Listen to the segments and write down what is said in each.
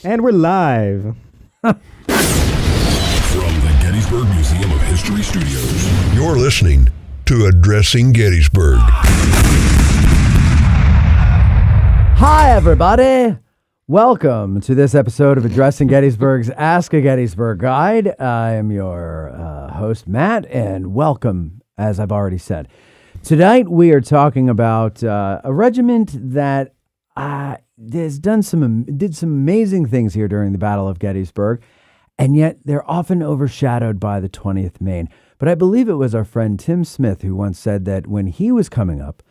And we're live. From the Gettysburg Museum of History Studios, you're listening to Addressing Gettysburg. Hi, everybody. Welcome to this episode of Addressing Gettysburg's Ask a Gettysburg Guide. I am your host, Matt, and welcome, as I've already said. Tonight, we are talking about a regiment that did some amazing things here during the Battle of Gettysburg, and yet they're often overshadowed by the 20th Maine. But I believe it was our friend Tim Smith who once said that when he was coming up,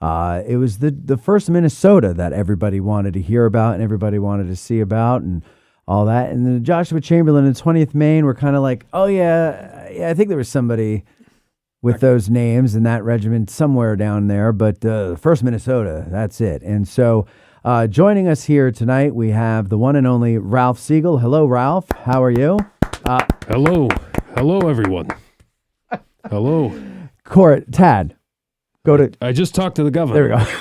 it was the 1st Minnesota that everybody wanted to hear about and everybody wanted to see about and all that. And the Joshua Chamberlain and 20th Maine were kind of like, oh, yeah, I think there was somebody with those names in that regiment somewhere down there, but 1st Minnesota, that's it. And so joining us here tonight, we have the one and only Ralph Siegel. Hello, Ralph. How are you? Hello. Hello, everyone. Hello. Tad. I just talked to the governor. There we go.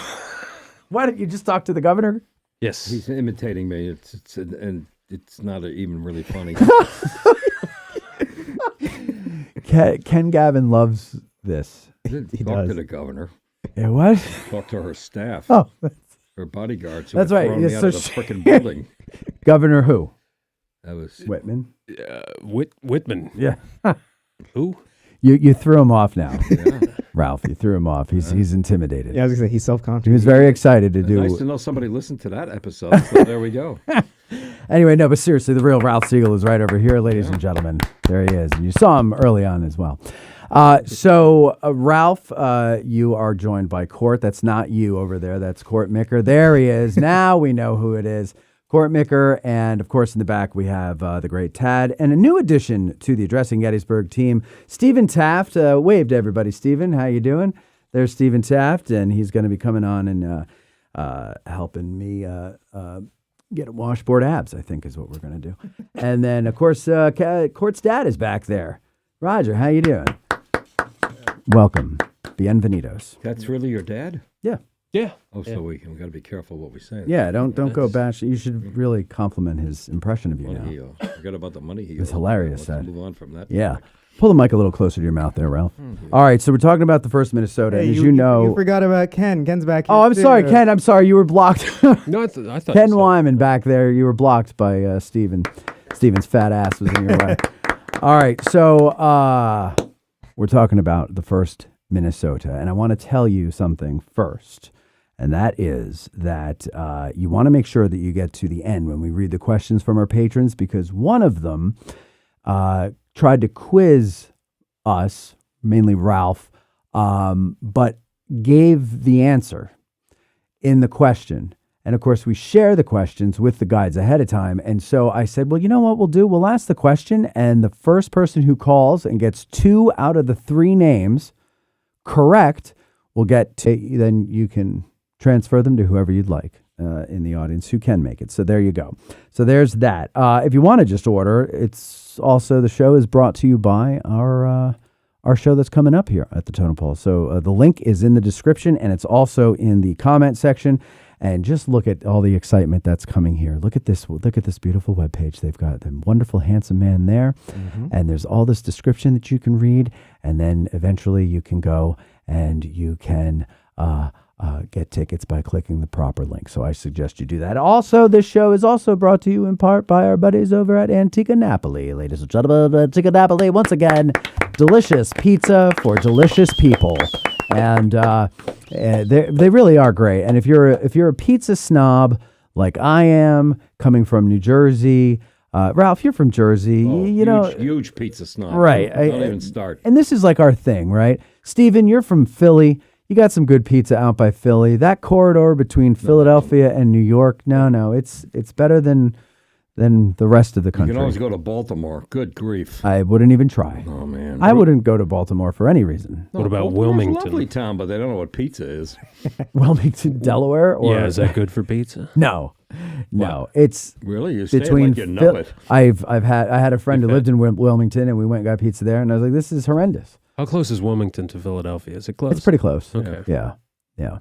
Why didn't you just talk to the governor? Yes. He's imitating me. It's not even really funny. Ken Gavin loves this. He talked to the governor. Yeah, what? Talked to her staff. Oh, her bodyguards. That's right. Me out of the frickin' building. Governor who? That was Whitman. Whitman. Yeah. Who? You threw him off now, yeah. Ralph. You threw him off. He's intimidated. Yeah, I was going to say, he's self-conscious. He was very excited to do. Nice to know somebody listened to that episode. So there we go. Anyway, no, but seriously, the real Ralph Siegel is right over here, ladies and gentlemen. There he is. And you saw him early on as well. So Ralph, you are joined by Court. That's not you over there. That's Court Micker. There he is. Now we know who it is. Court Micker. And, of course, in the back, we have the great Tad. And a new addition to the Addressing Gettysburg team, Stephen Taft. Wave to everybody, Stephen. How you doing? There's Stephen Taft, and he's going to be coming on and helping me get washboard abs, I think is what we're going to do. And then, of course, Court's dad is back there. Roger, how you doing? Welcome. Bienvenidos. That's really your dad? Yeah. Yeah. Oh, so we got to be careful what we say. Yeah, don't go bash. You should really compliment his impression of you now. He forgot about the money he It's owed. hilarious. Let's move on from that. Yeah. Pull the mic a little closer to your mouth there, Ralph. All right, so we're talking about the 1st Minnesota. Hey, and as you know... You forgot about Ken. Ken's back here. Oh, I'm too. sorry, Ken. I'm sorry. You were blocked. No, I thought Ken so. Wyman back there. You were blocked by Stephen. Stephen's fat ass was in your way. All right, so we're talking about the 1st Minnesota, and I want to tell you something first, and that is that you want to make sure that you get to the end when we read the questions from our patrons, because one of them tried to quiz us, mainly Ralph, but gave the answer in the question. And of course, we share the questions with the guides ahead of time. And so I said, well, you know what we'll do? We'll ask the question, and the first person who calls and gets 2 out of the 3 names correct will get then you can transfer them to whoever you'd like in the audience who can make it. So there you go. So there's that. If you want to just order, it's also, the show is brought to you by our show that's coming up here at the Totem Pole. So the link is in the description, and it's also in the comment section. And just look at all the excitement that's coming here. Look at this. Look at this beautiful webpage. They've got the wonderful, handsome man there. Mm-hmm. And there's all this description that you can read. And then eventually you can go and you can get tickets by clicking the proper link. So I suggest you do that. Also, this show is also brought to you in part by our buddies over at Antica Napoli. Ladies and gentlemen, Antica Napoli, once again, delicious pizza for delicious people. And they really are great. And if you're a pizza snob like I am, coming from New Jersey, Ralph, you're from Jersey. You know, huge pizza snob. Right? Don't even start. And this is like our thing, right? Stephen, you're from Philly. You got some good pizza out by Philly. That corridor between Philadelphia and New York, no, it's better than the rest of the country. You can always go to Baltimore. Good grief. I wouldn't even try. Oh, man. I wouldn't go to Baltimore for any reason. What about Baltimore's Wilmington? a lovely town, but they don't know what pizza is. Wilmington, Delaware? Or Yeah, is that good for pizza? No. It's Really? You say it between like you know it. I had a friend who lived in Wilmington, and we went and got pizza there, and I was like, this is horrendous. How close is Wilmington to Philadelphia? Is it close? It's pretty close. Okay. Yeah.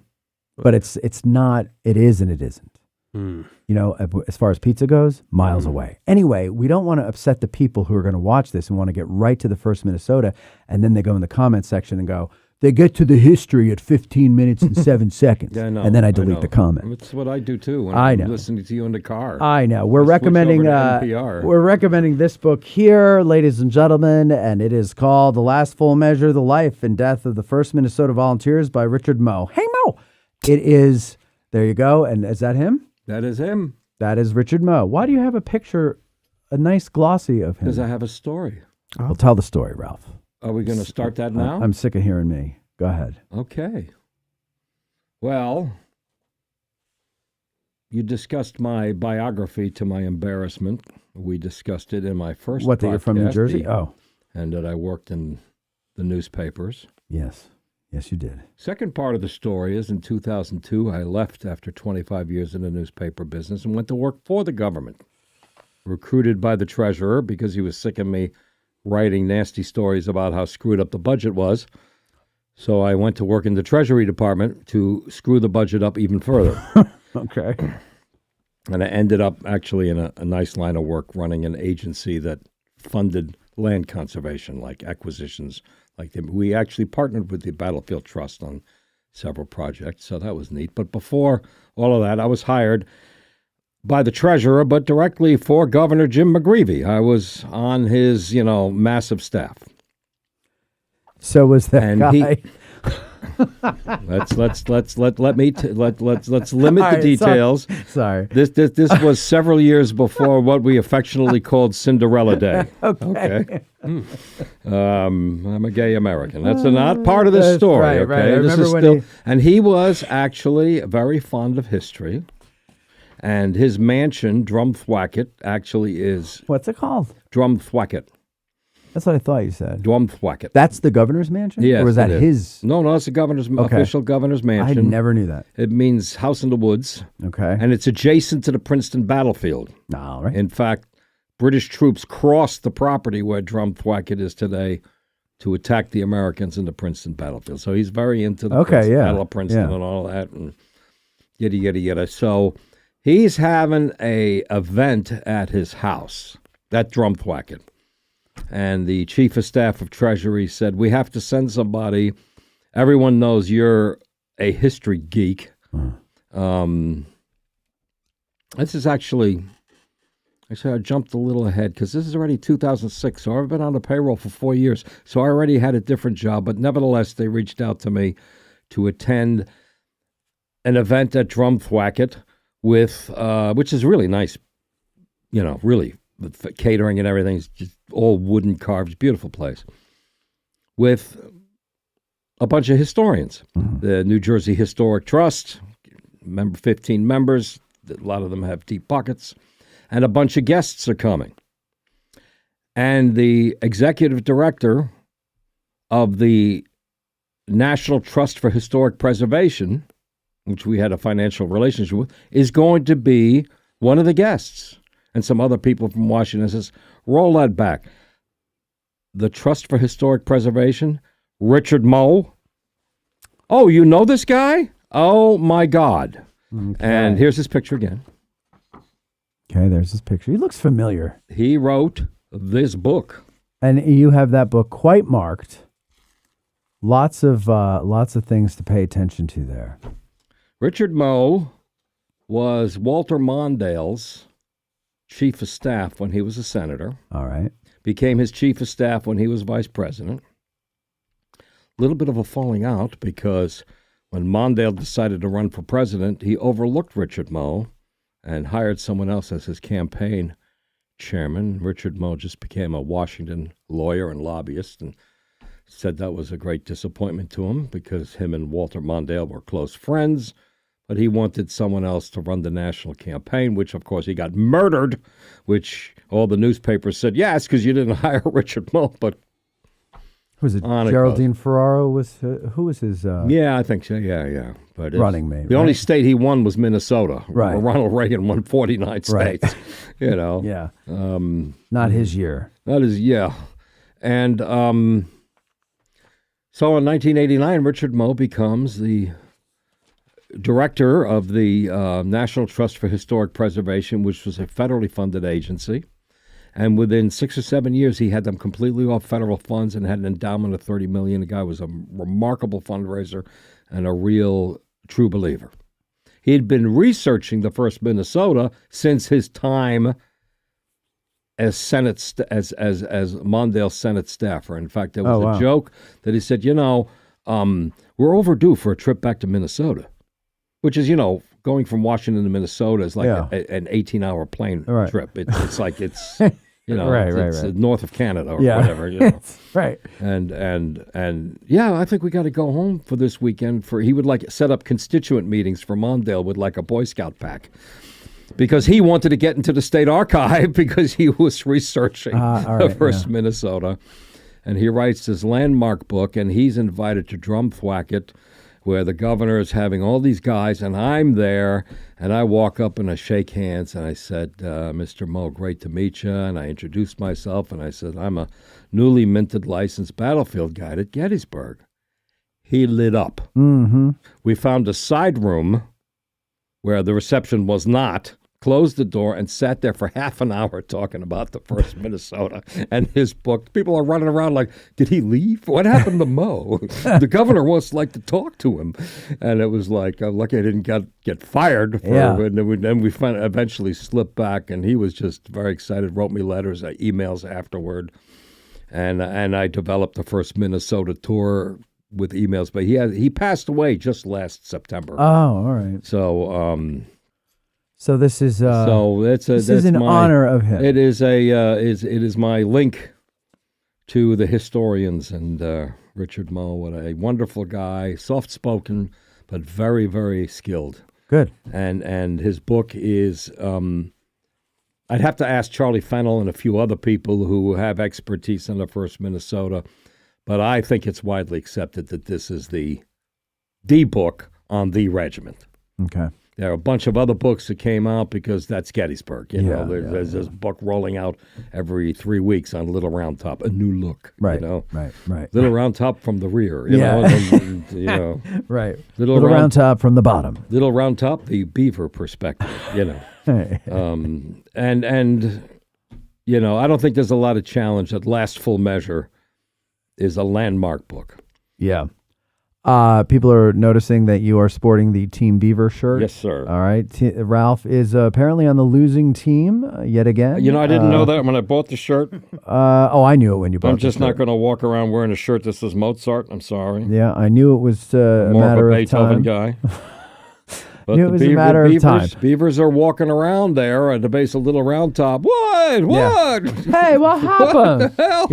But it's not. It is and it isn't. You know, as far as pizza goes, miles away. Anyway, we don't want to upset the people who are going to watch this and want to get right to the first Minnesota, and then they go in the comment section and go, they get to the history at 15 minutes and 7 seconds. Yeah, I know, and then I I delete know. the comment. That's what I do too when I I'm know. listening to you in the car. I know. We're Switch recommending over to NPR. we're recommending this book here, ladies and gentlemen, and it is called The Last Full Measure: The Life and Death of the First Minnesota Volunteers by Richard Moe. Hey Moe. It is, there you go. And is that him? That is him. That is Richard Moe. Why do you have a picture, a nice glossy of him? Because I have a story. Well, tell the story, Ralph. Are we going to start that now? I'm sick of hearing me. Go ahead. Okay. Well, you discussed my biography to my embarrassment. We discussed it in my first What, that you're from New podcast, Jersey? Oh, and that I worked in the newspapers. yes. Yes, you did. Second part of the story is in 2002, I left after 25 years in the newspaper business and went to work for the government. Recruited by the treasurer because he was sick of me writing nasty stories about how screwed up the budget was. So I went to work in the Treasury Department to screw the budget up even further. Okay. And I ended up actually in a nice line of work running an agency that funded land conservation, like acquisitions. We actually partnered with the Battlefield Trust on several projects, so that was neat. But before all of that, I was hired by the treasurer, but directly for Governor Jim McGreevey. I was on his, massive staff. So was that And guy. Let's limit All the right, details. Sorry. This was several years before what we affectionately called Cinderella Day. Okay. I'm a gay American. That's not part of the story. right, okay, right. I this remember is when still, he- and he was actually very fond of history, and his mansion, Drumthwacket, actually is What's it called? Drumthwacket. That's what I thought you said. Drumthwacket. That's the governor's mansion? Yes, Or was that it is. his? No, it's the governor's official governor's I mansion. never knew that. It means house in the woods, Okay. and it's adjacent to the Princeton battlefield. All right. In fact, British troops crossed the property where Drumthwacket is today to attack the Americans in the Princeton battlefield. So he's very into the Battle of Princeton yeah. and all that, and yada, yada, yada. So he's having a event at his house, at Drumthwacket. And the chief of staff of Treasury said, we have to send somebody. Everyone knows you're a history geek. This is actually, I jumped a little ahead because this is already 2006. So I've been on the payroll for 4 years. So I already had a different job. But nevertheless, they reached out to me to attend an event at Drumthwacket with, which is really nice, really. With catering and everything, it's just all wooden carved, beautiful place. With a bunch of historians. The New Jersey Historic Trust, 15 members, a lot of them have deep pockets, and a bunch of guests are coming. And the executive director of the National Trust for Historic Preservation, which we had a financial relationship with, is going to be one of the guests. And some other people from Washington says, roll that back. The Trust for Historic Preservation, Richard Moe. Oh, you know this guy? Oh, my God. Okay. And here's his picture again. Okay, there's his picture. He looks familiar. He wrote this book. And you have that book quite marked. Lots of things to pay attention to there. Richard Moe was Walter Mondale's chief of staff when he was a senator. All right. Became his chief of staff when he was vice president. A little bit of a falling out because when Mondale decided to run for president, he overlooked Richard Moe and hired someone else as his campaign chairman. Richard Moe just became a Washington lawyer and lobbyist and said that was a great disappointment to him because him and Walter Mondale were close friends. But he wanted someone else to run the national campaign, which, of course, he got murdered, which all the newspapers said, yes, because you didn't hire Richard Moe. But Was it on it Geraldine Ferraro? Who was his yeah, I think so. Yeah. But running mate? the only right? state he won was Minnesota. Right. Ronald Reagan won 49 Right. states. Yeah. Not his year. That is, yeah. And so in 1989, Richard Moe becomes the director of the National Trust for Historic Preservation, which was a federally funded agency. And within 6 or 7 years, he had them completely off federal funds and had an endowment of $30 million. The guy was a remarkable fundraiser and a real true believer. He had been researching the 1st Minnesota since his time as Mondale's Senate staffer. In fact, there was a joke that he said, we're overdue for a trip back to Minnesota, which is, going from Washington to Minnesota is like an 18-hour plane trip. It's like it's it's north of Canada or whatever. Right. And I think we got to go home for this weekend. He would set up constituent meetings for Mondale with like a Boy Scout pack. Because he wanted to get into the state archive because he was researching the 1st Minnesota. And he writes this landmark book, and he's invited to Drumthwacket, where the governor is having all these guys, and I'm there, and I walk up and I shake hands, and I said, Mr. Moe, great to meet you, and I introduced myself, and I said, I'm a newly minted licensed battlefield guide at Gettysburg. He lit up. Mm-hmm. We found a side room where the reception was not, closed the door, and sat there for half an hour talking about the 1st Minnesota and his book. People are running around like, did he leave? What happened to Moe? The governor wants to talk to him. And it was like, I'm lucky I didn't get fired. And then we eventually slipped back, and he was just very excited, wrote me letters, emails afterward. And I developed the 1st Minnesota tour with emails, but he passed away just last September. Oh, all right. So this is this is in honor of him. It is it is my link to the historians and Richard Moe. What a wonderful guy, soft spoken, but very, very skilled. Good. And his book is. I'd have to ask Charlie Fennell and a few other people who have expertise in the 1st Minnesota. But I think it's widely accepted that this is the book on the regiment. Okay. There are a bunch of other books that came out because that's Gettysburg. There's this book rolling out every 3 weeks on Little Round Top, a new look. Right. Right. Little Round Top from the rear. Right. Little Round Top from the bottom. Little Round Top, the beaver perspective. And I don't think there's a lot of challenge. That Last Full Measure is a landmark book. Yeah. People are noticing that you are sporting the Team Beaver shirt. Yes, sir. All right. Ralph is apparently on the losing team yet again. I didn't know that when I bought the shirt. I knew it when you bought it. I'm just not going to walk around wearing a shirt that says Mozart. I'm sorry. Yeah, I knew it was a matter of time. More of a Beethoven guy. But it was a matter of time. Beavers are walking around there at the base of Little Round Top. What? Hey, what happened? What the hell?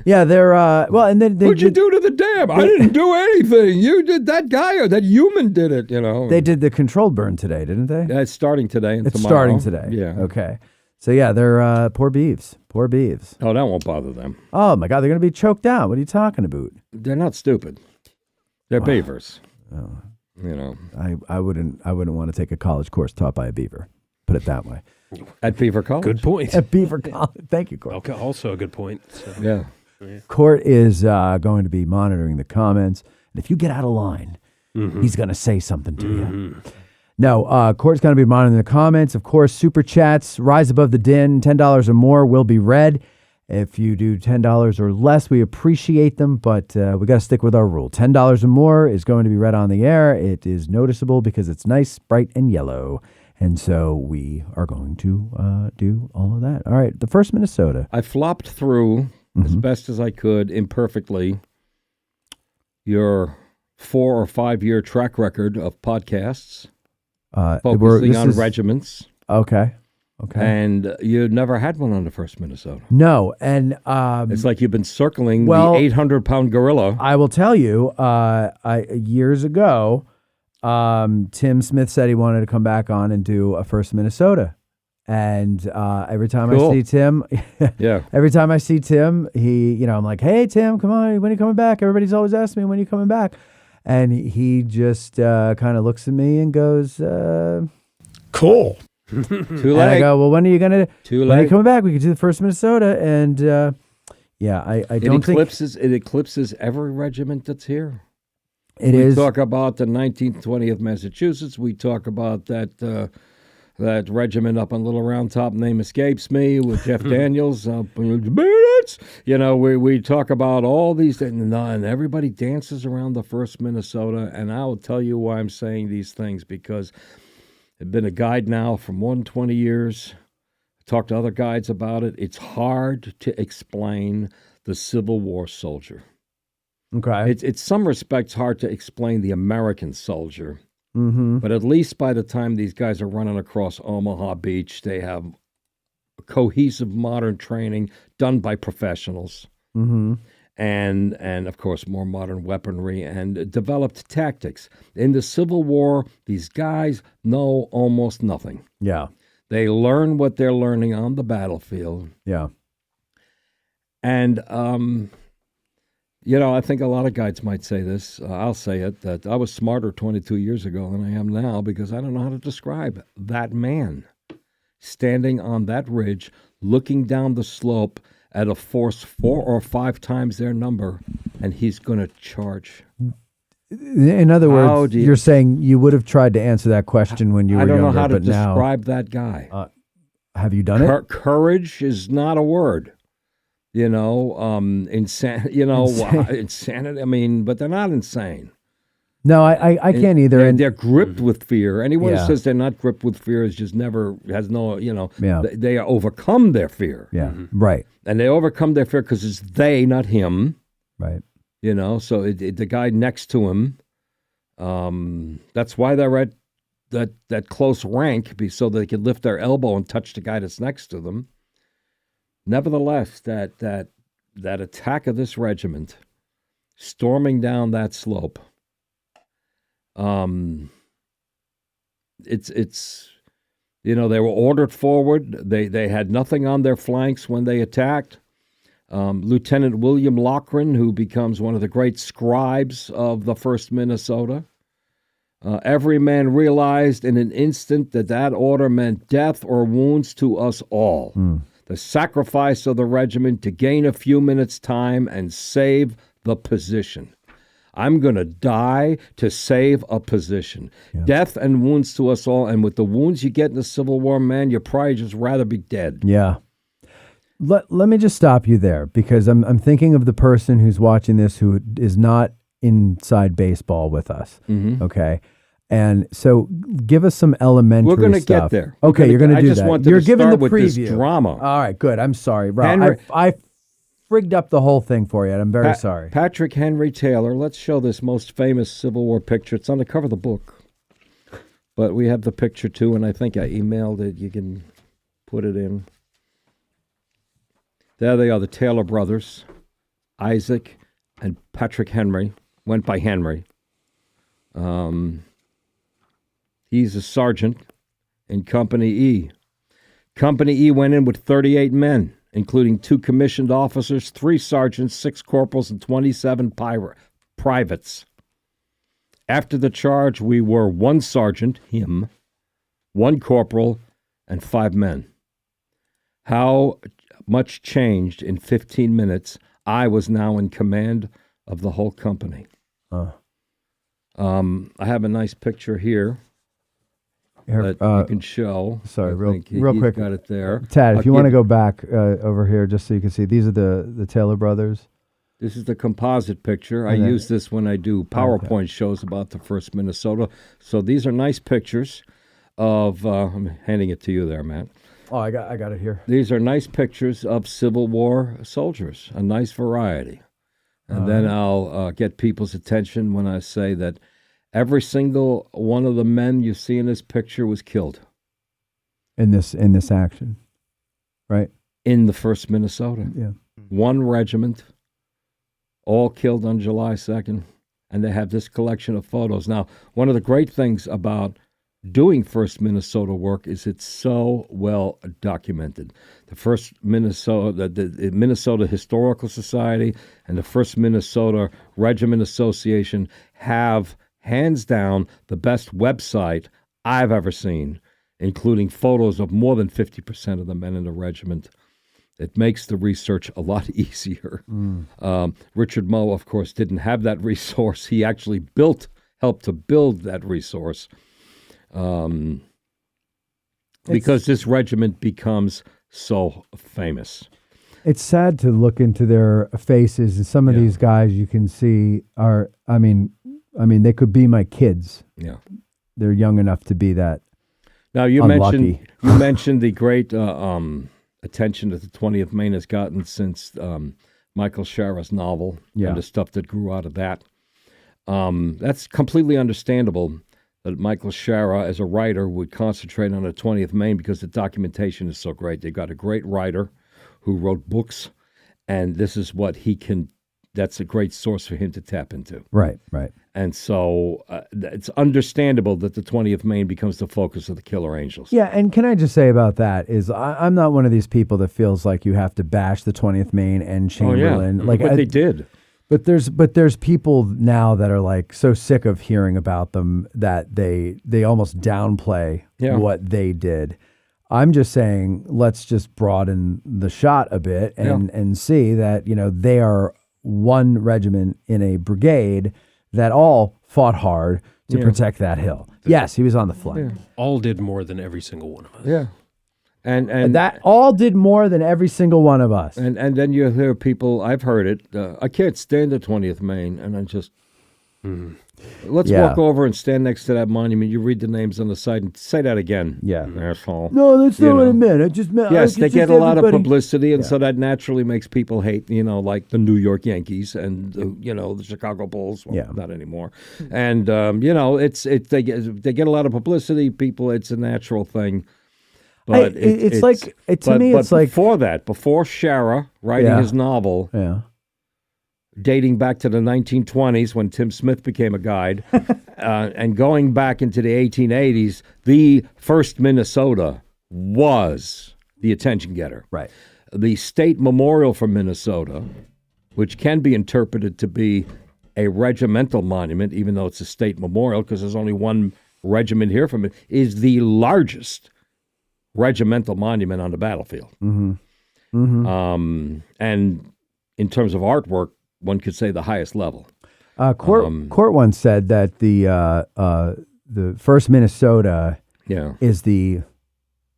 Yeah. They're and then what'd you do to the dam? I didn't do anything. You did. That guy or that human did it. They did the controlled burn today, didn't they? Yeah, it's starting today and it's tomorrow. starting today. Yeah. Okay. So they're poor beeves. Poor beeves. Oh, that won't bother them. Oh my God, they're going to be choked out. What are you talking about? They're not stupid. They're beavers. Oh. I wouldn't want to take a college course taught by a beaver. Put it that way. At Beaver College? Good point. At Beaver College. Thank you, Court. Okay, also a good point. So. Yeah. Court is going to be monitoring the comments. And if you get out of line, he's going to say something to you. No, Court's going to be monitoring the comments. Of course, super chats, rise above the din, $10 or more will be read. If you do $10 or less, we appreciate them, but we got to stick with our rule. $10 or more is going to be read on the air. It is noticeable because it's nice, bright, and yellow. And so we are going to do all of that. All right, the 1st Minnesota. I flopped through as best as I could, imperfectly, your 4 or 5 year track record of podcasts focusing on regiments. Okay. And you never had one on the 1st Minnesota. No, and it's like you've been circling the 800-pound gorilla. I will tell you, years ago, Tim Smith said he wanted to come back on and do a 1st Minnesota, and every time I see Tim, every time I see Tim, I'm like, hey Tim, come on, when are you coming back? Everybody's always asking me when are you coming back, and he just kind of looks at me and goes, cool. Too late. And I go, well, when are you going to? Too late. When are you coming back? We could do the 1st Minnesota, and I don't think it eclipses every regiment that's here. We talk about the 1920th Massachusetts. We talk about that regiment up on Little Round Top, name escapes me, with Jeff Daniels. You know, we talk about all these things, and everybody dances around the 1st Minnesota. And I'll tell you why I'm saying these things, because I've been a guide now for more than 20 years. I talked to other guides about it. It's hard to explain the Civil War soldier. Okay. It's some respects hard to explain the American soldier. Mm-hmm. But at least by the time these guys are running across Omaha Beach, they have cohesive modern training done by professionals. Mm-hmm. And of course, more modern weaponry and developed tactics. In the Civil War, these guys know almost nothing. Yeah. They learn what they're learning on the battlefield. Yeah. And, you know, I think a lot of guides might say this. I'll say it, that I was smarter 22 years ago than I am now, because I don't know how to describe that man standing on that ridge, looking down the slope at a force 4 or 5 times their number, and he's going to charge. In other words, you're saying you would have tried to answer that question when you were younger, I don't know how to but now, describe that guy. have you done it? Courage is not a word. You know, insanity. I mean, but they're not insane. No, I can't either. They're gripped with fear. Anyone Yeah. who says they're not gripped with fear is just has no, Yeah. they overcome their fear. Yeah, right, And they overcome their fear because it's they, not him. right. You know, so the guy next to him, that's why they're at that close rank, so they can lift their elbow and touch the guy that's next to them. Nevertheless, that attack of this regiment, storming down that slope, it's they were ordered forward. They had nothing on their flanks when they attacked. Lieutenant William Loughran, who becomes one of the great scribes of the 1st Minnesota, every man realized in an instant that order meant death or wounds to us all. The sacrifice of the regiment to gain a few minutes' time and save the position. I'm going to die to save a position. Yeah. Death and wounds to us all. And with the wounds you get in the Civil War, man, you'd probably just rather be dead. Yeah. Let me just stop you there, because I'm thinking of the person who's watching this who is not inside baseball with us. Mm-hmm. Okay. And so give us some elementary stuff. We're going to get there. Okay, you're going to do that. I just wanted You're to giving start the with preview. This drama. All right, good. I'm sorry, Ralph. I frigged up the whole thing for you, and I'm very sorry. Patrick Henry Taylor. Let's show this most famous Civil War picture. It's on the cover of the book. But we have the picture, too, and I think I emailed it. You can put it in. There they are, the Taylor brothers, Isaac and Patrick Henry. Went by Henry. He's a sergeant in Company E. Company E went in with 38 men, including 2 commissioned officers, 3 sergeants, 6 corporals, and 27 privates. After the charge, we were 1 sergeant, him, 1 corporal, and 5 men. How much changed in 15 minutes. I was now in command of the whole company. I have a nice picture here. That you can show. Sorry, real quick. Got it there. Tad, if you want to go back over here just so you can see, these are the Taylor brothers. This is the composite picture. I use this when I do PowerPoint shows about the 1st Minnesota. So these are nice pictures of, I'm handing it to you there, Matt. Oh, I got it here. These are nice pictures of Civil War soldiers, a nice variety. And then I'll get people's attention when I say that every single one of the men you see in this picture was killed. In this action, right? In the 1st Minnesota. Yeah. 1 regiment, all killed on July 2nd. And they have this collection of photos. Now, one of the great things about doing 1st Minnesota work is it's so well documented. The 1st Minnesota, the Minnesota Historical Society and the 1st Minnesota Regiment Association have hands down the best website I've ever seen, including photos of more than 50% of the men in the regiment. It makes the research a lot easier. Richard Moe, of course, didn't have that resource. He actually helped to build that resource because this regiment becomes so famous. It's sad to look into their faces. And some of these guys you can see are, I mean, they could be my kids. Yeah. They're young enough to be that. Now you unlucky. mentioned the great attention that the 20th Maine has gotten since Michael Shara's novel and the stuff that grew out of that. That's completely understandable that Michael Shara, as a writer, would concentrate on the 20th Maine because the documentation is so great. They've got a great writer who wrote books, and this is what he can. That's a great source for him to tap into. Right, right. And so it's understandable that the 20th Maine becomes the focus of the Killer Angels. Yeah, and can I just say about that is I'm not one of these people that feels like you have to bash the 20th Maine and Chamberlain. Like they did. But there's people now that are like so sick of hearing about them that they almost downplay what they did. I'm just saying let's just broaden the shot a bit and see that, they are one regiment in a brigade that all fought hard to protect that hill. Yes, he was on the flank. All did more than every single one of us. Yeah. And that all did more than every single one of us. And then you hear people, I've heard it, I can't stand the 20th Maine, and I just, let's walk over and stand next to that monument. You read the names on the side and say that again. Yeah. Asshole. No, that's not what I meant. I just meant... Yes, they get a lot of publicity, and so that naturally makes people hate, like the New York Yankees and, the Chicago Bulls. Well, not anymore. And, they get a lot of publicity. People, it's a natural thing. But it's like before that, before Shara writing his novel, dating back to the 1920s when Tim Smith became a guide, and going back into the 1880s, the first Minnesota was the attention getter. Right. The state memorial for Minnesota, which can be interpreted to be a regimental monument, even though it's a state memorial because there's only one regiment here from it, is the largest regimental monument on the battlefield. And in terms of artwork, one could say the highest level. Court once said that the first Minnesota is the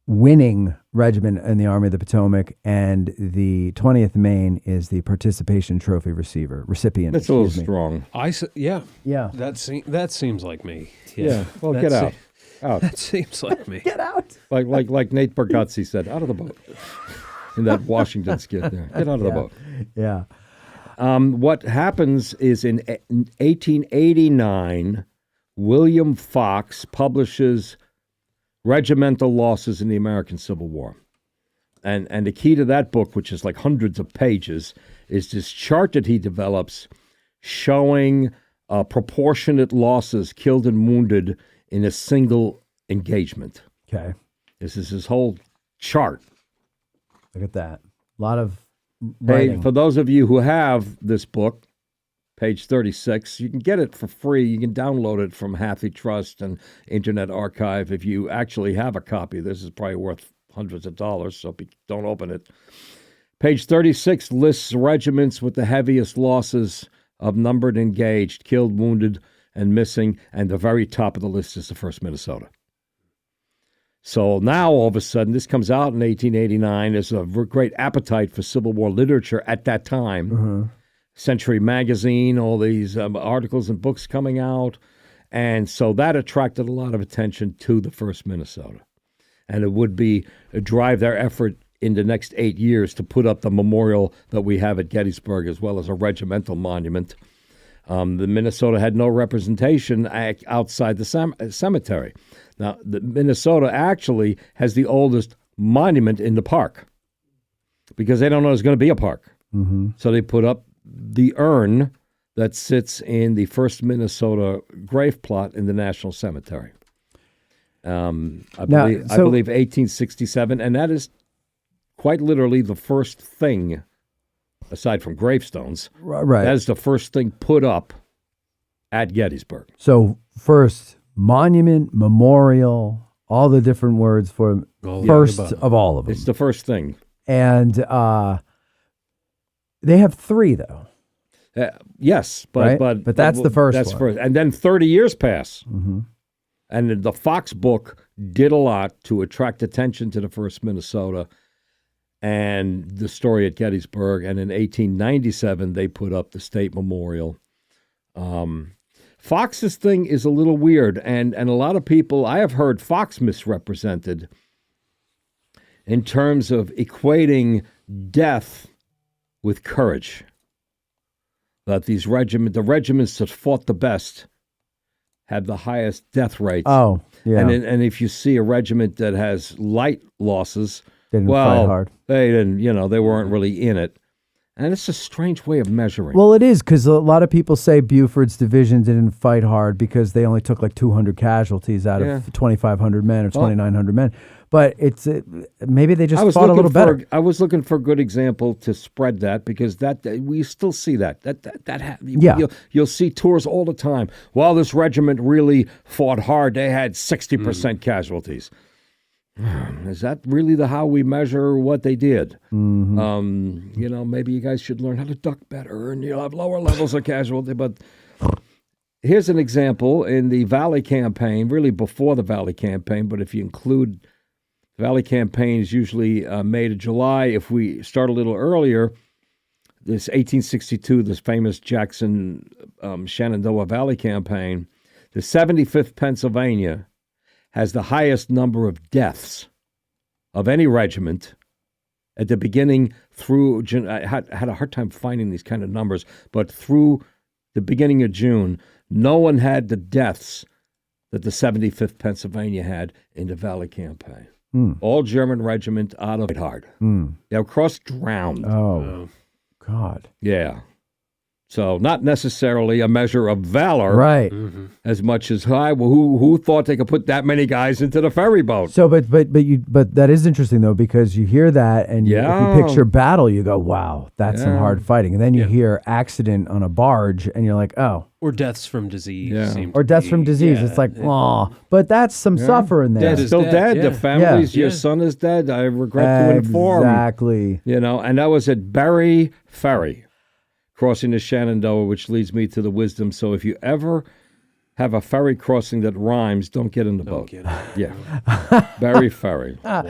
winning regiment in the Army of the Potomac, and the 20th Maine is the participation trophy recipient. That's a little strong. Yeah. That seems like me. Yeah. Well, get out. That seems like me. Get out. Like Nate Bargatze said, out of the boat. In that Washington skit there. Get out of the boat. Yeah. What happens is in 1889, William Fox publishes Regimental Losses in the American Civil War. And the key to that book, which is like hundreds of pages, is this chart that he develops showing proportionate losses killed and wounded in a single engagement. Okay. This is his whole chart. Look at that. A lot of writing. Hey, for those of you who have this book, page 36, you can get it for free. You can download it from Hathi Trust and Internet Archive. If you actually have a copy, this is probably worth hundreds of dollars, so don't open it. Page 36 lists regiments with the heaviest losses of numbered engaged, killed, wounded, and missing, and the very top of the list is the 1st Minnesota. So now, all of a sudden, this comes out in 1889. There's a great appetite for Civil War literature at that time. Century Magazine, all these articles and books coming out. And so that attracted a lot of attention to the 1st Minnesota. And it would be drive their effort in the next 8 years to put up the memorial that we have at Gettysburg, as well as a regimental monument. The Minnesota had no representation outside the cemetery. Now, the Minnesota actually has the oldest monument in the park because they don't know there's going to be a park. So they put up the urn that sits in the 1st Minnesota grave plot in the National Cemetery. I believe 1867, and that is quite literally the first thing, aside from gravestones, Right. that is the first thing put up at Gettysburg. So first monument, memorial, all the different words for All first above. of all of them. It's the first thing. And they have 3 though. Yes, Right? but But that's the first That's one. first, and then 30 years pass, Mm-hmm. and the Fox book did a lot to attract attention to the first Minnesota and the story at Gettysburg. And in 1897, they put up the state memorial. Fox's thing is a little weird, and a lot of people, I have heard Fox misrepresented in terms of equating death with courage. That the regiments that fought the best had the highest death rates. Oh, yeah. And if you see a regiment that has light losses, They didn't fight hard. they didn't, they weren't really in it. And it's a strange way of measuring. Well, it is, because a lot of people say Buford's division didn't fight hard because they only took like 200 casualties out of 2,500 men or 2,900 men. But it's maybe they just fought a little better. I was looking for a good example to spread that, because that we still see that. You'll see tours all the time. Well, this regiment really fought hard. They had 60% casualties. Is that really how we measure what they did? Mm-hmm. Maybe you guys should learn how to duck better, and you'll have lower levels of casualty. But here's an example in the Valley Campaign, really before the Valley Campaign, but if you include the Valley Campaign is usually May to July. If we start a little earlier, this 1862, this famous Jackson-Shenandoah Valley Campaign, the 75th Pennsylvania has the highest number of deaths of any regiment at the beginning through June. I had a hard time finding these kind of numbers, but through the beginning of June, no one had the deaths that the 75th Pennsylvania had in the Valley Campaign. All German regiment out of it hard. They were drowned. Oh, God. Yeah. So not necessarily a measure of valor, Right. as much as who thought they could put that many guys into the ferry boat? So, but that is interesting though, because you hear that and if you picture battle, you go, wow, that's some hard fighting. And then you hear accident on a barge and you're like, oh. Or deaths from disease. Or deaths from disease. It's like, oh, but that's some suffering there. They're still dead. Yeah. The families, your Yeah. son is dead. I regret to inform. Exactly. And that was at Berry Ferry, crossing the Shenandoah, which leads me to the wisdom. So if you ever have a ferry crossing that rhymes, don't get in the boat. Yeah. Berry Ferry. Wow.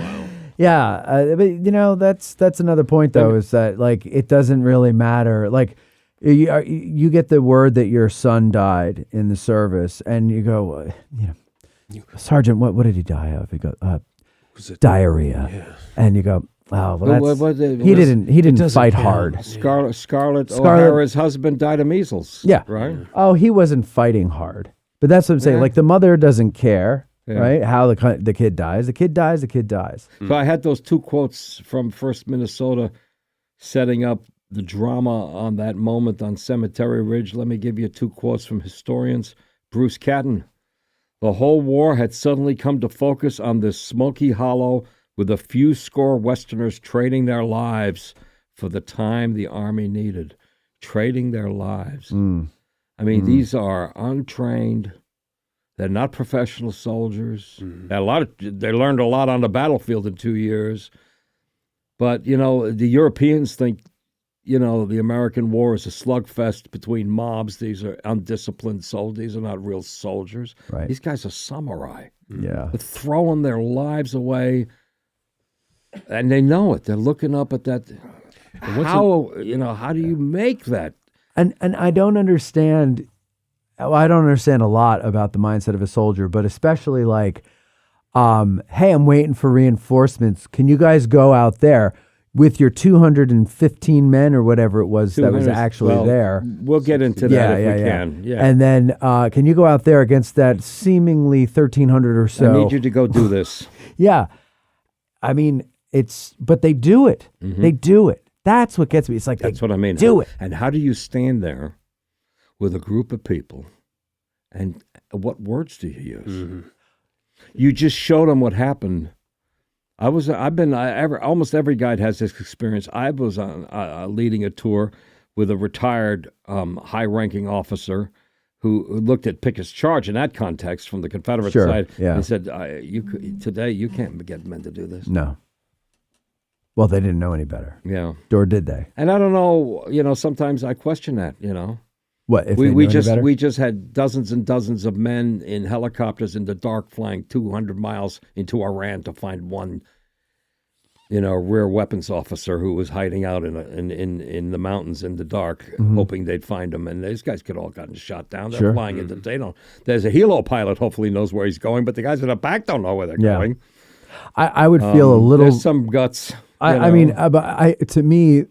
Yeah, but that's another point though, is that like it doesn't really matter. Like you get the word that your son died in the service, and you go, Sergeant, what did he die of? He goes, diarrhea, and you go, oh, well, he didn't fight hard. Scarlett O'Hara's husband died of measles. Yeah, right. Oh, he wasn't fighting hard, but that's what I'm saying. Like the mother doesn't care. Yeah. Right? How the kid dies. The kid dies, the kid dies. So I had those 2 quotes from 1st Minnesota setting up the drama on that moment on Cemetery Ridge. Let me give you 2 quotes from historians. Bruce Catton. The whole war had suddenly come to focus on this smoky hollow with a few score Westerners trading their lives for the time the Army needed. Trading their lives. I mean, these are untrained. They're not professional soldiers. They learned a lot on the battlefield in 2 years. But, the Europeans think, the American war is a slugfest between mobs. These are undisciplined soldiers. These are not real soldiers. Right. These guys are samurai. Yeah. They're throwing their lives away, and they know it. They're looking up at that. How do you make that? And I don't understand. I don't understand a lot about the mindset of a soldier, but especially like, hey, I'm waiting for reinforcements. Can you guys go out there with your 215 men or whatever it was that was actually there? We'll get into that if we can. Yeah. And then can you go out there against that seemingly 1,300 or so? I need you to go do this. Yeah. I mean, but they do it. They do it. That's what gets me. It's like, that's what I mean. Do it. And how do you stand there with a group of people, and what words do you use? You just showed them what happened. Almost every guide has this experience. I was on leading a tour with a retired high-ranking officer who looked at Pickett's charge in that context from the Confederate side. Yeah. He said, today you can't get men to do this. No. Well, they didn't know any better. Yeah. Or did they? And I don't know, sometimes I question that, What, if We they knew we any just better? we just had dozens and dozens of men in helicopters in the dark flying 200 miles into Iran to find one, rear weapons officer who was hiding out in the mountains in the dark, hoping they'd find him. And these guys could all gotten shot down. They're Sure. flying into they don't. There's a helo pilot hopefully knows where he's going, but the guys in the back don't know where they're Yeah. going. I would feel a little. There's some guts. I mean, to me,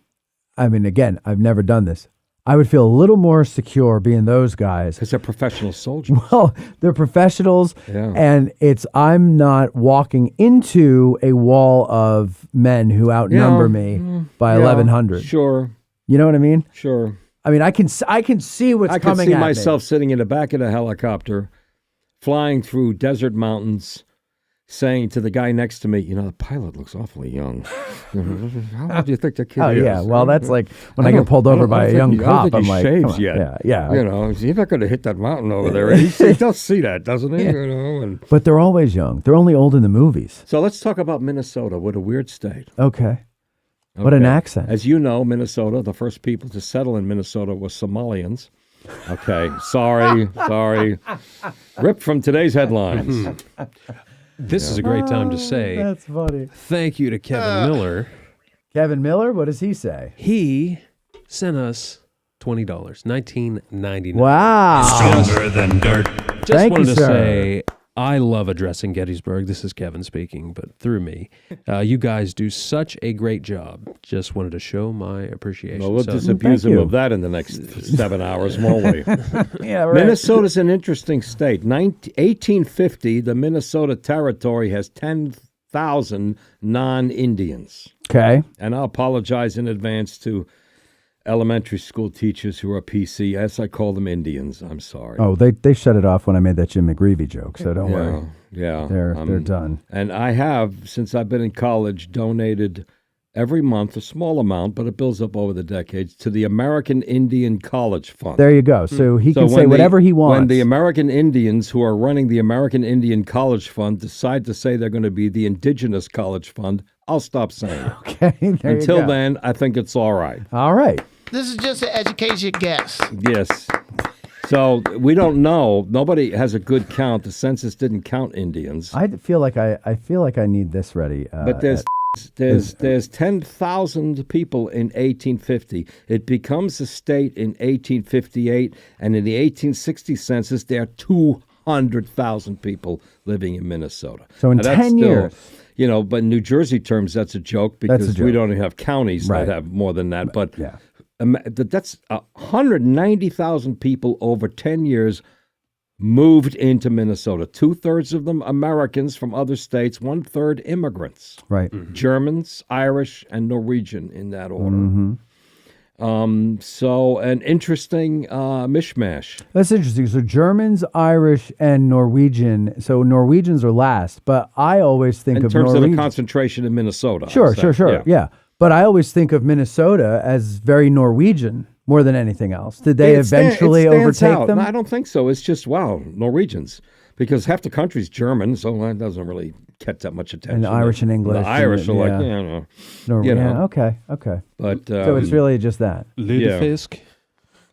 again, I've never done this. I would feel a little more secure being those guys. Because they're professional soldiers. Well, they're professionals, Yeah. and I'm not walking into a wall of men who outnumber me by 1,100. Sure, You know what I mean? sure. I mean, I can see what's I coming can see at myself sitting in the back of the helicopter, flying through desert mountains, saying to the guy next to me, the pilot looks awfully young. How old do you think the kid Oh is? yeah, well that's like when I get pulled over by a young cop. I'm like, shaves come on. yet. Yeah. He's not going to hit that mountain over there. He does see that, doesn't he? And But they're always young. They're only old in the movies. so let's talk about Minnesota. What a weird state. Okay. What an Okay. accent. As you know, Minnesota, the first people to settle in Minnesota were Somalians. Okay, sorry. Ripped from today's headlines. This is a great time to say That's funny. thank you to Kevin Miller. Kevin Miller, what does he say? He sent us $20, $19.99. Wow. Stronger than dirt. Just Thank wanted you, to sir. say, I love addressing Gettysburg. This is Kevin speaking, but through me. You guys do such a great job. Just wanted to show my appreciation. Well, we'll So- disabuse Thank him you. of that in the next 7 hours, won't we? Yeah, right. Minnesota's an interesting state. 1850, the Minnesota Territory has 10,000 non-Indians. Okay. And I apologize in advance to elementary school teachers who are PC. As I call them Indians. I'm sorry. Oh, they shut it off when I made that Jim McGreevy joke, so don't worry. Yeah. They're done. And I have, since I've been in college, donated every month a small amount, but it builds up over the decades, to the American Indian College Fund. There you go. So he can So say when whatever he wants. When the American Indians who are running the American Indian College Fund decide to say they're going to be the Indigenous College Fund, I'll stop saying it. Okay. There Until you go. then, I think it's all right. All right. This is just an education guess. Yes. So we don't know. Nobody has a good count. The census didn't count Indians. I feel like I need this ready. But there's 10,000 people in 1850. It becomes a state in 1858, and in the 1860 census, there are 200,000 people living in Minnesota. So in Now, that's 10 still, years. but in New Jersey terms, that's a joke because That's a we joke. don't even have counties Right. that have more than that. But yeah. that's 190,000 people over 10 years moved into Minnesota. 2/3 of them Americans from other states, 1/3 immigrants. Right. Germans, Irish, and Norwegian in that order. Mm-hmm. So an interesting mishmash. That's interesting. So Germans, Irish, and Norwegian. So Norwegians are last, but I always think In of terms of the Norwegian. concentration in Minnesota. Sure, I'd say. sure. Yeah. But I always think of Minnesota as very Norwegian more than anything else. Did they eventually it stands overtake out. them? No, I don't think so. It's just, wow, Norwegians. Because half the country's German, so that doesn't really get that much attention. And Irish and English The Irish and- are yeah. like, yeah, no. Norwegian. you know. Yeah, okay. But So it's really just that. Lutefisk.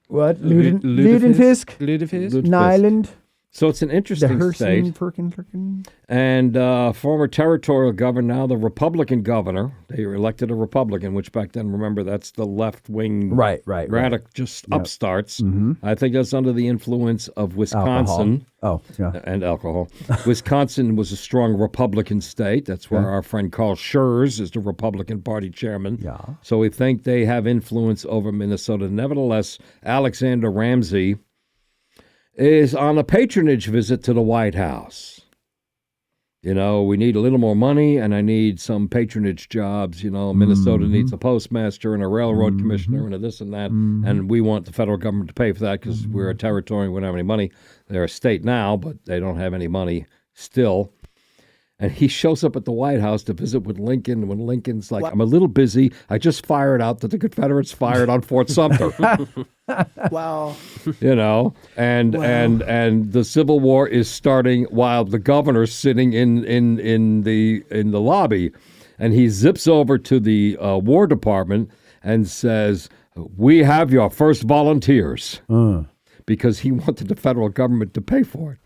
What? Lutefisk. Ludenfisk? Lutefisk. Lutefisk. Nyland? so it's an The interesting Herson, state. Kirken? And former territorial governor, now the Republican governor. They elected a Republican, which back then, remember, that's the left-wing Right. just upstarts. I think that's under the influence of Wisconsin. Oh, yeah. And alcohol. Wisconsin was a strong Republican state. That's where our friend Carl Schurz is the Republican Party chairman. Yeah. So we think they have influence over Minnesota. Nevertheless, Alexander Ramsey is on a patronage visit to the White House. We need a little more money, and I need some patronage jobs. Minnesota needs a postmaster and a railroad commissioner and a this and that, and we want the federal government to pay for that because we're a territory and we don't have any money. They're a state now, but they don't have any money still. And he shows up at the White House to visit with Lincoln when Lincoln's like, I'm a little busy. I just fired out that the Confederates fired on Fort Sumter. Wow. And the Civil War is starting while the governor's sitting in the lobby. And he zips over to the War Department and says, "We have your first volunteers," because he wanted the federal government to pay for it.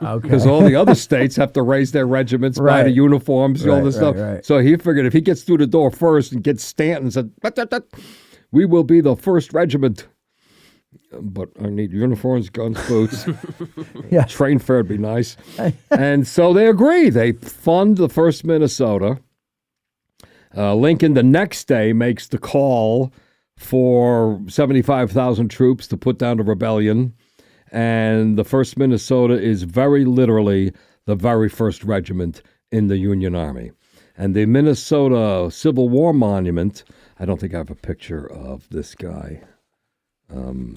Okay. Because all the other states have to raise their regiments, buy the uniforms, all this stuff. Right. So he figured if he gets through the door first and gets Stanton and said, "We will be the first regiment, but I need uniforms, guns, boots. Yeah. Train fare would be nice." And so they agree. They fund the 1st Minnesota. Lincoln the next day makes the call for 75,000 troops to put down the rebellion. And the 1st Minnesota is very literally the very first regiment in the Union Army. And the Minnesota Civil War Monument, I don't think I have a picture of this guy.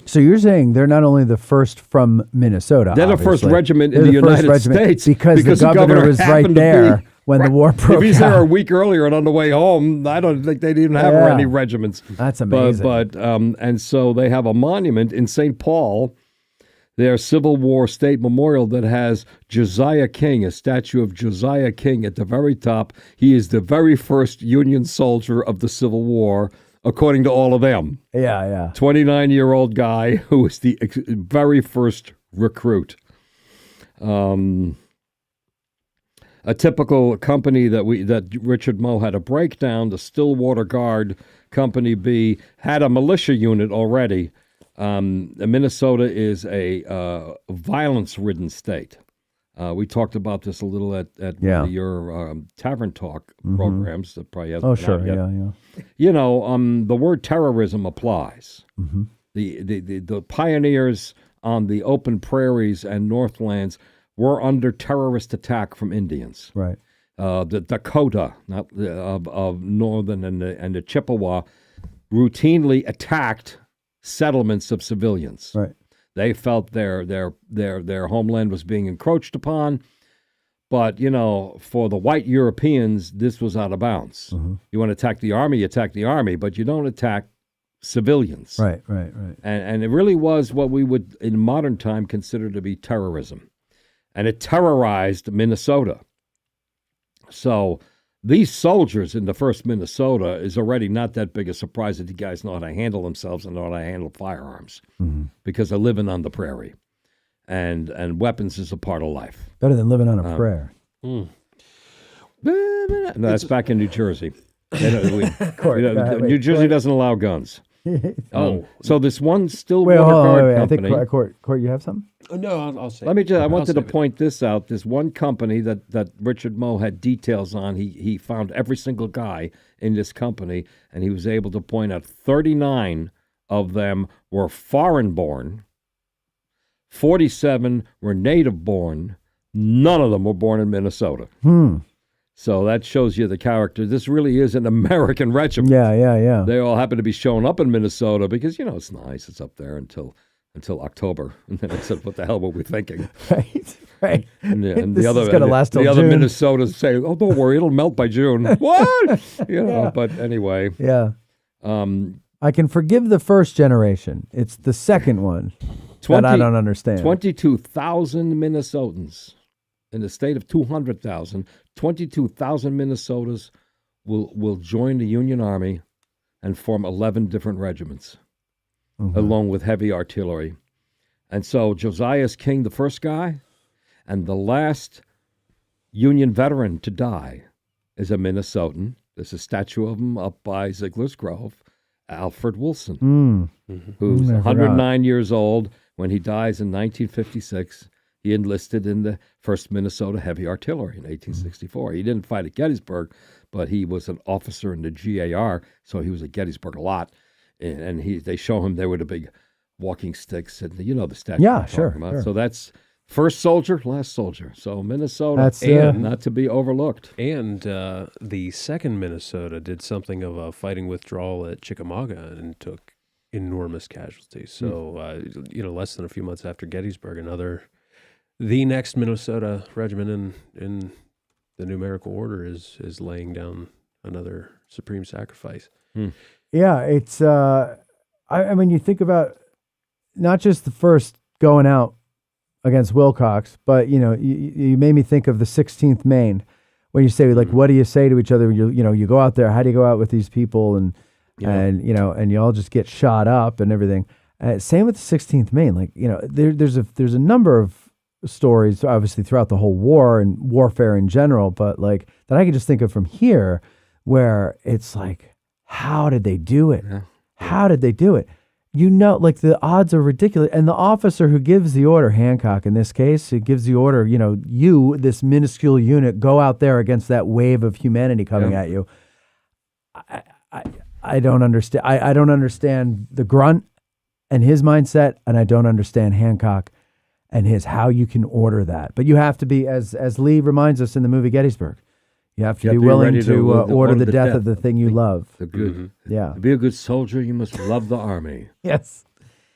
So you're saying they're not only the first from Minnesota, They're the first obviously. regiment in They're the first United regiment States because the governor was right happened to there be- when the war broke If he's there a out. week earlier and on the way home, I don't think they'd even have Yeah. any regiments. That's amazing. And so they have a monument in St. Paul, their Civil War State Memorial, that has Josiah King, a statue of Josiah King at the very top. He is the very first Union soldier of the Civil War, according to all of them. Yeah. 29-year-old guy who was the very first recruit. A typical company that Richard Moe had a breakdown, the Stillwater Guard, Company B, had a militia unit already. Minnesota is a violence-ridden state. We talked about this a little at one of your Tavern Talk programs that probably hasn't been out yet. Yeah. You know, the word terrorism applies. The pioneers on the open prairies and northlands were under terrorist attack from Indians. Right. The Dakota, of northern and the Chippewa, routinely attacked settlements of civilians. Right. They felt their homeland was being encroached upon. But, you know, for the white Europeans, this was out of bounds. You want to attack the army, you attack the army, but you don't attack civilians. Right. And it really was what we would, in modern time, consider to be terrorism. And it terrorized Minnesota. So these soldiers in the 1st Minnesota is already not that big a surprise that you guys know how to handle themselves and know how to handle firearms because they're living on the prairie. And weapons is a part of life. Better than living on a prayer. No, that's back in New Jersey. New Jersey doesn't allow guns. So this one Stillwater Guard company. I think Court, you have something? No, I'll say. Let me just. I I'll wanted to save it. point this out. This one company that Richard Moe had details on. He found every single guy in this company, and he was able to point out 39 of them were foreign-born, 47 were native-born. None of them were born in Minnesota. So that shows you the character. This really is an American regiment. Yeah. They all happen to be showing up in Minnesota because, you know, it's nice. It's up there until October. And then I said, what the hell were we thinking? Right. And This is gonna last till the other June. Minnesotas say, oh, don't worry, it'll melt by June. What? You know, but anyway. Yeah. I can forgive the first generation. It's the second one that I don't understand. 22,000 Minnesotans in the state of 200,000. 22,000 Minnesotas will join the Union Army and form 11 different regiments, along with heavy artillery. And so Josiah's King, the first guy, and the last Union veteran to die is a Minnesotan. There's a statue of him up by Ziegler's Grove, Alfred Wilson, who's 109 years old. When he dies in 1956, he enlisted in the 1st Minnesota Heavy Artillery in 1864. He didn't fight at Gettysburg, but he was an officer in the GAR, so he was at Gettysburg a lot. And they show him there with the big walking sticks, and you know the statue. Yeah, I'm sure, talking about. sure. So that's first soldier, last soldier. So Minnesota, That's, not to be overlooked. And the 2nd Minnesota did something of a fighting withdrawal at Chickamauga and took enormous casualties. So, less than a few months after Gettysburg, the next Minnesota regiment in the numerical order is laying down another supreme sacrifice. Yeah, it's I mean, you think about not just the first going out against Willcox, but you know, you made me think of the 16th Maine, when you say like, what do you say to each other? You go out there. How do you go out with these people and you all just get shot up and everything. Same with the 16th Maine. Like there's a number of stories, obviously throughout the whole war and warfare in general, but like that I can just think of from here, where it's like, how did they do it? Yeah. How did they do it? Like the odds are ridiculous. And the officer who gives the order, Hancock in this case, who gives the order, this minuscule unit, go out there against that wave of humanity coming at you. I don't understand. I don't understand the grunt and his mindset, and I don't understand Hancock and how you can order that. But you have to be, as Lee reminds us in the movie Gettysburg, you have to be willing to order the death of the thing you love. The good. Mm-hmm. Yeah. To be a good soldier, you must love the army. Yes.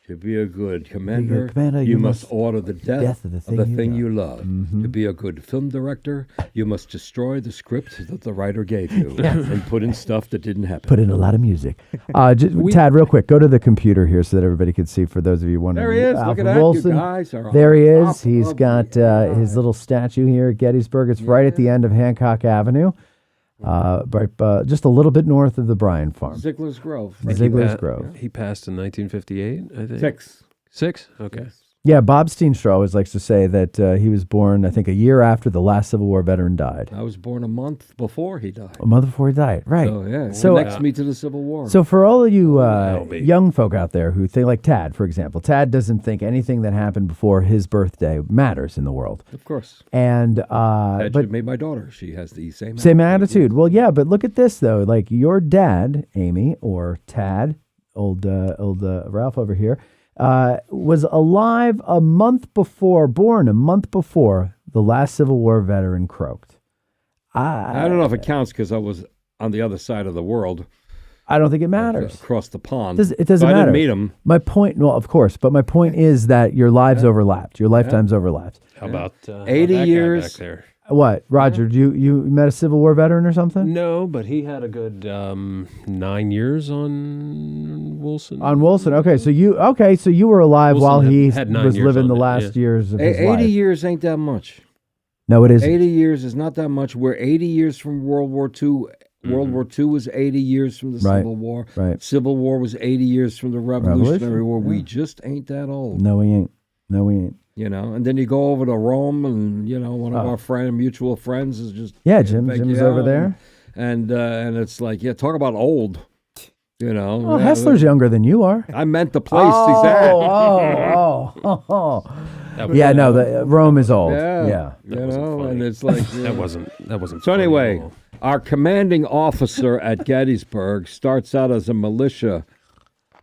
To be a good commander, commander, you must order the death of the thing thing you you love. To be a good film director, you must destroy the script that the writer gave you and put in stuff that didn't happen. Put in a lot of music. Tad, real quick, go to the computer here so that everybody can see, for those of you wondering. There he is. Look Alfred at that. Wilson. You guys are There he on is. top He's of got the his little statue here at Gettysburg. It's right at the end of Hancock Avenue, just a little bit north of the Bryan Farm. Ziegler's Grove. Ziegler's Grove. He passed in 1958, I think. 6. 6? Okay. Yes. Yeah, Bob Steenstra always likes to say that he was born, I think, a year after the last Civil War veteran died. I was born a month before he died. A month before he died, right. So, yeah, So, connects me to the Civil War. So for all of you LB. young folk out there who think, like Tad, for example, Tad doesn't think anything that happened before his birthday matters in the world. Of course. And That but should make my daughter. She has the same attitude. Well, yeah, but look at this though. Like your dad, Amy, or Tad, old Ralph over here, was alive born a month before the last Civil War veteran croaked. I don't know if it counts because I was on the other side of the world. I don't think it matters. Across the pond. It doesn't So matter. I didn't meet him. My point, well, of course, but my point is that your lives overlapped. Your lifetimes overlapped. How about 80 that guy years? back there? What, Roger? You met a Civil War veteran or something? No, but he had a good 9 years on Wilson. On Wilson. Okay, so you were alive Wilson while he had 9 was years living on the it, last yeah. years of his 80 life. years ain't that much. No, it isn't. 80 years is not that much. We're 80 years from World War II. World War II was 80 years from the Right, Civil War. right. Civil War was 80 years from the Revolutionary War. We just ain't that old. No, we ain't. No, we ain't. And then you go over to Rome, and one of our mutual friends is just Jim's over there. and it's like talk about old, Well, Hessler's younger than you are. I meant the place he's at. Yeah, no, the Rome is old. Yeah, wasn't funny. and it's like That wasn't. So funny anyway, at all. our commanding officer at Gettysburg starts out as a militia.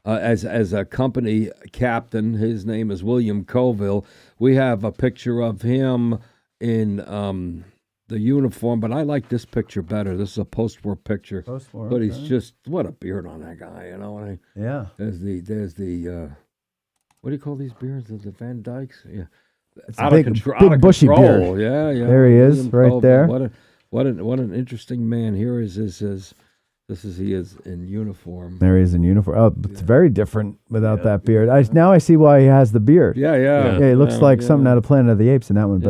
As a company captain. His name is William Colville. We have a picture of him in the uniform, but I like this picture better. This is a post-war picture. Post-war, but he's just, what a beard on that guy, And Yeah. there's the what do you call these beards? The Van Dykes? Yeah. It's a big bushy beard. Yeah. There he is, William right Colville. there. What an interesting man. Here is his he is in uniform. There he is in uniform. Oh, it's very different without that beard. Now I see why he has the beard. Yeah. He looks like something out of Planet of the Apes in that one,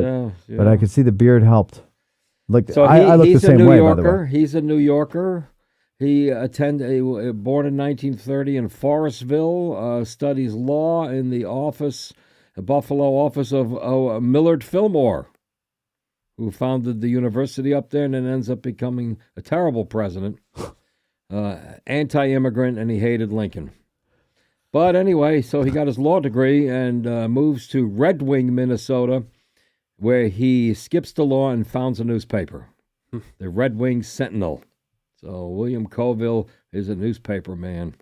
but I could see the beard helped. Like So I look the he's same a New way, Yorker. by the way. He's a New Yorker. He born in 1930 in Forestville. Studies law in the Buffalo office of Millard Fillmore, who founded the university up there and then ends up becoming a terrible president. Anti-immigrant, and he hated Lincoln. But anyway, so he got his law degree and moves to Red Wing, Minnesota, where he skips the law and founds a newspaper, the Red Wing Sentinel. So William Colville is a newspaper man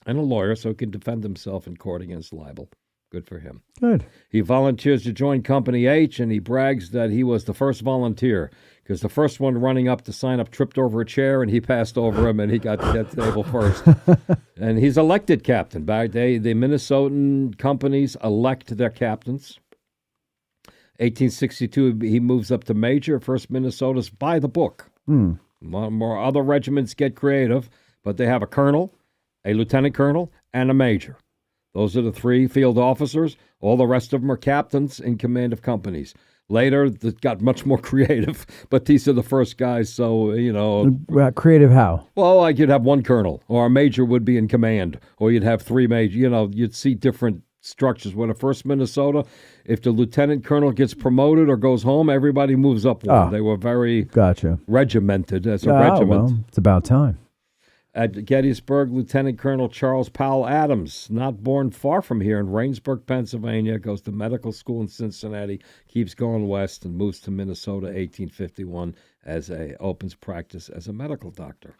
and a lawyer, so he can defend himself in court against libel. Good for him. Good. He volunteers to join Company H, and he brags that he was the first volunteer because the first one running up to sign up tripped over a chair, and he passed over him, and he got to that table first. And he's elected captain. The Minnesotan companies elect their captains. 1862, he moves up to major. First Minnesota's by the book. More other regiments get creative, but they have a colonel, a lieutenant colonel, and a major. Those are the three field officers. All the rest of them are captains in command of companies. Later, it got much more creative, but these are the first guys. So, Creative how? well, like you'd have one colonel, or a major would be in command, or you'd have three major. You'd see different structures. When the 1st Minnesota, if the lieutenant colonel gets promoted or goes home, everybody moves up one. They were very regimented as a regiment. Well, it's about time. At Gettysburg, Lieutenant Colonel Charles Powell Adams, not born far from here in Rainsburg, Pennsylvania, goes to medical school in Cincinnati, keeps going west, and moves to Minnesota 1851 opens practice as a medical doctor.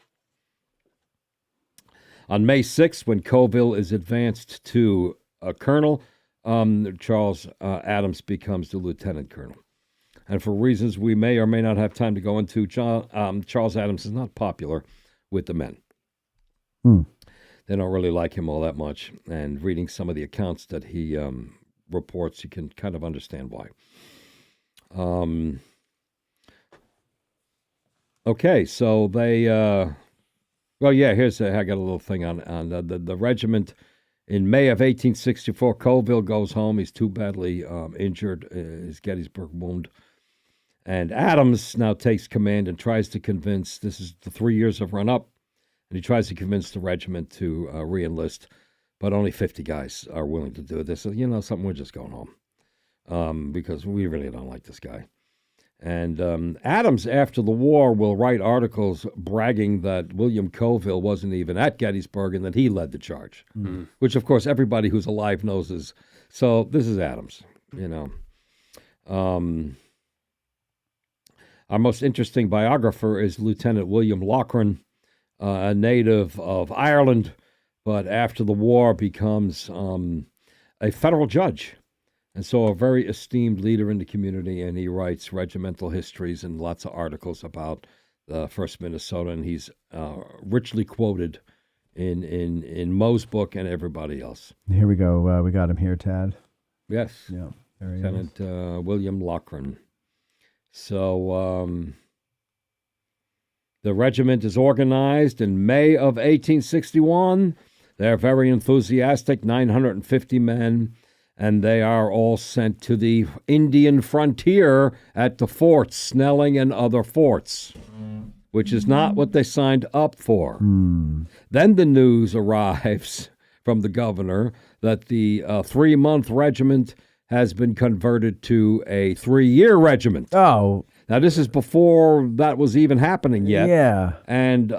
On May 6th, when Coville is advanced to a colonel, Charles Adams becomes the lieutenant colonel. And for reasons we may or may not have time to go into, Charles Adams is not popular with the men. They don't really like him all that much. And reading some of the accounts that he reports, you can kind of understand why. Okay, so they... I got a little thing on the regiment. In May of 1864, Colville goes home. He's too badly injured, his Gettysburg wound. And Adams now takes command and tries to convince, this is the 3 years of run-up, and he tries to convince the regiment to re-enlist, but only 50 guys are willing to do this. So, something, we're just going home because we really don't like this guy. And Adams, after the war, will write articles bragging that William Coville wasn't even at Gettysburg and that he led the charge, which, of course, everybody who's alive knows is. So this is Adams, Our most interesting biographer is Lieutenant William Loughran, a native of Ireland, but after the war becomes a federal judge. And so a very esteemed leader in the community, and he writes regimental histories and lots of articles about the 1st Minnesota, and he's richly quoted in Moe's book and everybody else. Here we go. We got him here, Tad. Yes. Yeah, there he is. Lieutenant William Loughran. So the regiment is organized in May of 1861. They're very enthusiastic, 950 men, and they are all sent to the Indian frontier at the forts, Snelling and other forts, which is not what they signed up for. Then the news arrives from the governor that the 3-month regiment has been converted to a 3-year regiment. Oh. Now, this is before that was even happening yet. Yeah. And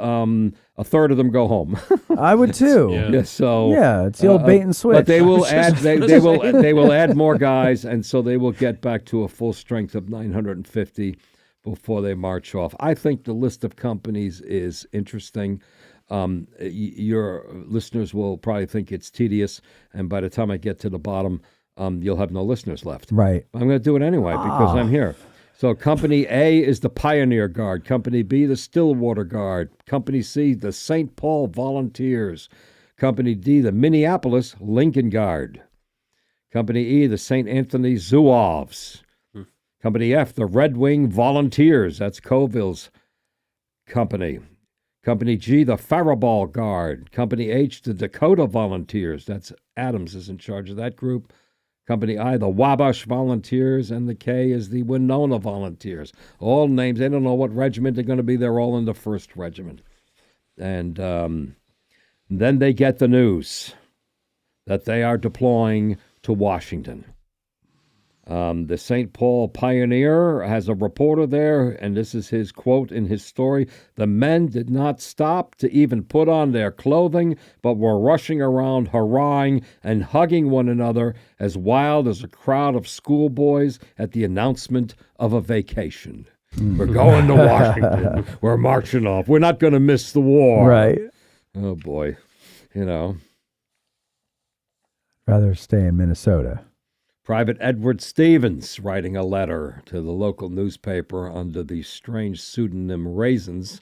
a third of them go home. I would too. Yeah, so it's the old bait and switch. But they will add they will add more guys, and so they will get back to a full strength of 950 before they march off. I think the list of companies is interesting. Your listeners will probably think it's tedious, and by the time I get to the bottom, you'll have no listeners left. Right. I'm going to do it anyway because I'm here. So Company A is the Pioneer Guard. Company B, the Stillwater Guard. Company C, the St. Paul Volunteers. Company D, the Minneapolis Lincoln Guard. Company E, the St. Anthony Zouaves. Company F, the Red Wing Volunteers. That's Coville's company. Company G, the Faribault Guard. Company H, the Dakota Volunteers. That's Adams is in charge of that group. Company I, the Wabash Volunteers, and the K is the Winona Volunteers. All names. They don't know what regiment they're going to be. They're all in the 1st Regiment. And then they get the news that they are deploying to Washington. The St. Paul Pioneer has a reporter there, and this is his quote in his story. The men did not stop to even put on their clothing, but were rushing around, hurrahing and hugging one another as wild as a crowd of schoolboys at the announcement of a vacation. We're going to Washington. We're marching off. We're not going to miss the war. Right. Oh, boy. Rather stay in Minnesota. Private Edward Stevens writing a letter to the local newspaper under the strange pseudonym Raisins.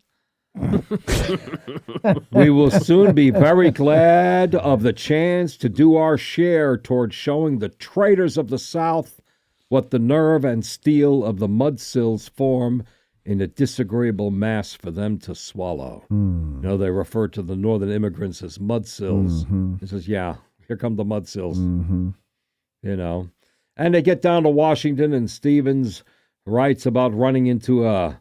We will soon be very glad of the chance to do our share toward showing the traitors of the South what the nerve and steel of the mudsills form in a disagreeable mass for them to swallow. They refer to the northern immigrants as mudsills. It says, yeah, here come the mudsills. And they get down to Washington, and Stevens writes about running into a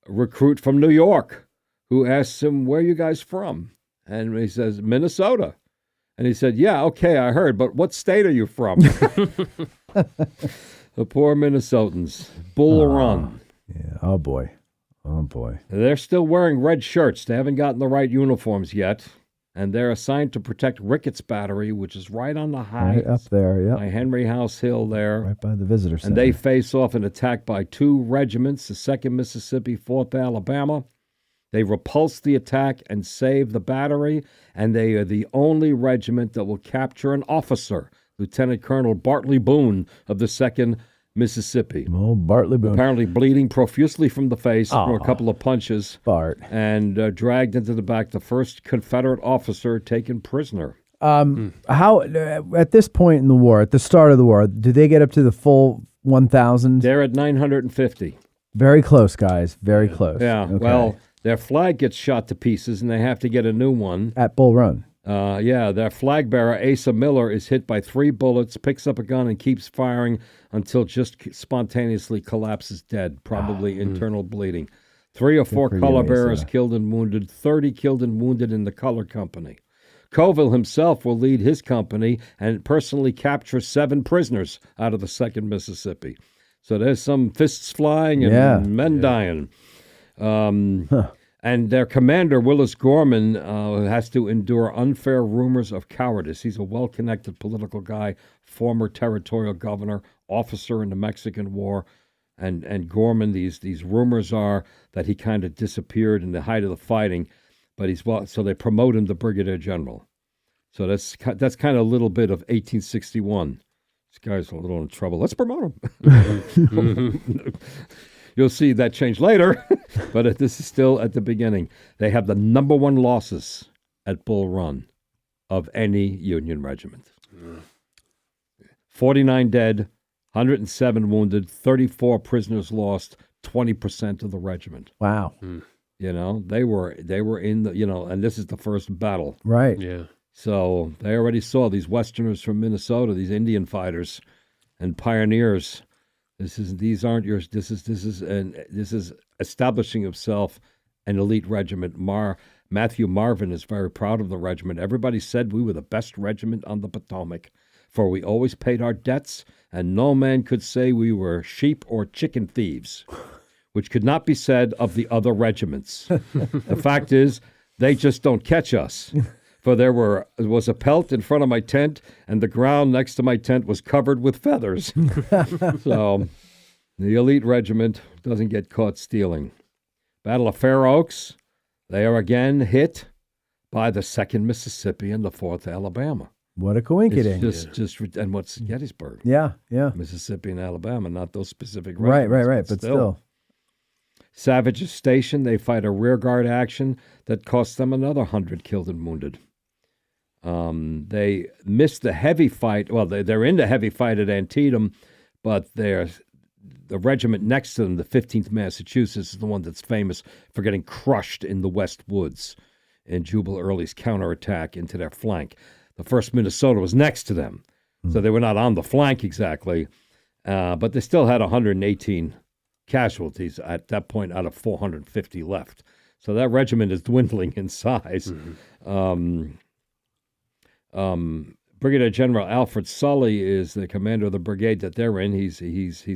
recruit from New York who asks him, "Where are you guys from?" And he says, "Minnesota." And he said, "Yeah, okay, I heard, but what state are you from?" The poor Minnesotans. Bull Run. Yeah. Oh boy. They're still wearing red shirts. They haven't gotten the right uniforms yet. And they're assigned to protect Ricketts Battery, which is right on the heights. Right up there, yeah. By Henry House Hill there. Right by the visitor center. And they face off an attack by two regiments, the 2nd Mississippi, 4th Alabama. They repulse the attack and save the battery, and they are the only regiment that will capture an officer, Lieutenant Colonel Bartley Boone of the 2nd Mississippi. Oh, Bartley Boone. Apparently bleeding profusely from the face from a couple of punches. Bart. And dragged into the back, the first Confederate officer taken prisoner. How at this point in the war, at the start of the war, did they get up to the full 1,000? They're at 950. Very close, guys. Very close. Yeah, Okay. well, their flag gets shot to pieces, and they have to get a new one. At Bull Run. Their flag bearer, Asa Miller, is hit by 3 bullets, picks up a gun, and keeps firing until just spontaneously collapses dead, probably internal bleeding. 3 or 4 for you, color bearers Asa. killed and wounded, 30 killed and wounded in the color company. Coville himself will lead his company and personally capture 7 prisoners out of the 2nd Mississippi. So there's some fists flying and men dying. And their commander, Willis Gorman, has to endure unfair rumors of cowardice. He's a well-connected political guy, former territorial governor, officer in the Mexican War. And Gorman, these rumors are that he kind of disappeared in the height of the fighting, but so they promote him to brigadier general. So that's kind of a little bit of 1861. This guy's a little in trouble. Let's promote him. You'll see that change later, but this is still at the beginning. They have the number 1 losses at Bull Run of any Union regiment. 49 dead, 107 wounded, 34 prisoners lost, 20% of the regiment. Wow. You know, they were in the, and this is the first battle. Right. Yeah. So they already saw these Westerners from Minnesota, these Indian fighters and pioneers. This is establishing himself an elite regiment. Matthew Marvin is very proud of the regiment. Everybody said we were the best regiment on the Potomac, for we always paid our debts, and no man could say we were sheep or chicken thieves, which could not be said of the other regiments. The fact is, they just don't catch us. For there was a pelt in front of my tent, and the ground next to my tent was covered with feathers. So the elite regiment doesn't get caught stealing. Battle of Fair Oaks, they are again hit by the 2nd Mississippi and the 4th Alabama. What a coincidence. And what's Gettysburg? Yeah. Mississippi and Alabama, not those specific Right, regiments. but still. Savage's Station, they fight a rearguard action that cost them another 100 killed and wounded. They missed the heavy fight. Well, they're in the heavy fight at Antietam, but the regiment next to them, the 15th Massachusetts, is the one that's famous for getting crushed in the West Woods in Jubal Early's counterattack into their flank. The 1st Minnesota was next to them, so they were not on the flank exactly, but they still had 118 casualties at that point out of 450 left. So that regiment is dwindling in size. Brigadier General Alfred Sully is the commander of the brigade that they're in. He's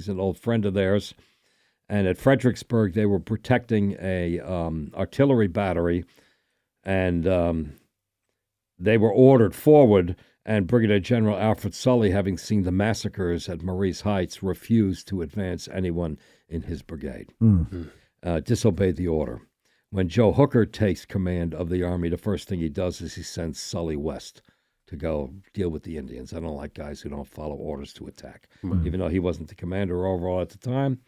an old friend of theirs. And at Fredericksburg, they were protecting a artillery battery, and they were ordered forward. And Brigadier General Alfred Sully, having seen the massacres at Maurice Heights, refused to advance anyone in his brigade, disobeyed the order. When Joe Hooker takes command of the army, the first thing he does is he sends Sully west to go deal with the Indians. I don't like guys who don't follow orders to attack, even though he wasn't the commander overall at the time.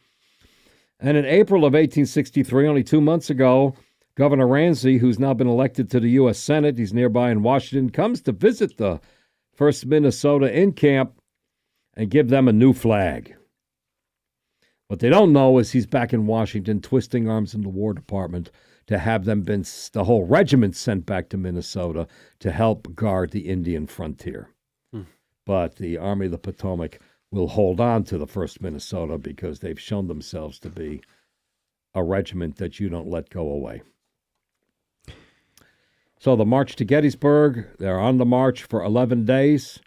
And in April of 1863, only 2 months ago, Governor Ramsey, who's now been elected to the U.S. Senate, he's nearby in Washington, comes to visit the 1st Minnesota in camp and give them a new flag. What they don't know is he's back in Washington twisting arms in the War Department to have the whole regiment sent back to Minnesota to help guard the Indian frontier. But the Army of the Potomac will hold on to the 1st Minnesota because they've shown themselves to be a regiment that you don't let go away. So the march to Gettysburg, they're on the march for 11 days.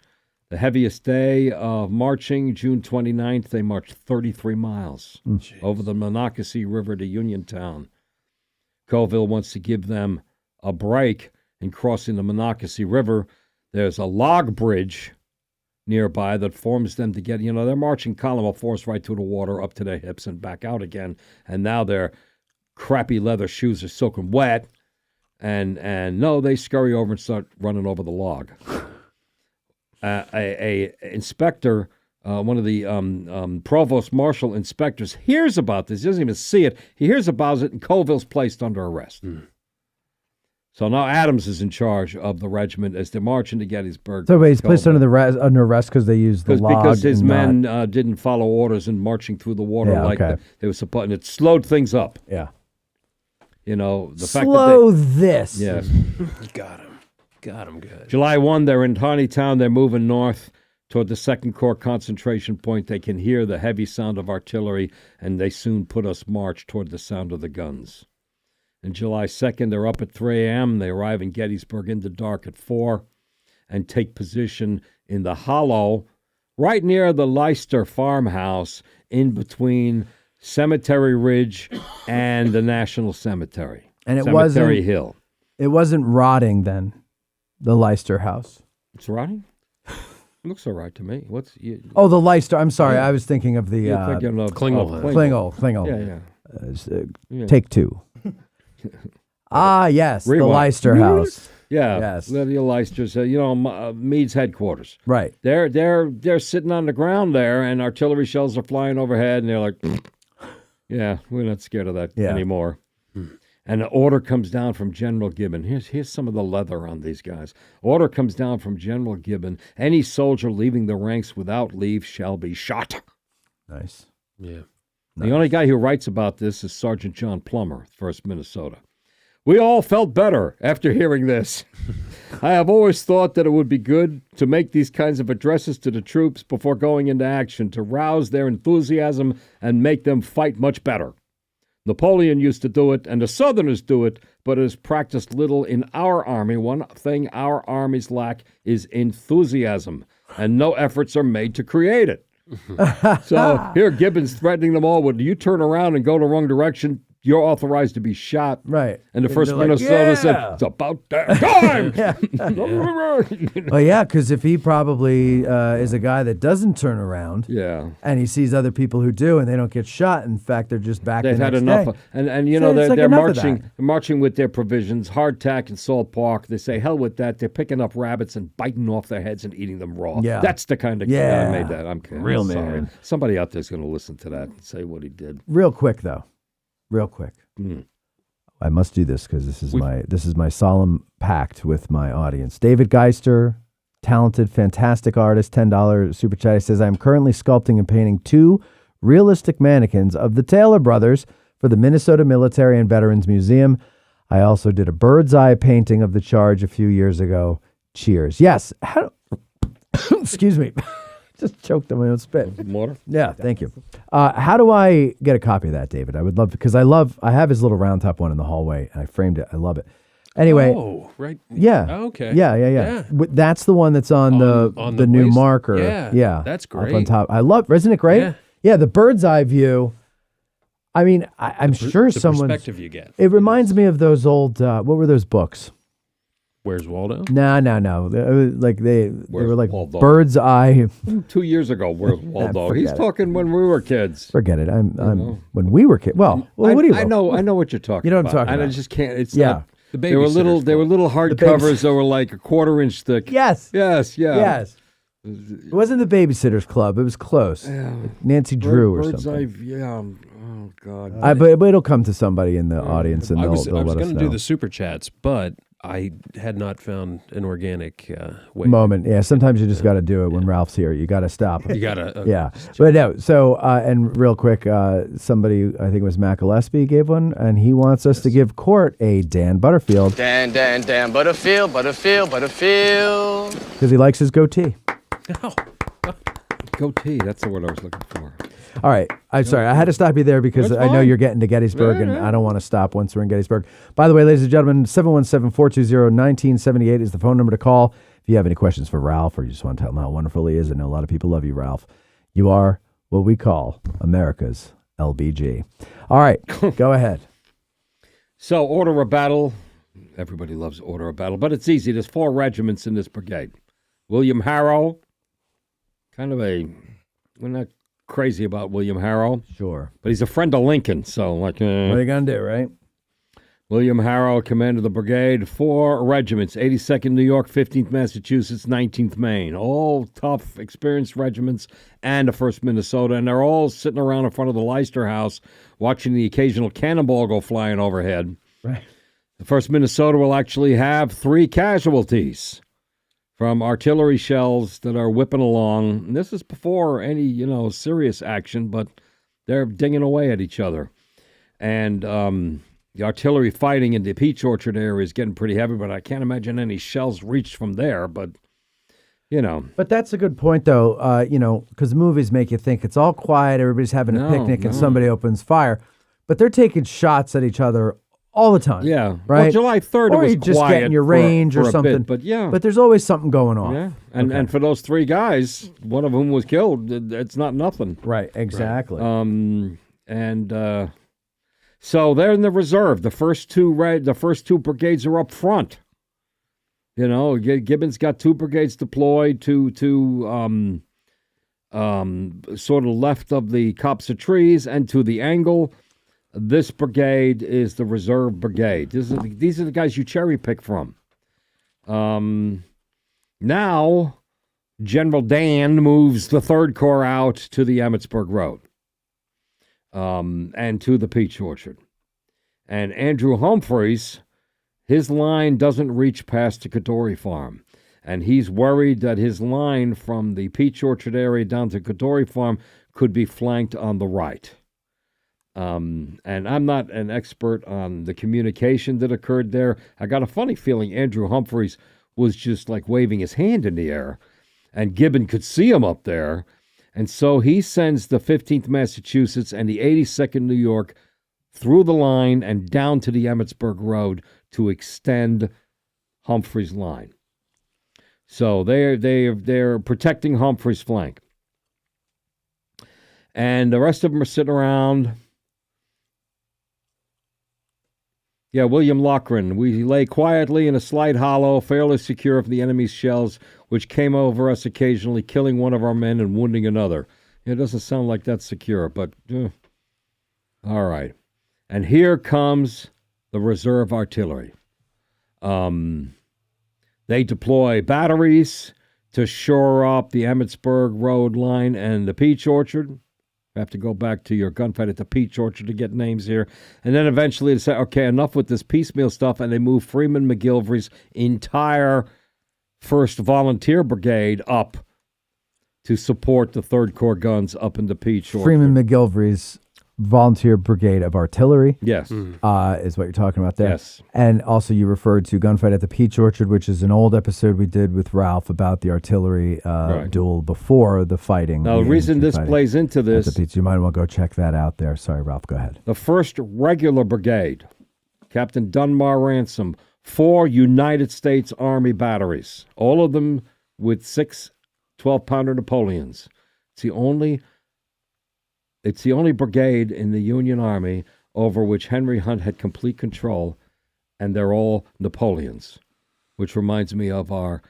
The heaviest day of marching, June 29th, they marched 33 miles over the Monocacy River to Uniontown. Colville wants to give them a break in crossing the Monocacy River. There's a log bridge nearby that forms them to get, they're marching column of force right through the water up to their hips and back out again. And now their crappy leather shoes are soaking wet. And no, they scurry over and start running over the log. A inspector, one of the provost marshal inspectors, hears about this. He doesn't even see it. He hears about it, and Colville's placed under arrest. So now Adams is in charge of the regiment as they're marching to Gettysburg. So he's placed under arrest because they used the log. Because his men didn't follow orders in marching through the water they were supposed, and it slowed things up. Yeah. The Slow fact that this. Yes. Got him good. July 1, they're in Taneytown. They're moving north toward the 2nd Corps concentration point. They can hear the heavy sound of artillery, and they soon put us march toward the sound of the guns. And July 2nd, they're up at 3 a.m. They arrive in Gettysburg in the dark at 4 and take position in the hollow right near the Leicester farmhouse in between Cemetery Ridge and the National Cemetery. And it Cemetery Hill. It wasn't rotting then, the Leicester house. It's rotting? Looks all right to me. Oh, the Leicester. I'm sorry. I was thinking of the Klingel. Klingel. Yeah. Take 2. Yes, Rewind. the Leicester house. Yeah, Yes. Lydia Leicester's, Meade's headquarters. Right. They're sitting on the ground there, and artillery shells are flying overhead, and they're like, yeah, we're not scared of that anymore. And an order comes down from General Gibbon. Here's some of the leather on these guys. Order comes down from General Gibbon. Any soldier leaving the ranks without leave shall be shot. Nice. Yeah. The only guy who writes about this is Sergeant John Plummer, 1st Minnesota. We all felt better after hearing this. I have always thought that it would be good to make these kinds of addresses to the troops before going into action, to rouse their enthusiasm and make them fight much better. Napoleon used to do it, and the Southerners do it, but it is practiced little in our army. One thing our armies lack is enthusiasm, and no efforts are made to create it. So here Gibbon's threatening them all with, you turn around and go the wrong direction, you're authorized to be shot. Right. And the 1st Minnesota said, it's about that time. Well, yeah, because if he probably is a guy that doesn't turn around, and he sees other people who do, and they don't get shot. In fact, they're just back. They've had enough, and they're marching with their provisions, hardtack and salt pork. They say, hell with that. They're picking up rabbits and biting off their heads and eating them raw. Yeah, that's the kind of guy I made that. I'm kidding. Real sorry. man. Somebody out there's going to listen to that and say what he did. Real quick though. Real quick. I must do this because this is my solemn pact with my audience. David Geister, talented, fantastic artist, $10 super chat. He says, I am currently sculpting and painting 2 realistic mannequins of the Taylor brothers for the Minnesota Military and Veterans Museum. I also did a bird's eye painting of the charge a few years ago. Cheers. Yes. Excuse me. Just choked on my own spit. Water? Yeah, thank you. How do I get a copy of that, David? I would love, because I have his little round top one in the hallway, and I framed it. I love it. Anyway. Oh, right. Yeah. Oh, okay. Yeah. That's the one that's on the new waist. marker. Yeah. That's great. Up on top. I love, isn't it great? Yeah, the bird's eye view. I mean, I'm sure someone. The perspective you get. It reminds me of those old, what were those books? Where's Waldo? No. They were like Waldo? bird's eye. 2 years ago, where's Waldo? He's talking when we were kids. Forget it. I'm when we were kids. Well, what do you know? I know what you're talking about. You know what I'm talking about. I just can't. It's yeah. not. They were little hardcovers that were like a quarter-inch thick. Yes. Yes. It wasn't the Babysitter's Club. It was close. Nancy Drew or Bird's something. Eye, oh God. But it'll come to somebody in the audience, and I they'll was let us going to know. do the super chats, but I had not found an organic way. Moment. Yeah, sometimes you just got to do it when Ralph's here. You got to stop. You got to. Yeah. But no, so, and real quick, somebody, I think it was Matt Gillespie, gave one, and he wants us to give Court a Dan Butterfield. Dan, Butterfield. Because he likes his goatee. Goatee. That's the word I was looking for. All right. I'm sorry. I had to stop you there because That's I know fine. you're getting to Gettysburg, Yeah, and yeah. I don't want to stop once we're in Gettysburg. By the way, ladies and gentlemen, 717-420-1978 is the phone number to call. If you have any questions for Ralph or you just want to tell him how wonderful he is, I know a lot of people love you, Ralph. You are what we call America's LBG. All right. Go ahead. So, order of battle. Everybody loves order of battle, but it's easy. There's 4 regiments in this brigade. William Harrow, we're not crazy about William Harrow, Sure. but he's a friend of Lincoln, so What are you going to do, right? William Harrow commanded the brigade, 4 regiments, 82nd New York, 15th Massachusetts, 19th Maine. All tough, experienced regiments, and the 1st Minnesota, and they're all sitting around in front of the Leicester House watching the occasional cannonball go flying overhead. Right. The 1st Minnesota will actually have 3 casualties from artillery shells that are whipping along. And this is before any, serious action, but they're dinging away at each other. And the artillery fighting in the Peach Orchard area is getting pretty heavy, but I can't imagine any shells reached from there. But, But that's a good point, though, because movies make you think it's all quiet, everybody's having a picnic, and somebody opens fire. But they're taking shots at each other all the time. yeah. Right? Well, July 3rd, Or it was you just quiet get in your for- range for or a something. bit, but yeah. But there's always something going on. Yeah. And for those 3 guys, one of whom was killed, it's not nothing. Right, exactly. So they're in the reserve. The first two brigades are up front. Gibbons got 2 brigades deployed to sort of left of the copse of trees and to the angle. This brigade is the reserve brigade. These are the guys you cherry pick from. Now, General Dan moves the 3rd Corps out to the Emmitsburg Road. And to the Peach Orchard. And Andrew Humphreys, his line doesn't reach past the Kadori Farm. And he's worried that his line from the Peach Orchard area down to Kadori Farm could be flanked on the right. And I'm not an expert on the communication that occurred there. I got a funny feeling Andrew Humphreys was just like waving his hand in the air. And Gibbon could see him up there. And so he sends the 15th Massachusetts and the 82nd New York through the line and down to the Emmitsburg Road to extend Humphreys' line. So they're protecting Humphreys' flank. And the rest of them are sitting around. Yeah, William Loughran. We lay quietly in a slight hollow, fairly secure from the enemy's shells, which came over us occasionally, killing one of our men and wounding another. It doesn't sound like that's secure, but all right. And here comes the reserve artillery. They deploy batteries to shore up the Emmitsburg Road line and the Peach Orchard. I have to go back to your gunfight at the Peach Orchard to get names here. And then eventually to say, okay, enough with this piecemeal stuff, and they move Freeman McGilvery's entire 1st Volunteer Brigade up to support the 3rd Corps guns up in the Peach Orchard. Freeman McGilvery's Volunteer Brigade of Artillery. Yes. Is what you're talking about there. Yes. And also you referred to Gunfight at the Peach Orchard, which is an old episode we did with Ralph about the artillery duel before the fighting. Now, the reason this plays into this, at the Peach, you might want to go check that out there. Sorry, Ralph, go ahead. the 1st Regular Brigade, Captain Dunmar Ransom, 4 United States Army batteries, all of them with 6 12-pounder Napoleons. It's the only brigade in the Union Army over which Henry Hunt had complete control, and they're all Napoleons, which reminds me of our,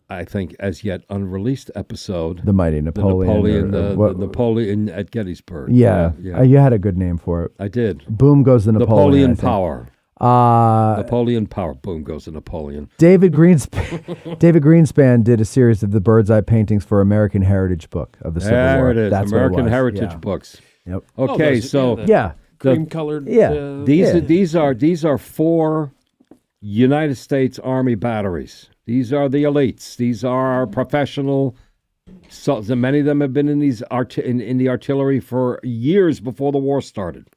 I think, as yet unreleased episode. The Mighty Napoleon. The Napoleon at Gettysburg. Yeah. You had a good name for it. I did. Boom goes the Napoleon. Napoleon Power. Napoleon Power. Boom goes the Napoleon. David Greenspan did a series of the bird's eye paintings for American Heritage Book of the Civil War. There it is. That's what it American was. Heritage Books. Yep. Okay, cream colored. These are 4 United States Army batteries. These are the elites. These are professional. So many of them have been in these in the artillery for years before the war started.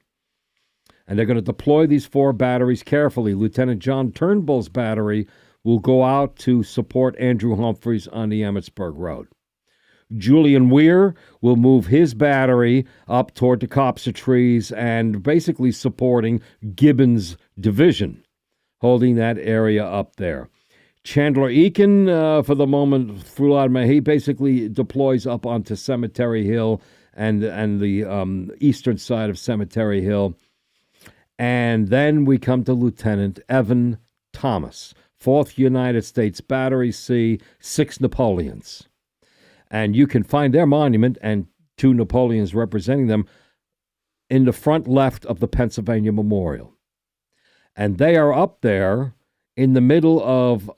And they're going to deploy these 4 batteries carefully. Lieutenant John Turnbull's battery will go out to support Andrew Humphreys on the Emmitsburg Road. Julian Weir will move his battery up toward the copse of trees and basically supporting Gibbon's division, holding that area up there. Chandler Eakin, for the moment, he basically deploys up onto Cemetery Hill and the eastern side of Cemetery Hill. And then we come to Lieutenant Evan Thomas, 4th United States Battery C, 6 Napoleons. And you can find their monument and 2 Napoleons representing them in the front left of the Pennsylvania Memorial. And they are up there in the middle of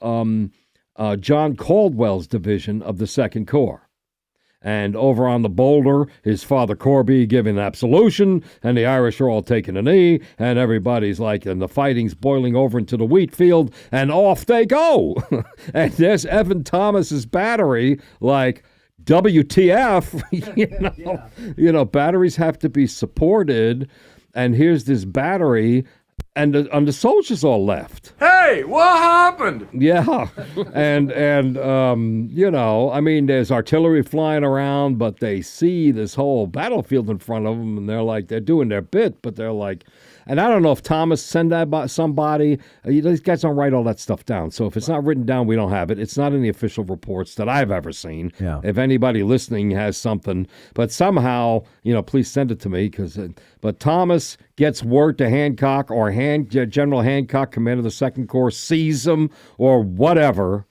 John Caldwell's division of the 2nd Corps. And over on the boulder is Father Corby giving absolution, and the Irish are all taking a knee, and everybody's like, and the fighting's boiling over into the wheat field, and off they go. And there's Evan Thomas's battery, like, WTF, you know, batteries have to be supported, and here's this battery, and the soldiers all left. Hey, what happened? Yeah, and you know, I mean, there's artillery flying around, but they see this whole battlefield in front of them, and they're doing their bit, but they're like, and I don't know if Thomas sent that by somebody. These guys don't write all that stuff down, so if it's not written down, we don't have it. It's not in the official reports that I've ever seen. Yeah. If anybody listening has something, but somehow, you know, please send it to me, but Thomas gets word to Hancock, or General Hancock, commander of the 2nd Corps, sees him or whatever,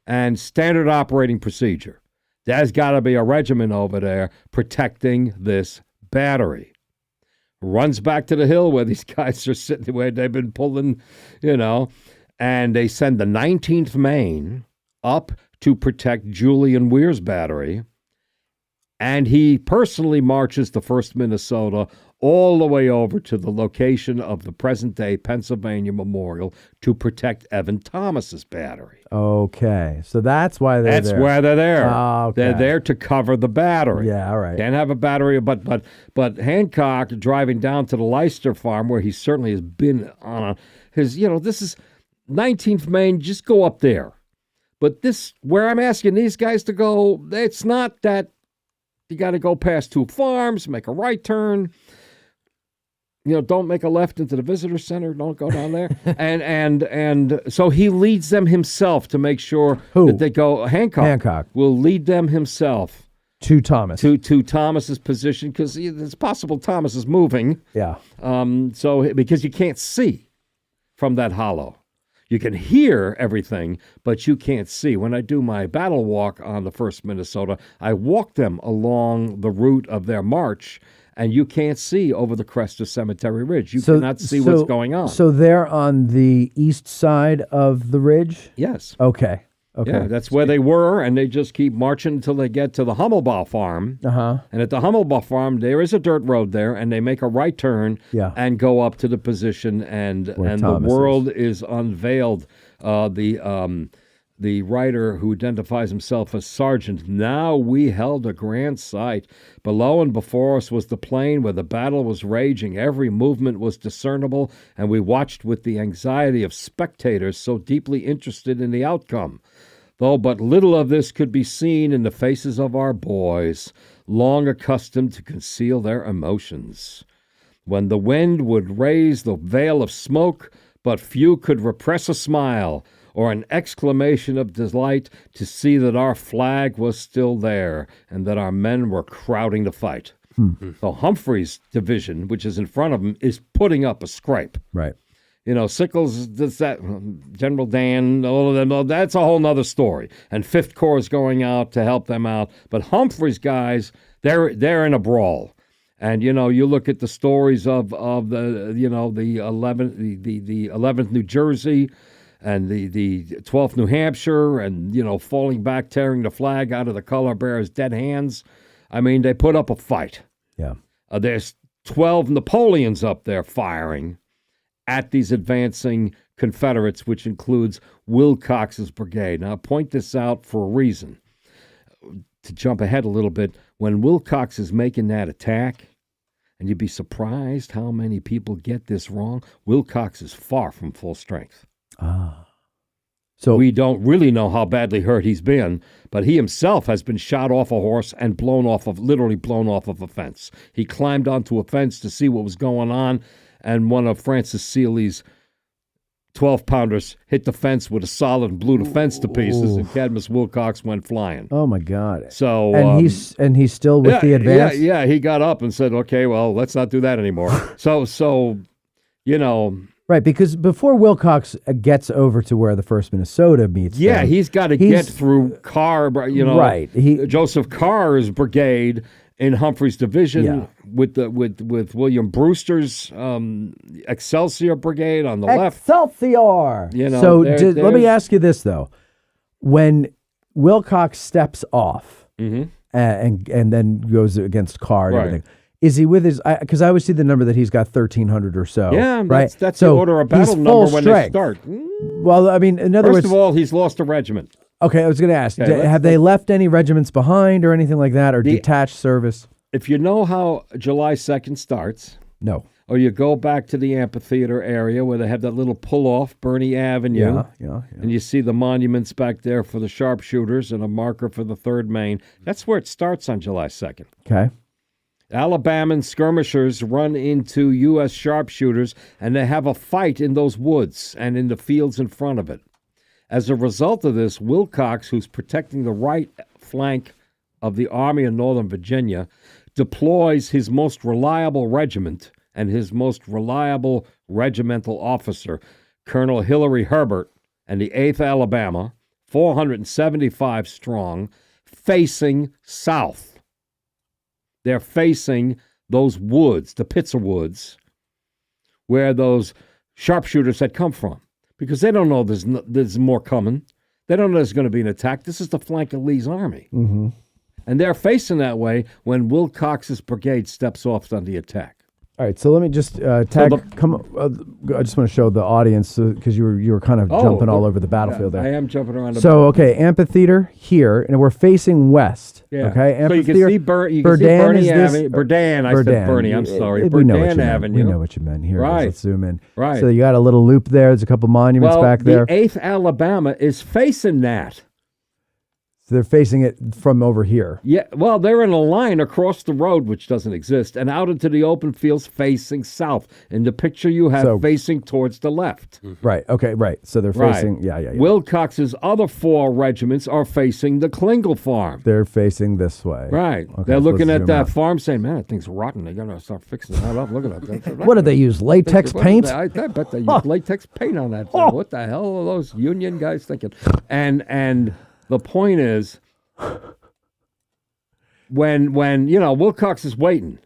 and standard operating procedure. There's got to be a regiment over there protecting this battery. Runs back to the hill where these guys are sitting, where they've been pulling, you know, and they send the 19th Maine up to protect Julian Weir's battery, and he personally marches the 1st Minnesota all the way over to the location of the present-day Pennsylvania Memorial to protect Evan Thomas's battery. Okay, so that's why they're there. That's where they're there. Oh, okay. They're there to cover the battery. Yeah, all right. Can't have a battery, but Hancock driving down to the Leicester farm, where he certainly has been on his, you know, this is 19th Maine, just go up there. But this, where I'm asking these guys to go, it's not that you got to go past 2 farms, make a right turn. You know, don't make a left into the visitor center. Don't go down there. and so he leads them himself to make sure that they go. Hancock will lead them himself to Thomas. To Thomas's position, because it's possible Thomas is moving. Yeah. So because you can't see from that hollow. You can hear everything, but you can't see. When I do my battle walk on the 1st Minnesota, I walk them along the route of their march, and you can't see over the crest of Cemetery Ridge. You cannot see what's going on. So they're on the east side of the ridge? Yes. Okay. Yeah, that's where they were, and they just keep marching until they get to the Hummelbaugh farm. Uh-huh. And at the Hummelbaugh farm, there is a dirt road there, and they make a right turn and go up to the position, and the world is unveiled. The writer, who identifies himself as Sergeant, "Now we held a grand sight. Below and before us was the plain where the battle was raging. Every movement was discernible, and we watched with the anxiety of spectators so deeply interested in the outcome. Though but little of this could be seen in the faces of our boys, long accustomed to conceal their emotions. When the wind would raise the veil of smoke, but few could repress a smile or an exclamation of delight to see that our flag was still there and that our men were crowding to fight." So Humphrey's division, which is in front of him, is putting up a scrape. Right. You know, Sickles does that, General Dan, all of them, that's a whole nother story. And 5th Corps is going out to help them out. But Humphrey's guys, they're in a brawl. And, you know, you look at the stories of the, you know, the 11th New Jersey and the 12th New Hampshire, and, you know, falling back, tearing the flag out of the color bearers' dead hands. I mean, they put up a fight. Yeah. There's 12 Napoleons up there firing at these advancing Confederates, which includes Willcox's brigade. Now, I point this out for a reason. To jump ahead a little bit, when Willcox is making that attack, and you'd be surprised how many people get this wrong, Willcox is far from full strength. So So we don't really know how badly hurt he's been, but he himself has been shot off a horse and literally blown off of a fence. He climbed onto a fence to see what was going on, and one of Francis Seeley's 12-pounders hit the fence with a solid and blew the fence to pieces, and Cadmus Willcox went flying. oh my God. So And he's still with the advance? Yeah, he got up and said, okay, well, let's not do that anymore. so, you know. Right, because before Willcox gets over to where the 1st Minnesota meets Yeah, them, he's got to get through Carr, you know. Right. Joseph Carr's brigade in Humphrey's division Yeah. with William Brewster's Excelsior Brigade on the left. Excelsior! You know, so let let me ask you this, though. When Willcox steps off and then goes against Carr and Right. everything, is he with his? Because I always see the number that he's got 1,300 or so. Yeah, right. that's so the order of he's battle full number when strength. they start. Well, I mean, in other First words, of all, he's lost a regiment. okay, I was going to ask, Okay, have they left any regiments behind or anything like that, or detached service? If you know how July 2nd starts, No. or you go back to the amphitheater area where they have that little pull-off, Bernie Avenue, Yeah. and you see the monuments back there for the sharpshooters and a marker for the 3rd Maine. That's where it starts on July 2nd. Okay. Alabama skirmishers run into U.S. sharpshooters, and they have a fight in those woods and in the fields in front of it. As a result of this, Willcox, who's protecting the right flank of the Army of Northern Virginia, deploys his most reliable regiment and his most reliable regimental officer, Colonel Hillary Herbert, and the 8th Alabama, 475 strong, facing south. They're facing those woods, the Pitzer Woods, where those sharpshooters had come from, because they don't know there's more coming. They don't know there's going to be an attack. This is the flank of Lee's army. Mm-hmm. And they're facing that way when Willcox's brigade steps off on the attack. All right, so let me just I just want to show the audience because you were kind of jumping all over the battlefield I there. am jumping around. So okay, amphitheater here, and we're facing west. Yeah. Okay, So you can amphitheater. see, Bernie is this- Avenue. Berdan, I said Bernie, I'm sorry. We know what Berdan you meant. Avenue. We know what you meant. Here, it is. Right. Let's zoom in. Right. So you got a little loop there. There's a couple monuments Well, back there. the 8th Alabama is facing that. So they're facing it from over here. Yeah, well, they're in a line across the road, which doesn't exist, and out into the open fields facing south. In the picture you have, So- facing towards the left. Right. Okay. Right. So they're Right. facing. Yeah. Willcox's other 4 regiments are facing the Klingel farm. They're facing this way. Right. Okay, They're so looking let's at zoom that out. farm saying, man, that thing's rotten. They got to start fixing that up. Look at that. What do they use? Latex paint? I bet they use latex paint on that thing. What the hell are those union guys thinking? And the point is, when Willcox is waiting,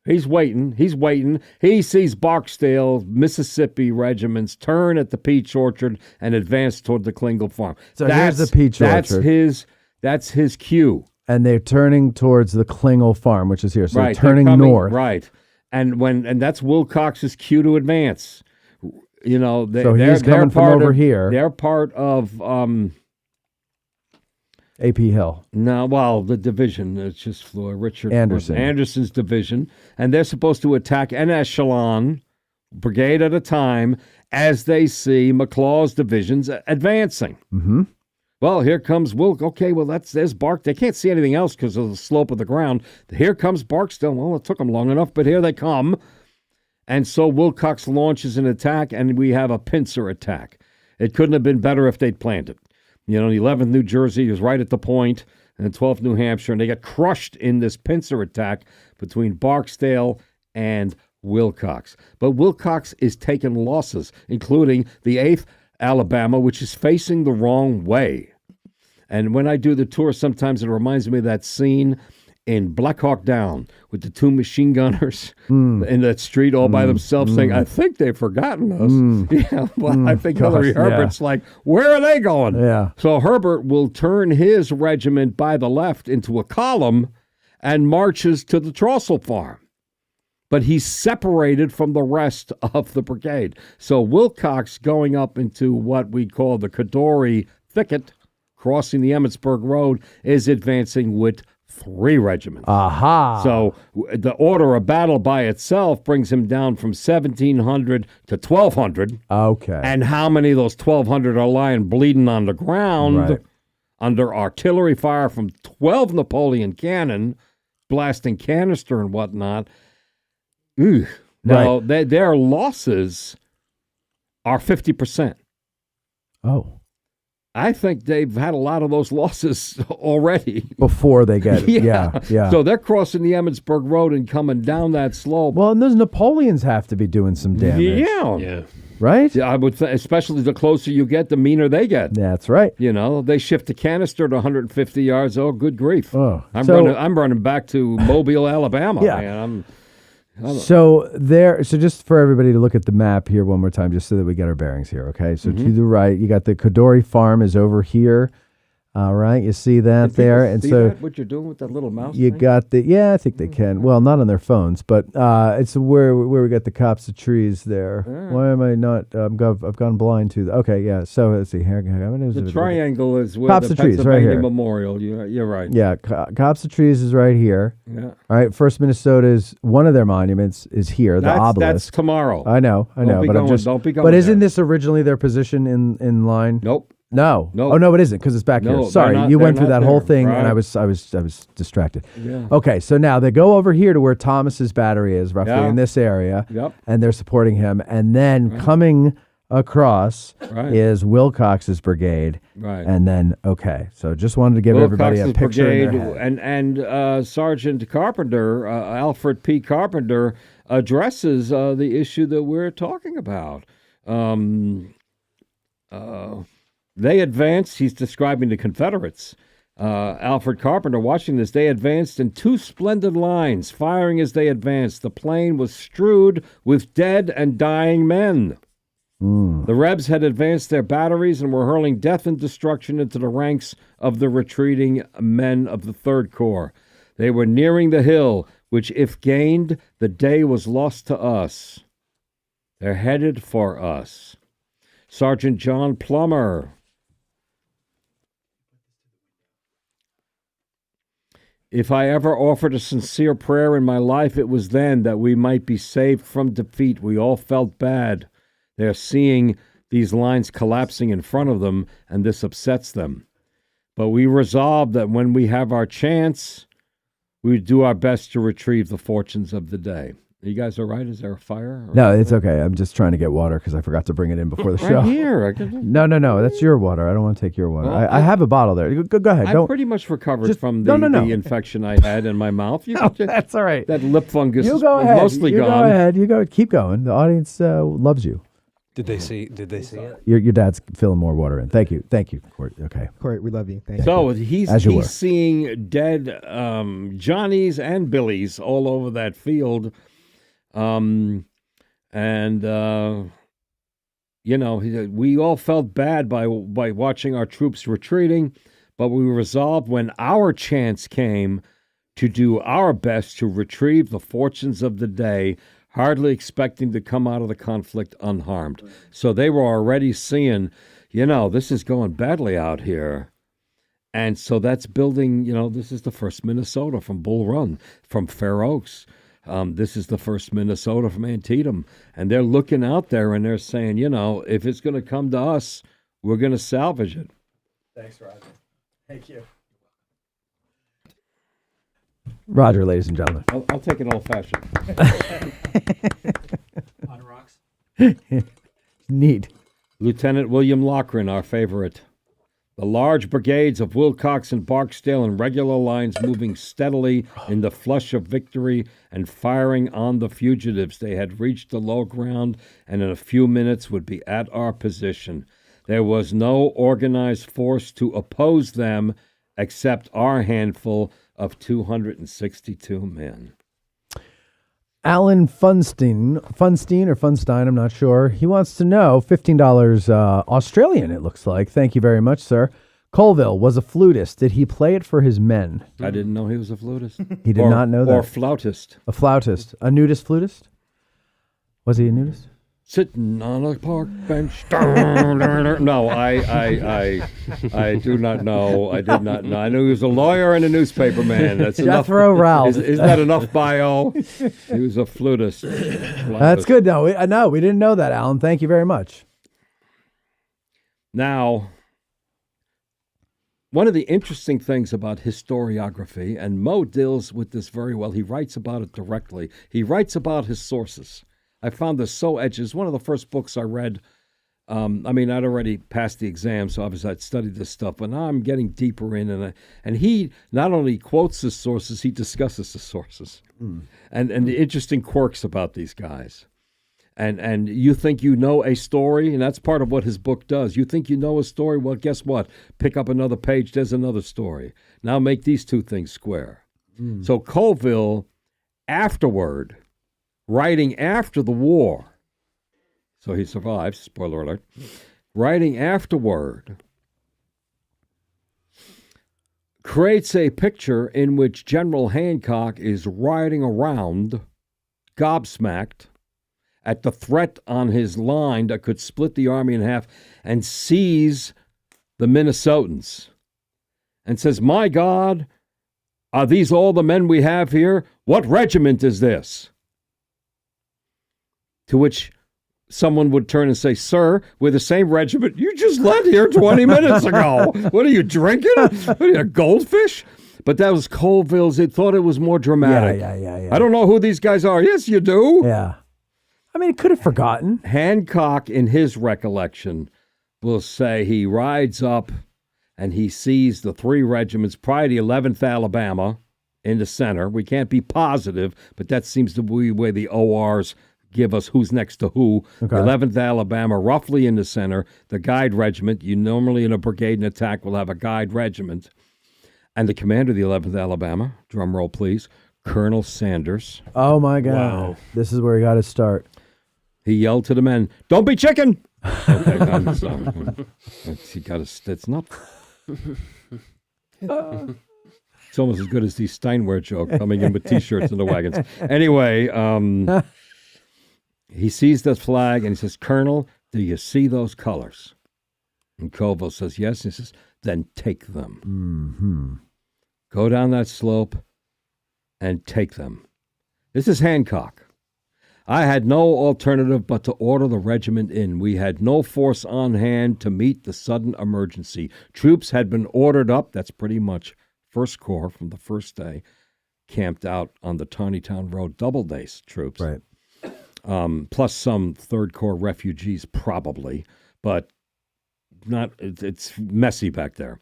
he's waiting. He sees Barksdale, Mississippi regiments turn at the peach orchard and advance toward the Klingel farm. So here's the peach orchard. That's his cue. And they're turning towards the Klingel farm, which is here. So Right, they're turning they're coming- north. Right. And that's Willcox's cue to advance. So he's coming from over here. They're part of AP Hill. the division. It's just Richard Anderson. Anderson's division, and they're supposed to attack an echelon, brigade at a time, as they see McLaw's divisions advancing. Mm-hmm. Well, here comes Wilk. Okay, well, there's Bark. They can't see anything else because of the slope of the ground. Here comes Barksdale. Well, it took them long enough, but here they come. And so Willcox launches an attack, and we have a pincer attack. It couldn't have been better if they'd planned it. The 11th New Jersey is right at the point, and 12th New Hampshire, and they get crushed in this pincer attack between Barksdale and Willcox. But Willcox is taking losses, including the 8th Alabama, which is facing the wrong way. And when I do the tour, sometimes it reminds me of that scene in Black Hawk Down with the 2 machine gunners in that street all by themselves saying, I think they've forgotten us. Yeah, well, I think Hillary Herbert's like, where are they going? Yeah. So Herbert will turn his regiment by the left into a column and marches to the Trossel farm. But he's separated from the rest of the brigade. So Willcox going up into what we call the Cadore thicket, crossing the Emmitsburg Road, is advancing with 3 regiments. Aha. So the order of battle by itself brings him down from 1,700 to 1,200. Okay. And how many of those 1,200 are lying bleeding on the ground Right. under artillery fire from 12 Napoleon cannon, blasting canister and whatnot? Now, their losses are 50%. Oh. I think they've had a lot of those losses already. Before they get it. Yeah. So they're crossing the Emmitsburg Road and coming down that slope. Well, and those Napoleons have to be doing some damage. Yeah. Right? I would think, especially the closer you get, the meaner they get. That's right. You know, they shift the canister to 150 yards. Oh, good grief! Oh. I'm running back to Mobile, Alabama. Yeah. Man. So just for everybody to look at the map here one more time, just so that we get our bearings here, okay? So to the right, you got the Kadori Farm is over here. All right, you see that there, and see so that, what you're doing with that little mouse? you thing? got I think they can. Well, not on their phones, but it's where we got the copse of trees there. Why am I not? I've gone blind to. Okay, yeah. So let's see here. The triangle is where Copse the of trees, right Pennsylvania here. Memorial. You're right. Yeah, copse of trees is right here. Yeah. All right, First Minnesota's one of their monuments is here, the obelisk. That's tomorrow. I know, Don't be but I'm going- just. don't be going But isn't there. this originally their position in line? Nope. No. No. Oh no, it isn't because it's back No, here. they're Sorry, not- you they're went through not that whole there. thing, and I Right. was distracted. Yeah. Okay, so now they go over here to where Thomas's battery is, roughly Yeah. in this area, Yep. and they're supporting him. And then coming across Right. is Willcox's brigade, Right. and then so just wanted to give everybody a Willcox's picture brigade in their head. and Sergeant Carpenter, Alfred P. Carpenter, addresses the issue that we're talking about. They advanced, he's describing the Confederates. Alfred Carpenter, watching this, they advanced in 2 splendid lines, firing as they advanced. The plain was strewed with dead and dying men. The Rebs had advanced their batteries and were hurling death and destruction into the ranks of the retreating men of the Third Corps. They were nearing the hill, which, if gained, the day was lost to us. They're headed for us. Sergeant John Plummer. If I ever offered a sincere prayer in my life, it was then that we might be saved from defeat. We all felt bad. They're seeing these lines collapsing in front of them, and this upsets them. But we resolved that when we have our chance, we would do our best to retrieve the fortunes of the day. You guys all right? Is there a fire? No, it's okay. I'm just trying to get water because I forgot to bring it in before the show. Right here. No. That's your water. I don't want to take your water. Well, I have a bottle there. Go ahead. I pretty much recovered Just- from no. the infection I had in my mouth. That's all right. That lip fungus You is go ahead. mostly you gone. Go ahead. You go. Keep going. The audience loves you. Did they see it? Your dad's filling more water in. Thank you, Court. Okay. Court, we love you. Thank you. So As you he's were. seeing dead Johnnies and Billies all over that field. We all felt bad by watching our troops retreating, but we resolved when our chance came to do our best to retrieve the fortunes of the day, hardly expecting to come out of the conflict unharmed. So they were already seeing, this is going badly out here. And so that's building, this is the first Minnesota from Bull Run, from Fair Oaks. This is the first Minnesota from Antietam. And they're looking out there and they're saying, if it's going to come to us, we're going to salvage it. Thanks, Roger. Thank you. Roger, ladies and gentlemen. I'll take an old-fashioned. On rocks. Neat. Lieutenant William Loughran, our favorite. The large brigades of Willcox and Barksdale in regular lines moving steadily in the flush of victory and firing on the fugitives. They had reached the low ground and in a few minutes would be at our position. There was no organized force to oppose them except our handful of 262 men. Alan Funstein, I'm not sure. He wants to know, $15 Australian, it looks like. Thank you very much, sir. Colville was a flutist. Did he play it for his men? I didn't know he was a flutist. He did not know that. Or flautist. A flautist. A nudist flutist? Was he a nudist? sitting on a park bench. No, I do not know. I did not know. I knew he was a lawyer and a newspaper man. That's Jethro enough. Ralph. Isn't that enough bio? He was a flutist. That's good. No, we didn't know that, Alan. Thank you very much. Now, one of the interesting things about historiography, and Mo deals with this very well, he writes about it directly. He writes about his sources. I found this so edgy. It's one of the first books I read. I'd already passed the exam, so obviously I'd studied this stuff, but now I'm getting deeper in, and he not only quotes his sources, he discusses the sources, and the interesting quirks about these guys. And you think you know a story, and that's part of what his book does. You think you know a story, well, guess what? Pick up another page, there's another story. Now make these two things square. So Colville, afterward, writing after the war, so he survives, spoiler alert, writing afterward, creates a picture in which General Hancock is riding around, gobsmacked, at the threat on his line that could split the army in half, and sees the Minnesotans and says, "My God, are these all the men we have here? What regiment is this?" To which someone would turn and say, "Sir, we're the same regiment you just led here 20 minutes ago. What are you drinking? What are you, a goldfish?" But that was Colville's. He thought it was more dramatic. Yeah. I don't know who these guys are. Yes, you do. Yeah. I mean, he could have forgotten. Hancock, in his recollection, will say he rides up and he sees the three regiments, probably the 11th Alabama in the center. We can't be positive, but that seems to be where the ORs give us who's next to who. Okay. The 11th Alabama, roughly in the center. The guide regiment, you normally in a brigade in attack will have a guide regiment. And the commander of the 11th Alabama, drum roll please, Colonel Sanders. Oh, my God. Wow. This is where he got to start. He yelled to the men, "Don't be chicken!" Okay, I'm sorry. It's not. It's almost as good as the Steinway joke coming in with T-shirts in the wagons. Anyway, he sees the flag and he says, "Colonel, do you see those colors?" And Colville says, "Yes." He says, "Then take them. Mm-hmm. Go down that slope and take them." This is Hancock. "I had no alternative but to order the regiment in. We had no force on hand to meet the sudden emergency. Troops had been ordered up," that's pretty much First Corps from the first day, camped out on the Tawnytown Road, Doubleday's troops. Right. Plus some Third Corps refugees probably, but not. It's messy back there.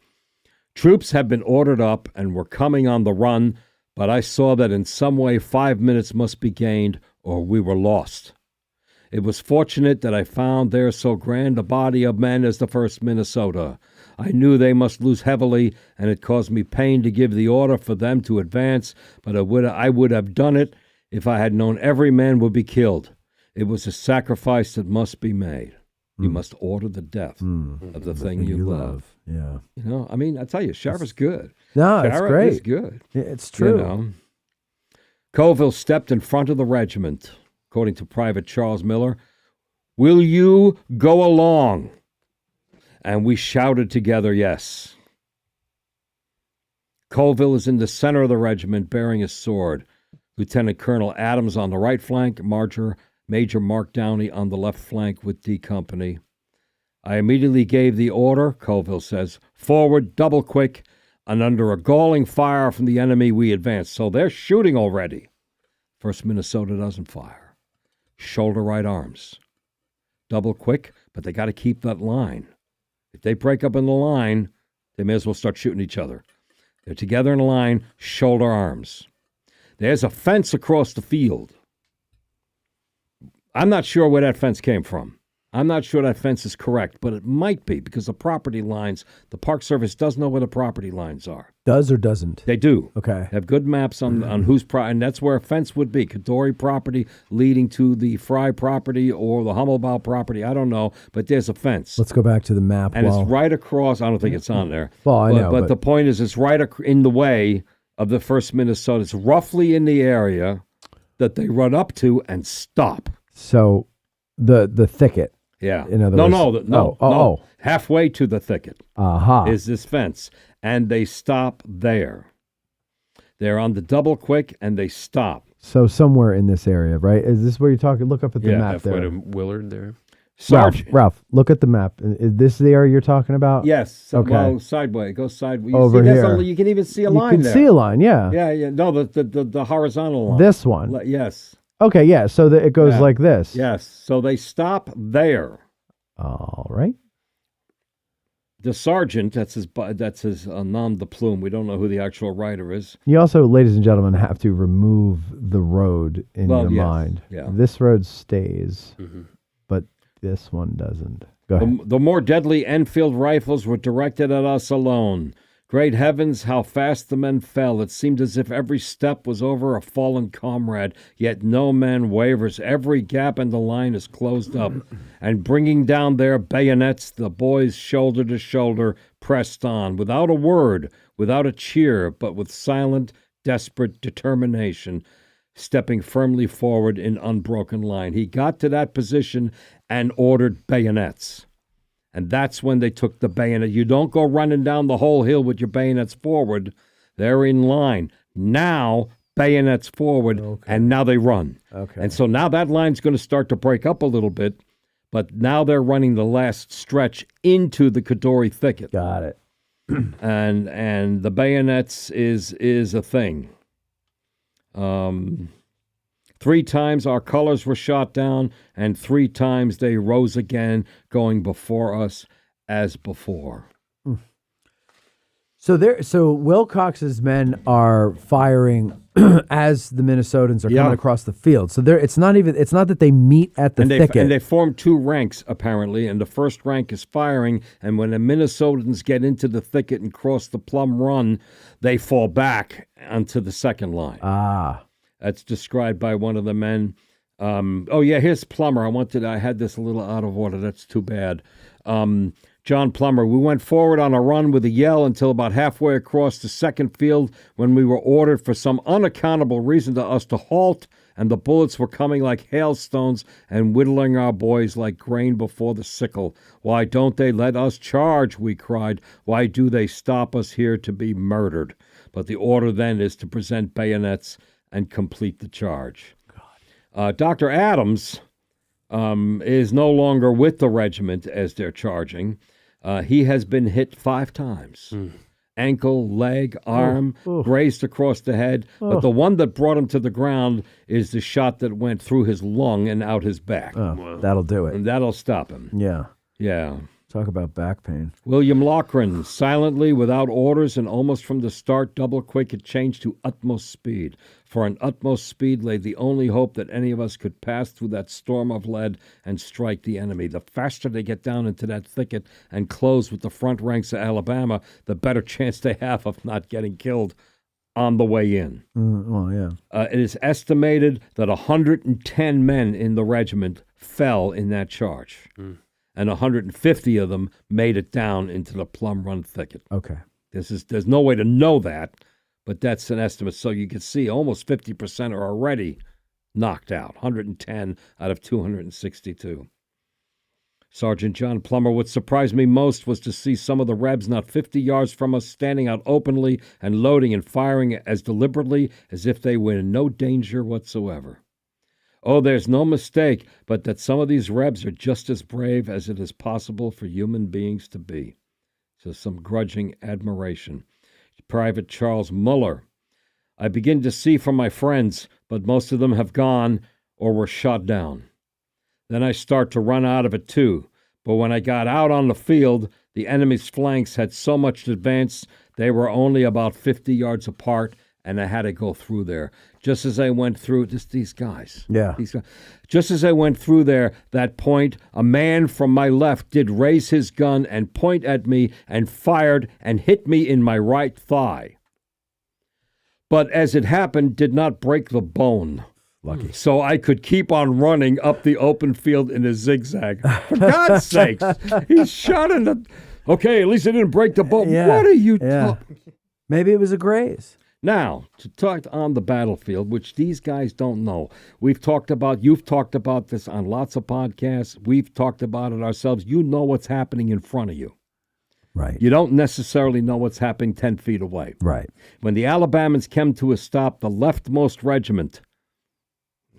"Troops had been ordered up and were coming on the run, but I saw that in some way 5 minutes must be gained or we were lost. It was fortunate that I found there so grand a body of men as the 1st Minnesota. I knew they must lose heavily, and it caused me pain to give the order for them to advance, but I would have done it if I had known every man would be killed. It was a sacrifice that must be made. You must order the death of the thing you love." Yeah. You know, I mean, I tell you, Sheriff is good. No, it's Sheriff great. is good. It's true. You know. Colville stepped in front of the regiment, according to Private Charles Miller. "Will you go along?" And we shouted together, yes. Colville is in the center of the regiment bearing his sword. Lieutenant Colonel Adams on the right flank, Major Mark Downey on the left flank with D Company. "I immediately gave the order," Colville says, "forward, double quick, and under a galling fire from the enemy we advanced." So they're shooting already. 1st Minnesota doesn't fire. Shoulder right arms. Double quick, but they got to keep that line. If they break up in the line, they may as well start shooting each other. They're together in a line, shoulder arms. There's a fence across the field. I'm not sure where that fence came from. I'm not sure that fence is correct, but it might be because the property lines, the Park Service does know where the property lines are. Does or doesn't? They do. Okay. They have good maps on whose property, and that's where a fence would be. Kadori property leading to the Fry property or the Hummelbaugh property. I don't know, but there's a fence. Let's go back to the map. And it's right across. I don't think it's on there. Well, I know. But the point is, it's right in the way of the 1st Minnesota. It's roughly in the area that they run up to and stop. So The thicket. Yeah. In other no, words. no. Halfway to the thicket Aha. is this fence, and they stop there. They're on the double quick, and they stop. So somewhere in this area, right? Is this where you're talking? Look up at the Yeah, map Halfway there. to Willard there. Ralph, look at the map. Is this the area you're talking about? Yes. Okay. Well, sideways. Go sideways. Over here. You can even see a You line can there. see a line, yeah. Yeah. No, the horizontal line. This one. Yes. Okay, yeah. So it goes Yeah. like this. Yes. So they stop there. All right. The sergeant, that's his nom de plume. We don't know who the actual writer is. You also, ladies and gentlemen, have to remove the road in your Yes. mind. Yeah. This road stays, Mm-hmm. but this one doesn't. Go ahead. The more deadly Enfield rifles were directed at us alone. Great heavens, how fast the men fell. It seemed as if every step was over a fallen comrade, yet no man wavers. Every gap in the line is closed up. And bringing down their bayonets, the boys shoulder to shoulder pressed on, without a word, without a cheer, but with silent, desperate determination, stepping firmly forward in unbroken line. He got to that position and ordered bayonets. And that's when they took the bayonet. You don't go running down the whole hill with your bayonets forward. They're in line. Now, bayonets forward, and now they run. Okay. And so now that line's going to start to break up a little bit, but now they're running the last stretch into the Kadori thicket. Got it. And the bayonets is a thing. 3 times our colors were shot down, and 3 times they rose again, going before us as before. So Willcox's men are firing as the Minnesotans are Yeah. coming across the field. So it's not that they meet at the thicket. And they form 2 ranks, apparently, and the first rank is firing, and when the Minnesotans get into the thicket and cross the Plum Run, they fall back onto the second line. That's described by one of the men. Here's Plummer. I had this a little out of order. That's too bad. John Plummer. We went forward on a run with a yell until about halfway across the second field when we were ordered for some unaccountable reason to us to halt, and the bullets were coming like hailstones and whittling our boys like grain before the sickle. Why don't they let us charge, we cried. Why do they stop us here to be murdered? But the order then is to present bayonets and complete the charge. Dr. Adams is no longer with the regiment as they're charging. He has been hit 5 times. Ankle, leg, arm, grazed across the head. But the one that brought him to the ground is the shot that went through his lung and out his back. That'll do it. And that'll stop him. Yeah. Yeah. Talk about back pain. William Loughran, silently, without orders, and almost from the start, double quick, it changed to utmost speed. For in utmost speed lay the only hope that any of us could pass through that storm of lead and strike the enemy. The faster they get down into that thicket and close with the front ranks of Alabama, the better chance they have of not getting killed on the way in. Well, yeah. It is estimated that 110 men in the regiment fell in that charge. And 150 of them made it down into the Plum Run thicket. Okay. There's no way to know that, but that's an estimate. So you can see almost 50% are already knocked out, 110 out of 262. Sergeant John Plummer, what surprised me most was to see some of the Rebs not 50 yards from us standing out openly and loading and firing as deliberately as if they were in no danger whatsoever. Oh, there's no mistake, but that some of these Rebs are just as brave as it is possible for human beings to be. So some grudging admiration. Private Charles Muller. I begin to see from my friends, but most of them have gone or were shot down. Then I start to run out of it too. But when I got out on the field, the enemy's flanks had so much advance, they were only about 50 yards apart, and I had to go through there. Just as I went through, these guys. Yeah. These guys. Just as I went through there, that point, a man from my left did raise his gun and point at me and fired and hit me in my right thigh. But as it happened, did not break the bone. Lucky. So I could keep on running up the open field in a zigzag. For God's sakes, he's shot in the... Okay, at least it didn't break the bone. Yeah. What are you yeah. talking... Maybe it was a graze. Now, to talk on the battlefield, which these guys don't know. You've talked about this on lots of podcasts. We've talked about it ourselves. You know what's happening in front of you. Right. You don't necessarily know what's happening 10 feet away. Right. When the Alabamans came to a stop, the leftmost regiment,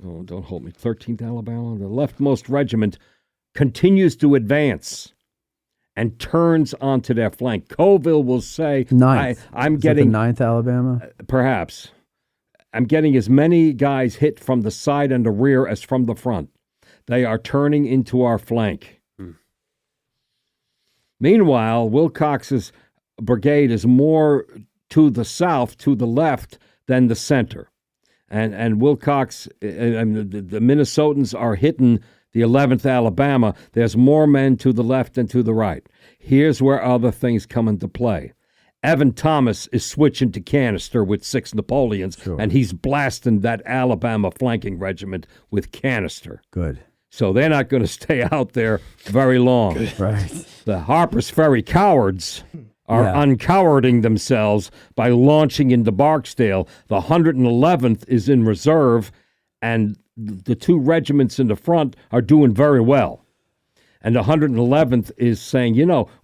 don't hold me, 13th Alabama, the leftmost regiment continues to advance and turns onto their flank. Coville will say, I'm getting the 9th Alabama. Perhaps. I'm getting as many guys hit from the side and the rear as from the front. They are turning into our flank. Meanwhile, Willcox's brigade is more to the south, to the left, than the center. And Willcox, the Minnesotans are hitting the 11th Alabama. There's more men to the left and to the right. Here's where other things come into play. Evan Thomas is switching to canister with 6 Napoleons, and he's blasting that Alabama flanking regiment with canister. Good. So they're not going to stay out there very long. Right. The Harper's Ferry cowards are uncowarding themselves by launching into Barksdale. The 111th is in reserve, and the 2 regiments in the front are doing very well. And the 111th is saying,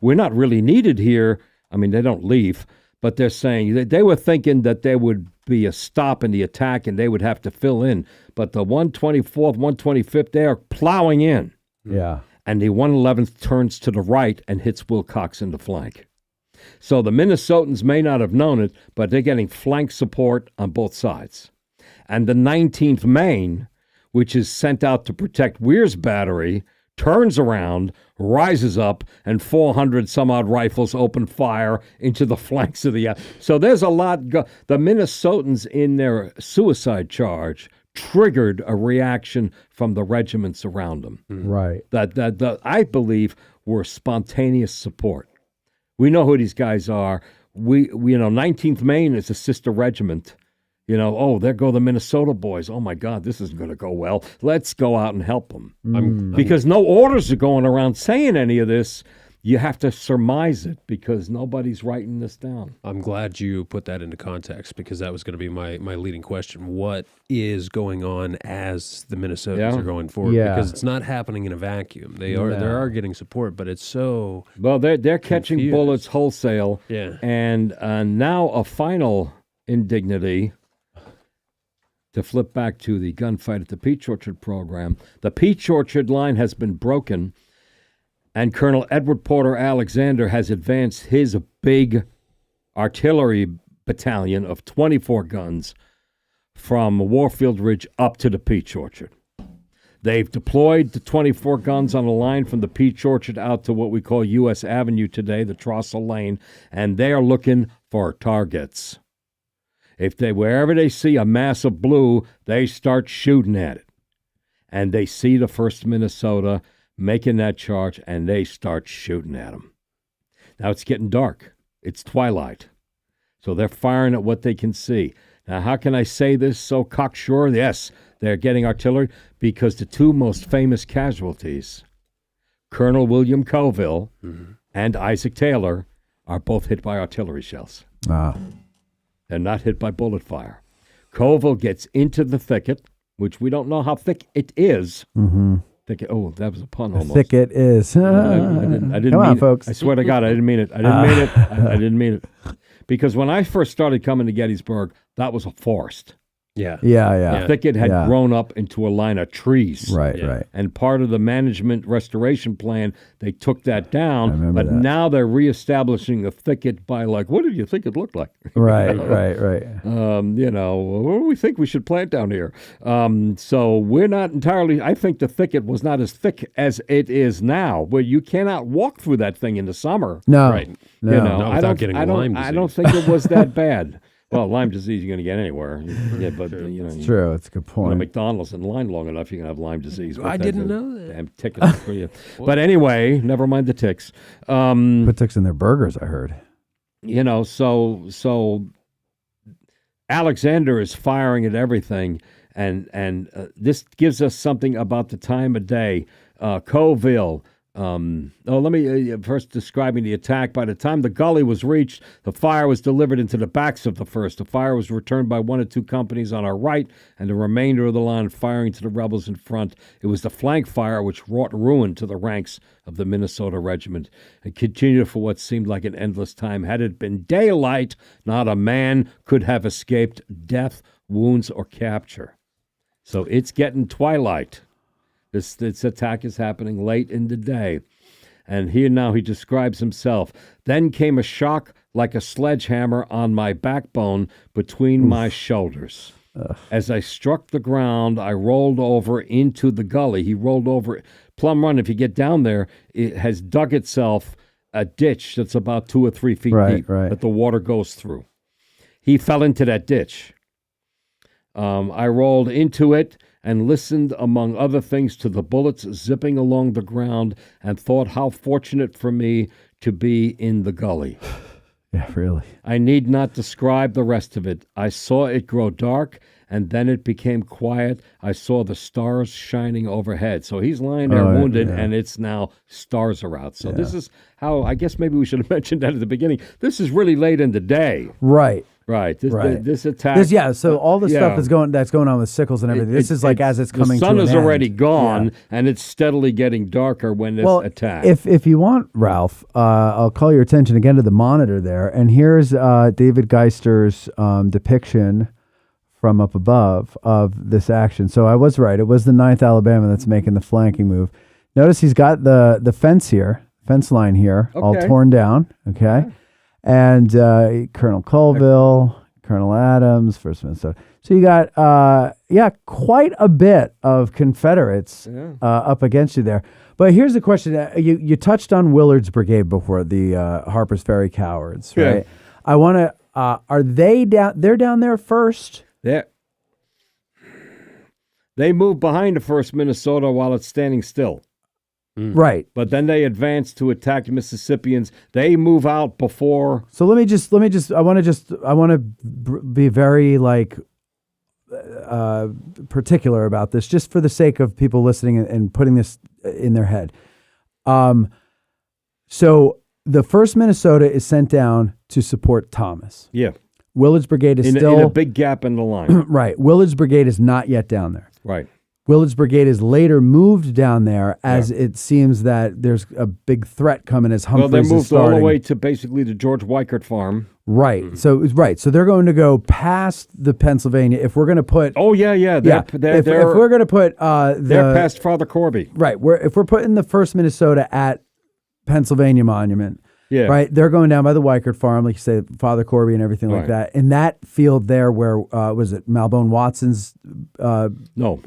we're not really needed here. I mean, they don't leave, but they're saying they were thinking that there would be a stop in the attack and they would have to fill in. But the 124th, 125th, they are plowing in. Yeah. And the 111th turns to the right and hits Willcox in the flank. So the Minnesotans may not have known it, but they're getting flank support on both sides. And the 19th Maine, which is sent out to protect Weir's battery, turns around, rises up, and 400 some odd rifles open fire into the flanks of the. So there's a lot. The Minnesotans, in their suicide charge, triggered a reaction from the regiments around them. Right. That I believe were spontaneous support. We know who these guys are. We 19th Maine is a sister regiment. There go the Minnesota boys. Oh, my God, this isn't going to go well. Let's go out and help them. Because no orders are going around saying any of this. You have to surmise it because nobody's writing this down. I'm glad you put that into context because that was going to be my leading question. What is going on as the Minnesotans are going forward? Yeah. Because it's not happening in a vacuum. They are getting support, but it's so well. They're catching confused. bullets wholesale. Yeah. And now a final indignity. To flip back to the gunfight at the Peach Orchard program, the Peach Orchard line has been broken, and Colonel Edward Porter Alexander has advanced his big artillery battalion of 24 guns from Warfield Ridge up to the Peach Orchard. They've deployed the 24 guns on a line from the Peach Orchard out to what we call U.S. Avenue today, the Trossel Lane, and they are looking for targets. Wherever they see a mass of blue, they start shooting at it. And they see the 1st Minnesota making that charge, and they start shooting at them. Now it's getting dark. It's twilight. So they're firing at what they can see. Now, how can I say this so cocksure? Yes, they're getting artillery because the 2 most famous casualties, Colonel William Coville and Isaac Taylor, are both hit by artillery shells. They're not hit by bullet fire. Coville gets into the thicket, which we don't know how thick it is. Mm-hmm. Thicket. Oh, that was a pun almost. Thicket is. I didn't Come mean on, it. folks. I swear to God, I didn't mean it. I didn't mean it. Because when I first started coming to Gettysburg, that was a forest. Yeah. Yeah. The thicket had grown up into a line of trees. Right. And part of the management restoration plan, they took that down. But that. now they're reestablishing the thicket by what did you think it looked like? Right. What do we think we should plant down here? So we're not entirely, I think the thicket was not as thick as it is now, where you cannot walk through that thing in the summer. No. Right. No. Not without getting Lyme disease. I don't think it was that bad. Well, Lyme disease you're going to get anywhere. Yeah, but It's true. It's a good Go to point. McDonald's in line long enough, you can have Lyme disease. I didn't know that. Damn tickets for you. But anyway, never mind the ticks. Put ticks in their burgers, I heard. So Alexander is firing at everything, and this gives us something about the time of day. Coville, Let me first describing the attack. By the time the gully was reached, the fire was delivered into the backs of the first. The fire was returned by 1 or 2 companies on our right, and the remainder of the line firing to the rebels in front. It was the flank fire which wrought ruin to the ranks of the Minnesota regiment. It continued for what seemed like an endless time. Had it been daylight, not a man could have escaped death, wounds, or capture. So it's getting twilight. This attack is happening late in the day. And here now he describes himself. Then came a shock like a sledgehammer on my backbone between my shoulders. As I struck the ground, I rolled over into the gully. He rolled over. Plum Run, if you get down there, it has dug itself a ditch that's about 2 or 3 feet deep that the water goes through. He fell into that ditch. I rolled into it and listened, among other things, to the bullets zipping along the ground and thought how fortunate for me to be in the gully. Yeah, really. I need not describe the rest of it. I saw it grow dark, and then it became quiet. I saw the stars shining overhead. So he's lying there wounded, and it's now stars are out. So this is how, I guess maybe we should have mentioned that at the beginning. This is really late in the day. Right. Right. This attack. So all the stuff that's going on with Sickles and everything. This is like as it's coming to an end. The sun is already gone, and it's steadily getting darker when this attack. If you want, Ralph, I'll call your attention again to the monitor there. And here's David Geister's depiction from up above of this action. So I was right. It was the 9th Alabama that's making the flanking move. Notice he's got the fence line here, all torn down. Okay. And Colonel Colville, Colonel Adams, 1st Minnesota. So you got, quite a bit of Confederates up against you there. But here's the question. You touched on Willard's brigade before, the Harper's Ferry Cowards, right? Yeah. I want to, are they down? They're down there first? They move behind the 1st Minnesota while it's standing still. Right. But then they advance to attack the Mississippians. They move out before. So let me just I want to be very particular about this, just for the sake of people listening and putting this in their head. So the 1st Minnesota is sent down to support Thomas. Yeah. Willard's brigade is still in a big gap in the line. Right. Willard's brigade is not yet down there. Right. Willard's brigade is later moved down there as it seems that there's a big threat coming as Humphreys they moved is starting. all the way to basically the George Weichert farm. Right. Mm-hmm. So they're going to go past the Pennsylvania. If we're going to put if we're going to put they're past Father Corby. Right. If we're putting the 1st Minnesota at Pennsylvania Monument. Yeah. Right. They're going down by the Weichert farm, like you say, Father Corby and everything like that. In that field there where was it Malbone Watson's No.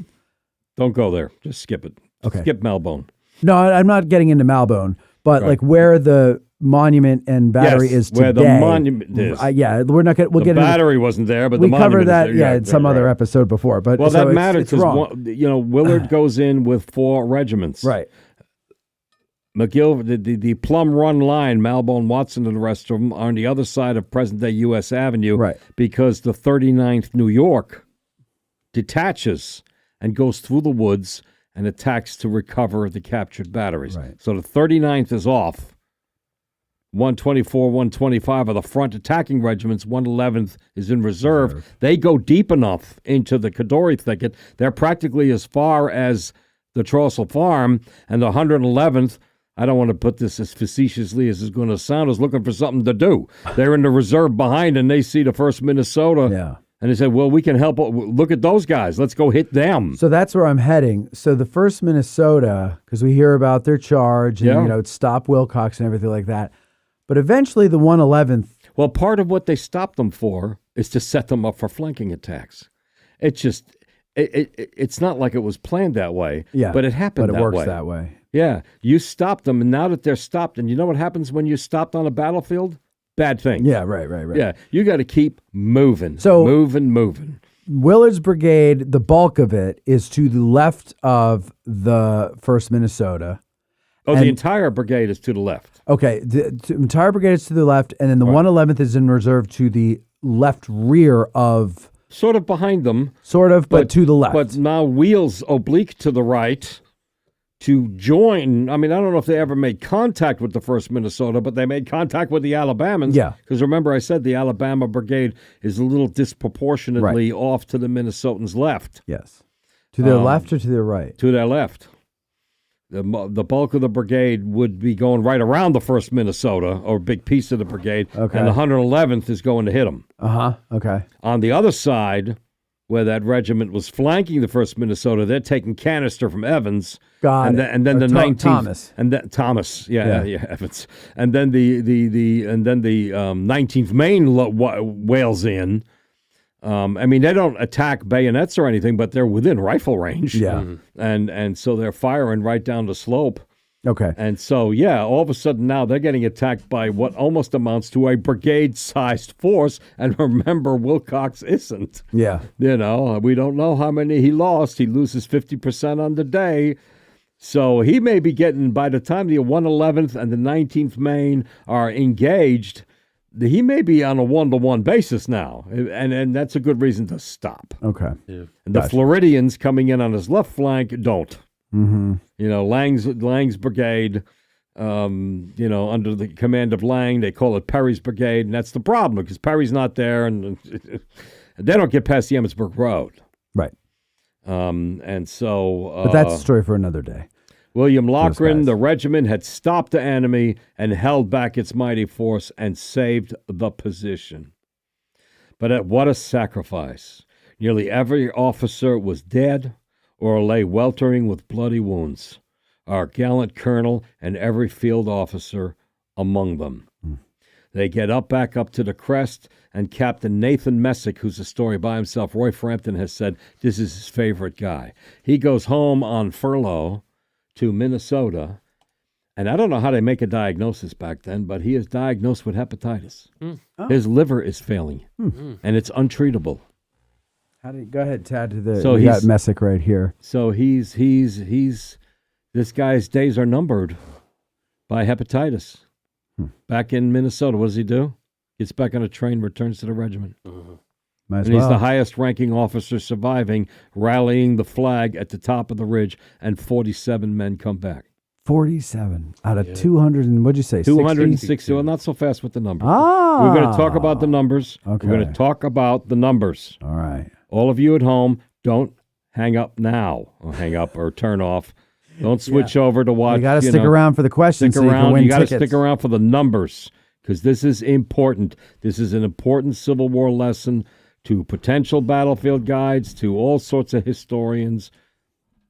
Don't go there. Just skip it. Okay. Skip Malbone. No, I'm not getting into Malbone, but like where the monument and battery is today. Where the monument is. We're not going. We'll the get battery wasn't there, but we the monument covered that. is there. In some other episode before. But well, so that matters because Willard goes in with 4 regiments. Right. McGill, the Plum Run line, Malbone, Watson, and the rest of them are on the other side of present-day U.S. Avenue. Right. Because the 39th New York detaches and goes through the woods and attacks to recover the captured batteries. Right. So the 39th is off. 124, 125 are the front attacking regiments. 111th is in reserve. They go deep enough into the Cadore thicket. They're practically as far as the Trossel Farm, and the 111th, I don't want to put this as facetiously as it's going to sound, is looking for something to do. They're in the reserve behind, and they see the 1st Minnesota. Yeah. And they said, well, we can help. Look at those guys. Let's go hit them. So that's where I'm heading. So the 1st Minnesota, because we hear about their charge and, stop Willcox and everything like that. But eventually the 111th. Well, part of what they stopped them for is to set them up for flanking attacks. It's just, it's not like it was planned that way. Yeah. But it happened that way. But it works that way. Yeah. You stopped them, and now that they're stopped, and you know what happens when you're stopped on a battlefield? Bad thing. Yeah, right. Yeah, you got to keep moving. So moving. Willard's brigade, the bulk of it is to the left of the 1st Minnesota. Oh, the entire brigade is to the left. Okay, the entire brigade is to the left, and then the 111th is in reserve to the left rear of... Sort of behind them. Sort of, but to the left. But now wheels oblique to the right. to join. I mean, I don't know if they ever made contact with the 1st Minnesota, but they made contact with the Alabamans. Yeah. Because remember, I said the Alabama Brigade is a little disproportionately off to the Minnesotans' left. Yes. To their left or to their right? To their left. The bulk of the brigade would be going right around the 1st Minnesota, or a big piece of the brigade, Okay. and the 111th is going to hit them. Okay. On the other side, where that regiment was flanking the 1st Minnesota, they're taking canister from Evans. Got and it. Then, and then Or the 19th Thomas. and then Thomas, Yeah. Evans, and then the 19th Maine wails in. I mean, they don't attack bayonets or anything, but they're within rifle range. Yeah. and so they're firing right down the slope. Okay. And so, all of a sudden now they're getting attacked by what almost amounts to a brigade-sized force. And remember, Willcox isn't. Yeah. We don't know how many he lost. He loses 50% on the day. So he may be getting, by the time the 111th and the 19th Maine are engaged, he may be on a 1-to-1 basis now. And that's a good reason to stop. Okay. And the Floridians coming in on his left flank don't. Mm-hmm. Lang's brigade, under the command of Lang, they call it Perry's brigade, and that's the problem because Perry's not there, and they don't get past the Emmitsburg Road. Right. And so, But that's a story for another day. William Loughran, guys. the regiment, had stopped the enemy and held back its mighty force and saved the position. But at what a sacrifice! Nearly every officer was dead or lay weltering with bloody wounds, our gallant colonel and every field officer among them. They get back up to the crest, and Captain Nathan Messick, who's a story by himself, Roy Frampton has said this is his favorite guy. He goes home on furlough to Minnesota, and I don't know how they make a diagnosis back then, but he is diagnosed with hepatitis. His liver is failing, and it's untreatable. Go ahead, Tad. So We got he's- Messick right here. So he's this guy's days are numbered by hepatitis. Back in Minnesota, what does he do? Gets back on a train, returns to the regiment. Might as And he's well. the highest ranking officer surviving, rallying the flag at the top of the ridge, and 47 men come back. 47 out of 200 and what'd you say? 260. Well, not so fast with the numbers. Ah. We're going to talk about the numbers. Okay. We're going to talk about the numbers. All right. All of you at home, don't hang up now, or hang up or turn off. Don't switch over to watch. You got to stick around for the questions Stick so you can around. win You got to tickets. stick around for the numbers because this is important. This is an important Civil War lesson to potential battlefield guides, to all sorts of historians.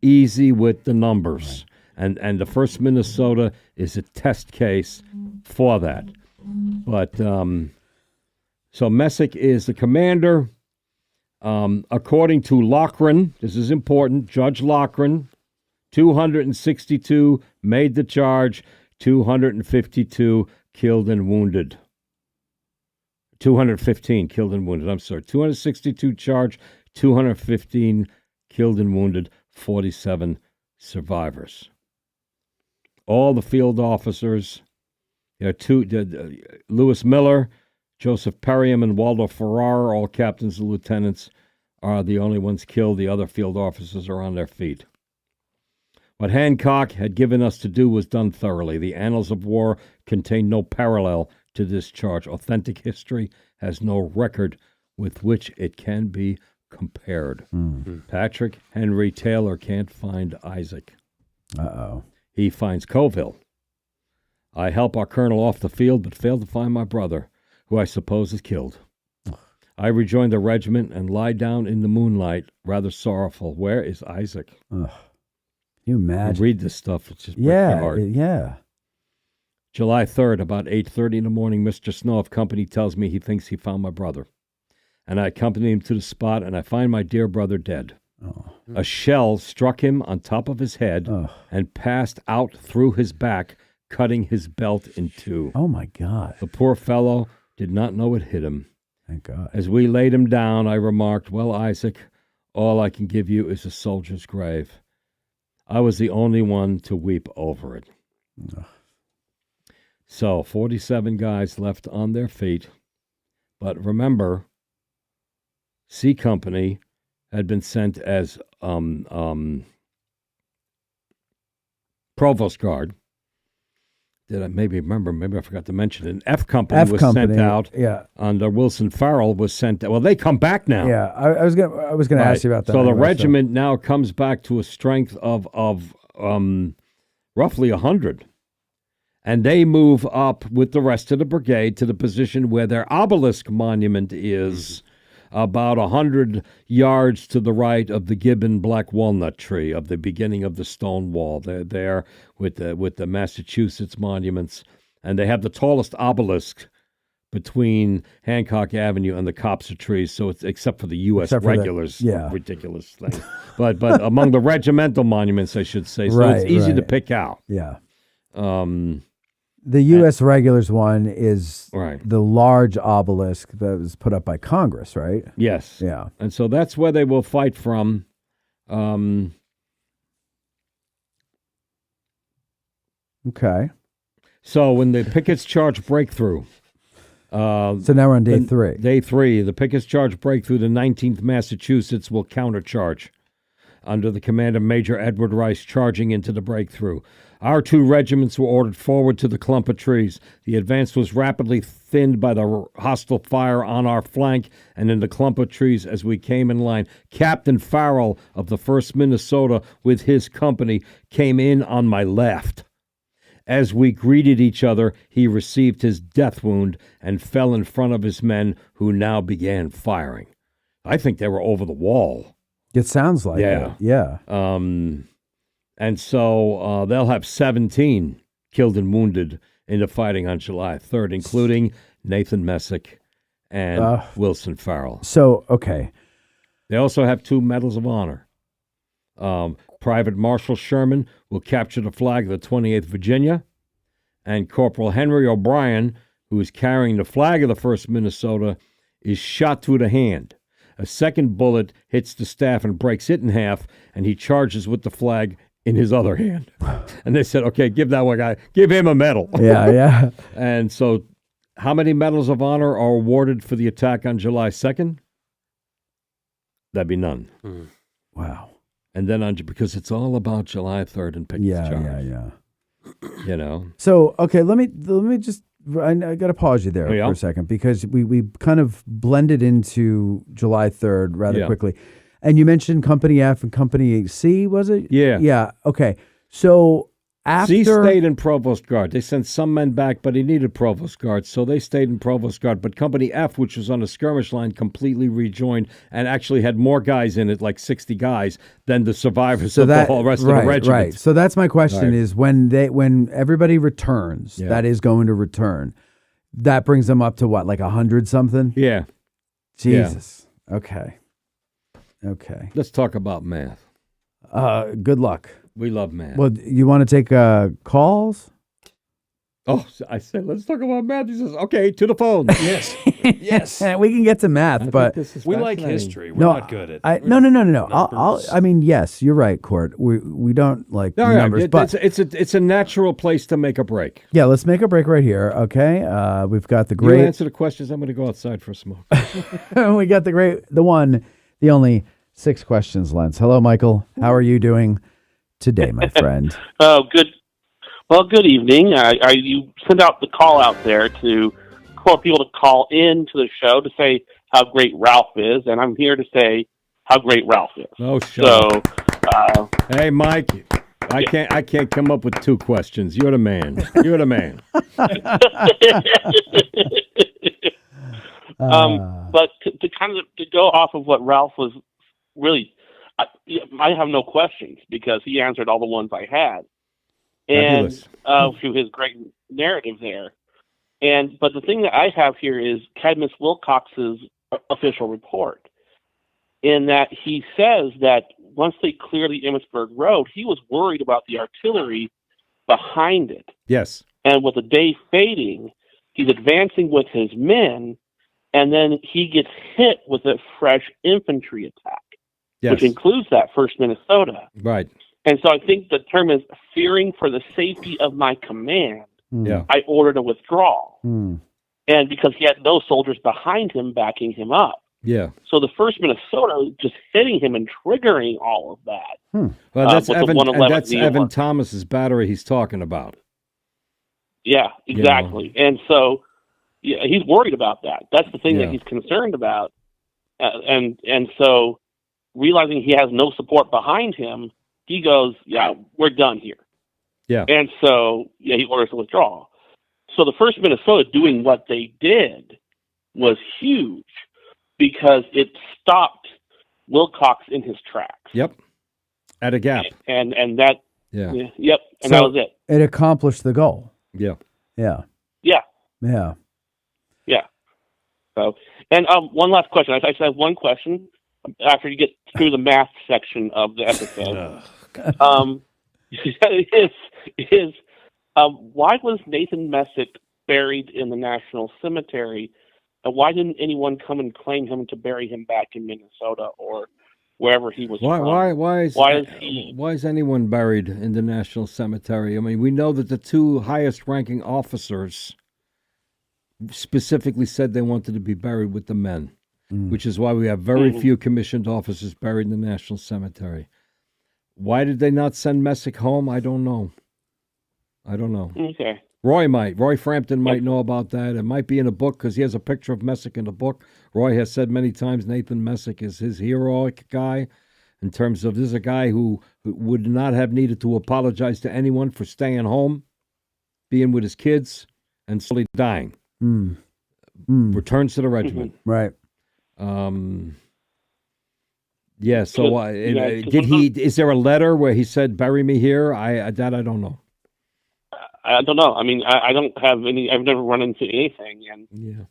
Easy with the numbers. Right. And the 1st Minnesota is a test case for that. But so Messick is the commander. According to Loughran, this is important, Judge Loughran, 262 made the charge, 252 killed and wounded. 215 killed and wounded, 262 charged, 215 killed and wounded, 47 survivors. All the field officers, Lewis Miller, Joseph Perriam, and Waldo Farrar, all captains and lieutenants, are the only ones killed. The other field officers are on their feet. What Hancock had given us to do was done thoroughly. The annals of war contain no parallel to this charge. Authentic history has no record with which it can be compared. Patrick Henry Taylor can't find Isaac. Uh-oh. He finds Coville. I help our colonel off the field, but fail to find my brother, who I suppose is killed. I rejoin the regiment and lie down in the moonlight, rather sorrowful. Where is Isaac? Ugh. Can you imagine? Read this stuff. It's just breaks my Yeah, heart. yeah. July 3rd, about 8:30 in the morning, Mr. Snow of company tells me he thinks he found my brother. And I accompany him to the spot, and I find my dear brother dead. Oh. A shell struck him on top of his head Oh. and passed out through his back, cutting his belt in two. Oh, my God. The poor fellow did not know it hit him. Thank God. As we laid him down, I remarked, well, Isaac, all I can give you is a soldier's grave. I was the only one to weep over it. Ugh. So 47 guys left on their feet. But remember, C Company had been sent as Provost Guard. Did I maybe remember? Maybe I forgot to mention it. An F Company was sent out. Yeah. Under Wilson Farrell was sent out. Well, they come back now. Yeah. I was gonna ask you about that. So the anyway, regiment now comes back to a strength of roughly 100. And they move up with the rest of the brigade to the position where their obelisk monument is, about 100 yards to the right of the Gibbon black walnut tree of the beginning of the stone wall. They're there with the Massachusetts monuments, and they have the tallest obelisk between Hancock Avenue and the copse of trees. So it's except for the U.S. regulars, ridiculous thing. but among the regimental monuments, I should say, so it's easy to pick out. Yeah. The U.S. regulars one is the large obelisk that was put up by Congress, right? Yes. Yeah. And so that's where they will fight from. Okay. So when the Pickett's Charge breakthrough. So now we're on day 3. Day 3. The Pickett's Charge breakthrough, the 19th Massachusetts will countercharge under the command of Major Edward Rice, charging into the breakthrough. Our 2 regiments were ordered forward to the clump of trees. The advance was rapidly thinned by the hostile fire on our flank and in the clump of trees as we came in line. Captain Farrell of the 1st Minnesota with his company came in on my left. As we greeted each other, he received his death wound and fell in front of his men, who now began firing. I think they were over the wall. It sounds like it. Yeah. And so they'll have 17 killed and wounded in the fighting on July 3rd, including Nathan Messick and Wilson Farrell. So, okay. They also have 2 medals of honor. Private Marshal Sherman will capture the flag of the 28th Virginia, and Corporal Henry O'Brien, who is carrying the flag of the 1st Minnesota, is shot through the hand. A second bullet hits the staff and breaks it in half, and he charges with the flag in his other hand. And they said, okay, give that one guy, give him a medal. Yeah. And so how many medals of honor are awarded for the attack on July 2nd? That'd be none. Wow. And then because it's all about July 3rd and Pickett's Charge. Yeah. You know? So, okay, let me just, I got to pause you there for a second, because we kind of blended into July 3rd rather quickly. And you mentioned Company F and Company C, was it? Yeah. Yeah. Okay. So after C stayed in Provost Guard. They sent some men back, but he needed Provost Guard, so they stayed in Provost Guard. But Company F, which was on the skirmish line, completely rejoined and actually had more guys in it, like 60 guys, than the survivors of the whole rest of the regiment. Right. So that's my question: is when everybody returns, that is going to return, that brings them up to what, like 100 something? Yeah. Jesus. Yeah. Okay. Let's talk about math. Good luck. We love math. Well, you want to take calls? Oh, I said, let's talk about math. He says, okay, to the phone. Yes. Yes. We can get to math, but we like history. We're not good at No. I mean, yes, you're right, Court. We don't like numbers, but it's a natural place to make a break. Yeah, let's make a break right here, okay? We've got the great... You answer the questions. I'm going to go outside for a smoke. We got the one, the only 6 questions, Lentz. Hello, Michael. How are you doing today, my friend? Oh, good. Well, good evening. You sent out the call out there for people to call in to the show to say how great Ralph is, and I'm here to say how great Ralph is. Oh, sure. So, hey, Mike, I can't come up with 2 questions. You're the man. You're the man. But to go off of what Ralph was really, I have no questions because he answered all the ones I had. And through his great narrative there. But the thing that I have here is Cadmus Willcox's official report, in that he says that once they clear the Emmitsburg Road, he was worried about the artillery behind it. Yes. And with the day fading, he's advancing with his men, and then he gets hit with a fresh infantry attack, which includes that 1st Minnesota. Right. And so I think the term is fearing for the safety of my command. Yeah. I ordered a withdrawal. And because he had no soldiers behind him backing him up. Yeah. So the 1st Minnesota just hitting him and triggering all of that. Well, that's with the Evan. 111 That's Evan Thomas's battery he's talking about. Yeah, exactly. And so he's worried about that. That's the thing that he's concerned about. And so realizing he has no support behind him, he goes, "Yeah, we're done here." Yeah. And so he orders a withdrawal. So the 1st Minnesota doing what they did was huge because it stopped Willcox in his tracks. Yep. At a gap. And that. Yeah. Yep. And So that was it. It accomplished the goal. Yeah. Yeah. Yeah. Yeah. Yeah. So, and one last question. I just have one question after you get through the math section of the episode. Why was Nathan Messick buried in the National Cemetery, and why didn't anyone come and claim him to bury him back in Minnesota or wherever he was from? Why is anyone buried in the National Cemetery? I mean, we know that the 2 highest-ranking officers specifically said they wanted to be buried with the men, which is why we have very few commissioned officers buried in the National Cemetery. Why did they not send Messick home? I don't know. Okay. Roy Frampton might know about that. It might be in a book because he has a picture of Messick in the book. Roy has said many times Nathan Messick is his heroic guy in terms of this is a guy who would not have needed to apologize to anyone for staying home, being with his kids, and slowly dying. Returns to the regiment. Right. Yeah. So did he? Is there a letter where he said, "Bury me here"? I don't know. I don't know. I mean, I don't have any. I've never run into anything. And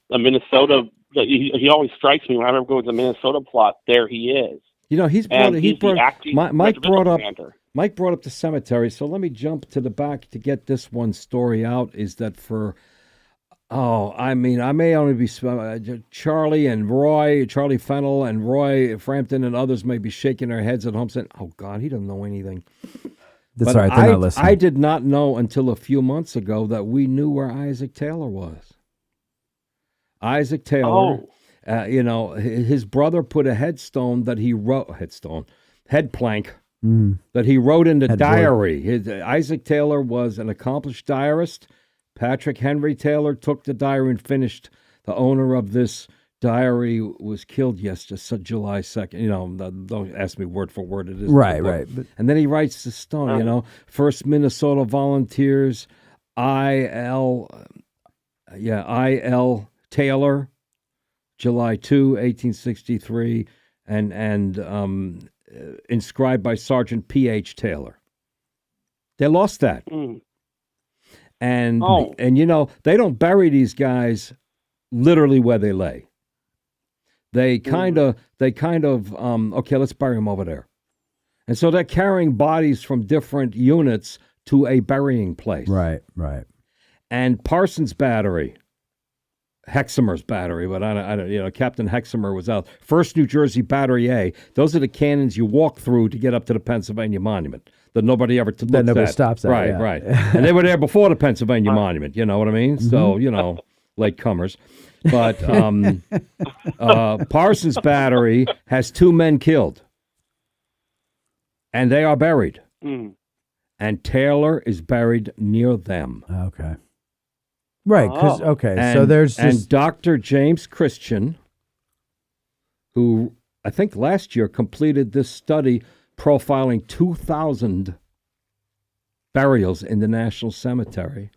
the Minnesota, he always strikes me when I ever go to the Minnesota plot. There he is. You know, Mike brought up the cemetery. So let me jump to the back to get this one story out. Is that I may only be Charlie Fennell and Roy Frampton and others may be shaking their heads at home saying, "Oh God, he doesn't know anything." That's all right. They're not listening. I did not know until a few months ago that we knew where Isaac Taylor was. Isaac Taylor, his brother put a head plank that he wrote in the diary. Isaac Taylor was an accomplished diarist. Patrick Henry Taylor took the diary and finished. The owner of this diary was killed yesterday, July 2nd. Don't ask me word for word. It is right. And then he writes the story. 1st Minnesota Volunteers, I.L. Taylor, July 2, 1863, and inscribed by Sergeant P.H. Taylor. They lost that. And they don't bury these guys literally where they lay. They kind of okay, let's bury them over there. And so they're carrying bodies from different units to a burying place. Right. And Parsons' battery, Hexamer's battery, but I don't, Captain Hexamer was out. 1st New Jersey Battery A. Those are the cannons you walk through to get up to the Pennsylvania Monument that nobody ever looks at. That nobody stops at. Right. And they were there before the Pennsylvania Monument. You know what I mean? So late comers. But Parsons' battery has 2 men killed, and they are buried. And Taylor is buried near them. Okay. Right, because so there's and Dr. James Christian, who I think last year completed this study profiling 2,000 burials in the National Cemetery,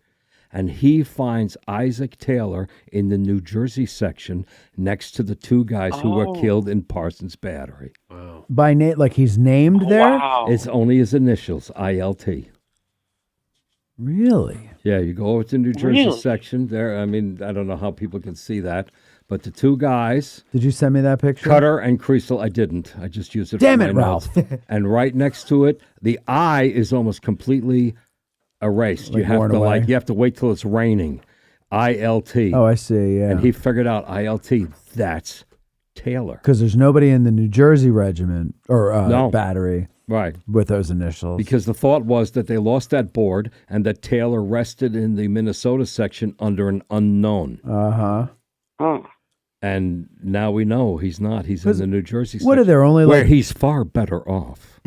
and he finds Isaac Taylor in the New Jersey section next to the 2 guys who were killed in Parsons' battery. Wow! By name, like he's named there. Wow! It's only his initials, ILT. Really? Yeah, you go over to the New Jersey section there. I mean, I don't know how people can see that, but the 2 guys. Did you send me that picture? Cutter and Creasel. I didn't. I just used it. Damn for it, my Ralph! notes. And right next to it, the I is almost completely erased. Like you have worn to away? you have to wait till it's raining. ILT. Oh, I see. Yeah. And he figured out ILT. That's Taylor. Because there's nobody in the New Jersey regiment or No. battery Right. with those initials. Because the thought was that they lost that board and that Taylor rested in the Minnesota section under an unknown. Uh-huh. Oh. And now we know he's not. He's in the New Jersey What are section, there only where like? he's far better off.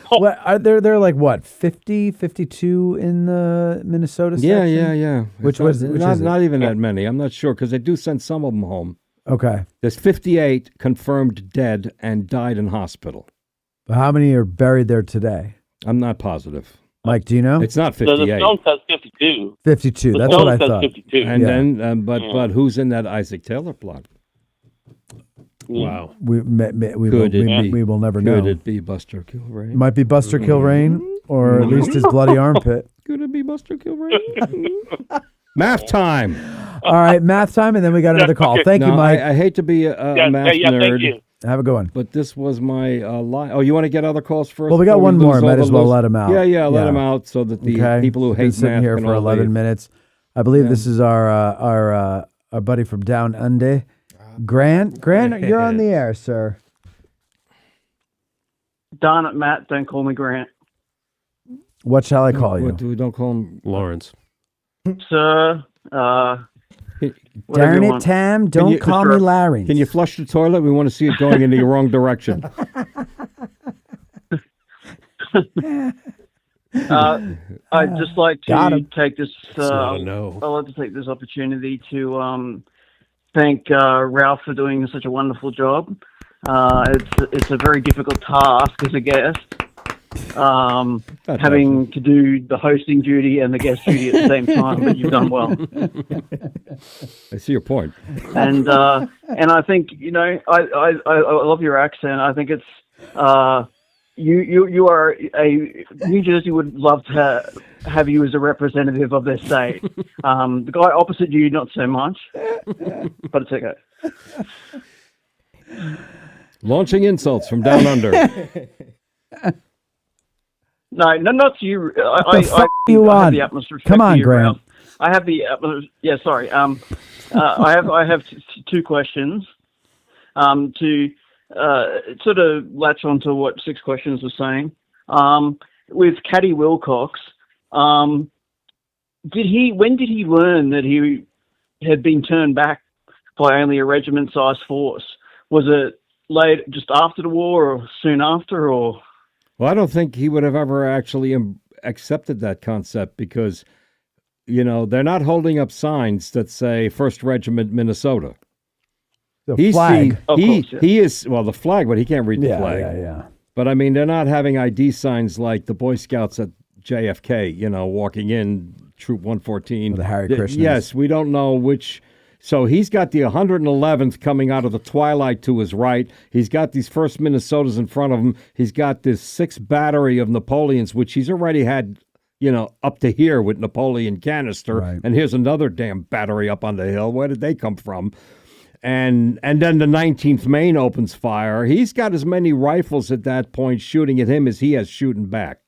What are there like what 50, 52 in the Minnesota section? Yeah. Which It's was not even that many. I'm not sure because they do send some of them home. Okay. There's 58 confirmed dead and died in hospital. But how many are buried there today? I'm not positive. Mike, do you know? It's not So the 58. stone says 52. 52. The That's stone what I says thought. 52. And Yeah. then, but who's in that Isaac Taylor plot? Wow. We Could it be? we will never Could know. it be Buster Kilrain? Might be Buster Kilrain, or at least his bloody armpit. Could it be Buster Kilrain? Math time. All right, math time, and then we got another call. okay. Thank you, No, Mike. I hate to be a math Thank nerd, you. Have a good one. but this was my line. Oh, you want to get other calls first? Well, we got before one more. lose all Might the as well lose- let him out. Yeah, let Yeah. him out so that the Okay. people who He's been hate sitting math here can for all 11 leave. minutes. I believe this is our buddy from Down Under, Grant. Grant, you're on the air, sir. Darn it, Matt. Don't call me Grant. What shall I call you? What, we don't call him Lawrence. Sir, whatever Darn you it, want. Tam. Don't you- call me Larry. Can you flush the toilet? We want to see it going in the wrong direction. I'd just like Got to him. take this. It's not a no. I'd like to take this opportunity to thank Ralph for doing such a wonderful job. It's a very difficult task as a guest, having to do the hosting duty and the guest duty at the same time. But you've done well. I see your point. And I think I love your accent. I think it's you are a New Jersey would love to have you as a representative of their state. The guy opposite you, not so much, but it's okay. Launching insults from down under. No, not to you. The fuck you I on? have the utmost respect Come for on, you, Grant. Ralph. I have the yeah. Sorry. I have two questions. To sort of latch on to what Six Questions was saying. With Caddy Willcox, when did he learn that he had been turned back by only a regiment-sized force? Was it late, just after the war, or soon after, or? Well, I don't think he would have ever actually accepted that concept because, they're not holding up signs that say 1st Regiment Minnesota. The flag. Of course, yeah. He is, well, the flag, but he can't read the Yeah, flag. yeah. But I mean, they're not having ID signs like the Boy Scouts at JFK, walking in, Troop 114. Or the Hare Krishnas. Yes, we don't know which. So he's got the 111th coming out of the twilight to his right. He's got these 1st Minnesotas in front of him. He's got this 6th battery of Napoleons, which he's already had, up to here with Napoleon canister. Right. And here's another damn battery up on the hill. Where did they come from? And then the 19th Maine opens fire. He's got as many rifles at that point shooting at him as he has shooting back.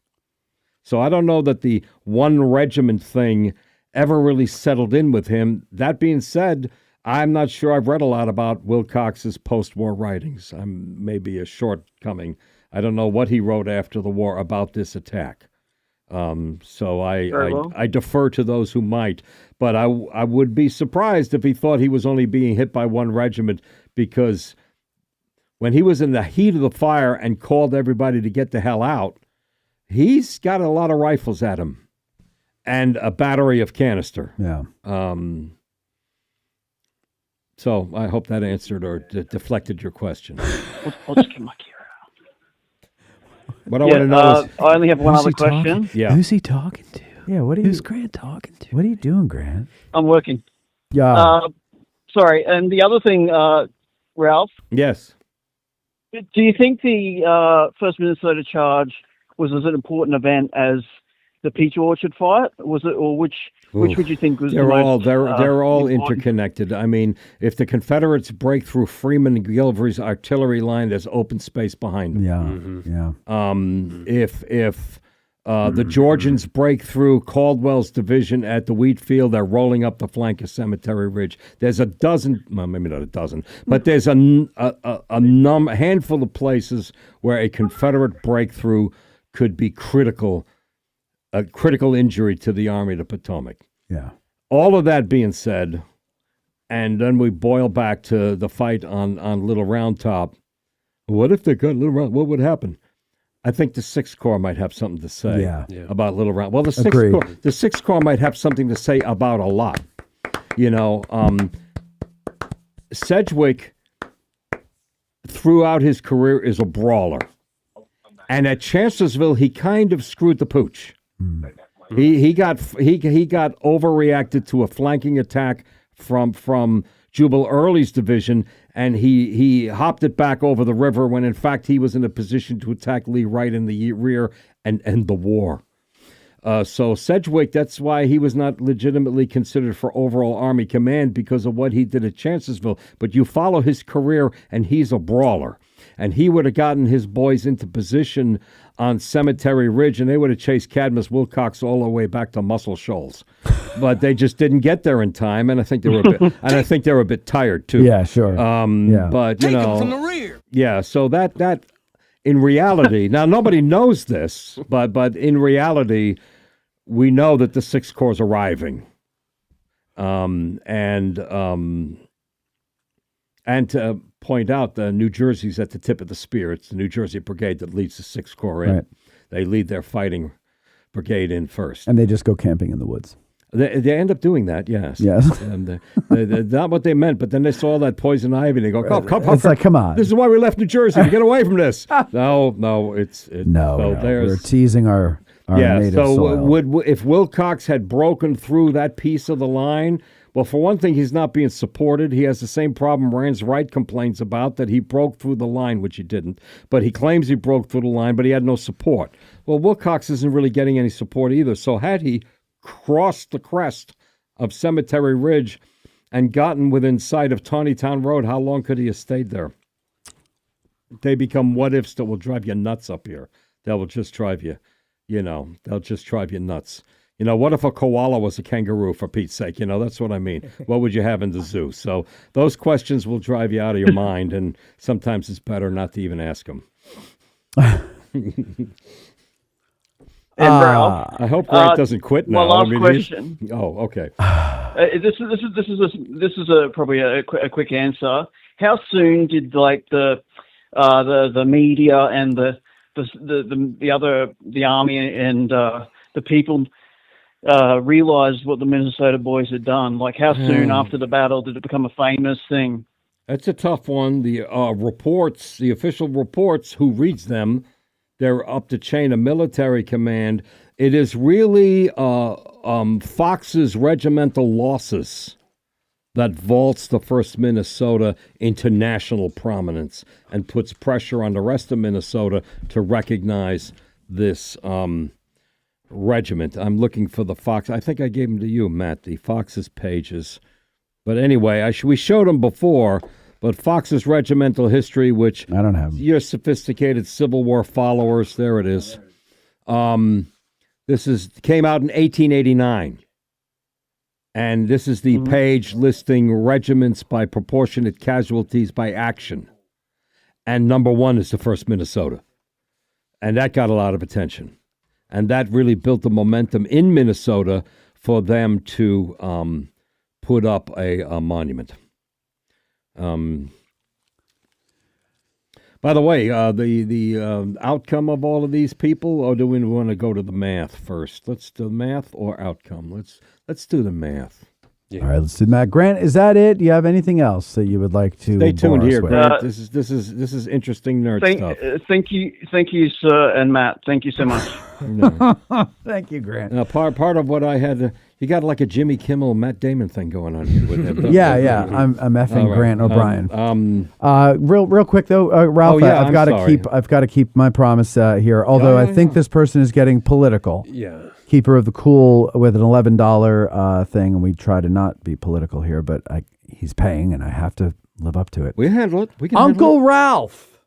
So I don't know that the one regiment thing ever really settled in with him. That being said, I'm not sure I've read a lot about Willcox's post-war writings. I'm maybe a shortcoming. I don't know what he wrote after the war about this attack. So I defer to those who might. But I would be surprised if he thought he was only being hit by one regiment, because when he was in the heat of the fire and called everybody to get the hell out, he's got a lot of rifles at him and a battery of canister. Yeah. So I hope that answered or deflected your question. I'll just get my gear out. What I want to know is, I only have one Who's other he talking? question. yeah, Who's he talking to? Yeah, Who's Grant talking to? What are you doing, Grant? I'm working. Yeah. Sorry, and the other thing, Ralph, yes. do you think the First Minnesota Charge was as an important event as the Peach Orchard fight? Was it, or which would you think was They're the all most, they're all important? interconnected. I mean, if the Confederates break through Freeman and Gilvery's artillery line, there's open space behind them. Yeah. If the Georgians break through Caldwell's division at the wheat field, they're rolling up the flank of Cemetery Ridge. There's a dozen, well, maybe not a dozen, but there's a handful of places where a Confederate breakthrough could be critical, a critical injury to the Army of the Potomac. Yeah. All of that being said, And then we boil back to the fight on Little Round Top. What if they got Little Round? What would happen? I think the Sixth Corps might have something to say about Little Round. Well, the Sixth Corps might have something to say about a lot. Sedgwick, throughout his career, is a brawler. And at Chancellorsville, he kind of screwed the pooch. He got overreacted to a flanking attack from Jubal Early's division, and he hopped it back over the river when, in fact, he was in a position to attack Lee right in the rear and end the war. So Sedgwick, that's why he was not legitimately considered for overall Army command, because of what he did at Chancellorsville. But you follow his career, and he's a brawler. And he would have gotten his boys into position on Cemetery Ridge, and they would have chased Cadmus Willcox all the way back to Muscle Shoals. But they just didn't get there in time, and I think they were a bit tired too. Yeah, sure. But Take them from the rear. Yeah. So that in reality, now nobody knows this, but in reality, we know that the Sixth Corps is arriving, and to point out, the New Jersey's at the tip of the spear. It's the New Jersey Brigade that leads the Sixth Corps in. Right. They lead their fighting brigade in first. And they just go camping in the woods. They end up doing that, yes. Yes. And not what they meant, but then they saw that poison ivy and they go, come It's like, come on. This is why we left New Jersey, to get away from this. No, we're teasing our native soil. If Willcox had broken through that piece of the line, well, for one thing, he's not being supported. He has the same problem Rand's Wright complains about, that he broke through the line, which he didn't. But he claims he broke through the line, but he had no support. Well, Willcox isn't really getting any support either. So had he crossed the crest of Cemetery Ridge and gotten within sight of Tawnytown Road, how long could he have stayed there? They become what-ifs that will drive you nuts up here. That will just drive you, they'll just drive you nuts. What if a koala was a kangaroo, for Pete's sake? That's what I mean. What would you have in the zoo? So those questions will drive you out of your mind, and sometimes it's better not to even ask them. Ralph, I hope Grant doesn't quit now. Last question. Oh, okay. This is probably a quick answer. How soon did the media and the army and the people realized what the Minnesota boys had done? Like, how soon after the battle did it become a famous thing? That's a tough one. The reports, the official reports, who reads them, they're up the chain of military command. It is really Fox's regimental losses that vaults the 1st Minnesota into national prominence and puts pressure on the rest of Minnesota to recognize this regiment. I'm looking for the Fox. I think I gave them to you, Matt, the Fox's pages. But anyway, we showed them before, but Fox's regimental history, which I don't have. Your sophisticated Civil War followers, there it is. This came out in 1889. And this is the page listing regiments by proportionate casualties by action. And number 1 is the 1st Minnesota. And that got a lot of attention. And that really built the momentum in Minnesota for them to put up a monument. By the way, the outcome of all of these people, or do we want to go to the math first? Let's do math or outcome. Let's do the math. Yeah. All right, let's do Matt. Grant, is that it? Do you have anything else that you would like to stay tuned here, with? Grant? This is interesting nerd stuff. Thank you, sir, and Matt. Thank you so much. Thank you, Grant. Now, part of what I had, you got like a Jimmy Kimmel, Matt Damon thing going on here with him. Yeah. I'm effing Grant O'Brien. Real quick though, Ralph. I've got to keep my promise here. Although I think this person is getting political. Yeah. Keeper of the Cool with an $11 thing, and we try to not be political here, but he's paying, and I have to live up to it. We handle it. We can Uncle handle it. Ralph,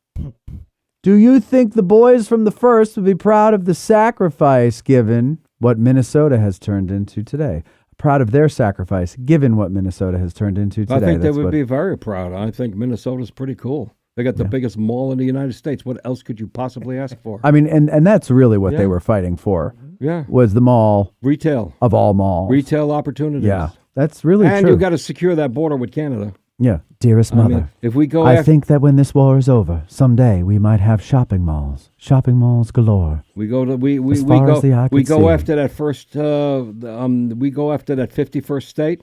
do you think the boys from the 1st would be proud of the sacrifice given what Minnesota has turned into today? Proud of their sacrifice given what Minnesota has turned into today? I think they would be very proud. I think Minnesota's pretty cool. They got the biggest mall in the United States. What else could you possibly ask for? I mean, and that's really what they were fighting for. Yeah. Was the mall. Retail. Of all malls. Retail opportunities. Yeah. That's really and true. you got to secure that border with Canada. Yeah, dearest I mother. mean, if we go I after, think that when this war is over, someday we might have shopping malls galore. we go to we As far go as the eye we could go see. after that first we go after that 51st state.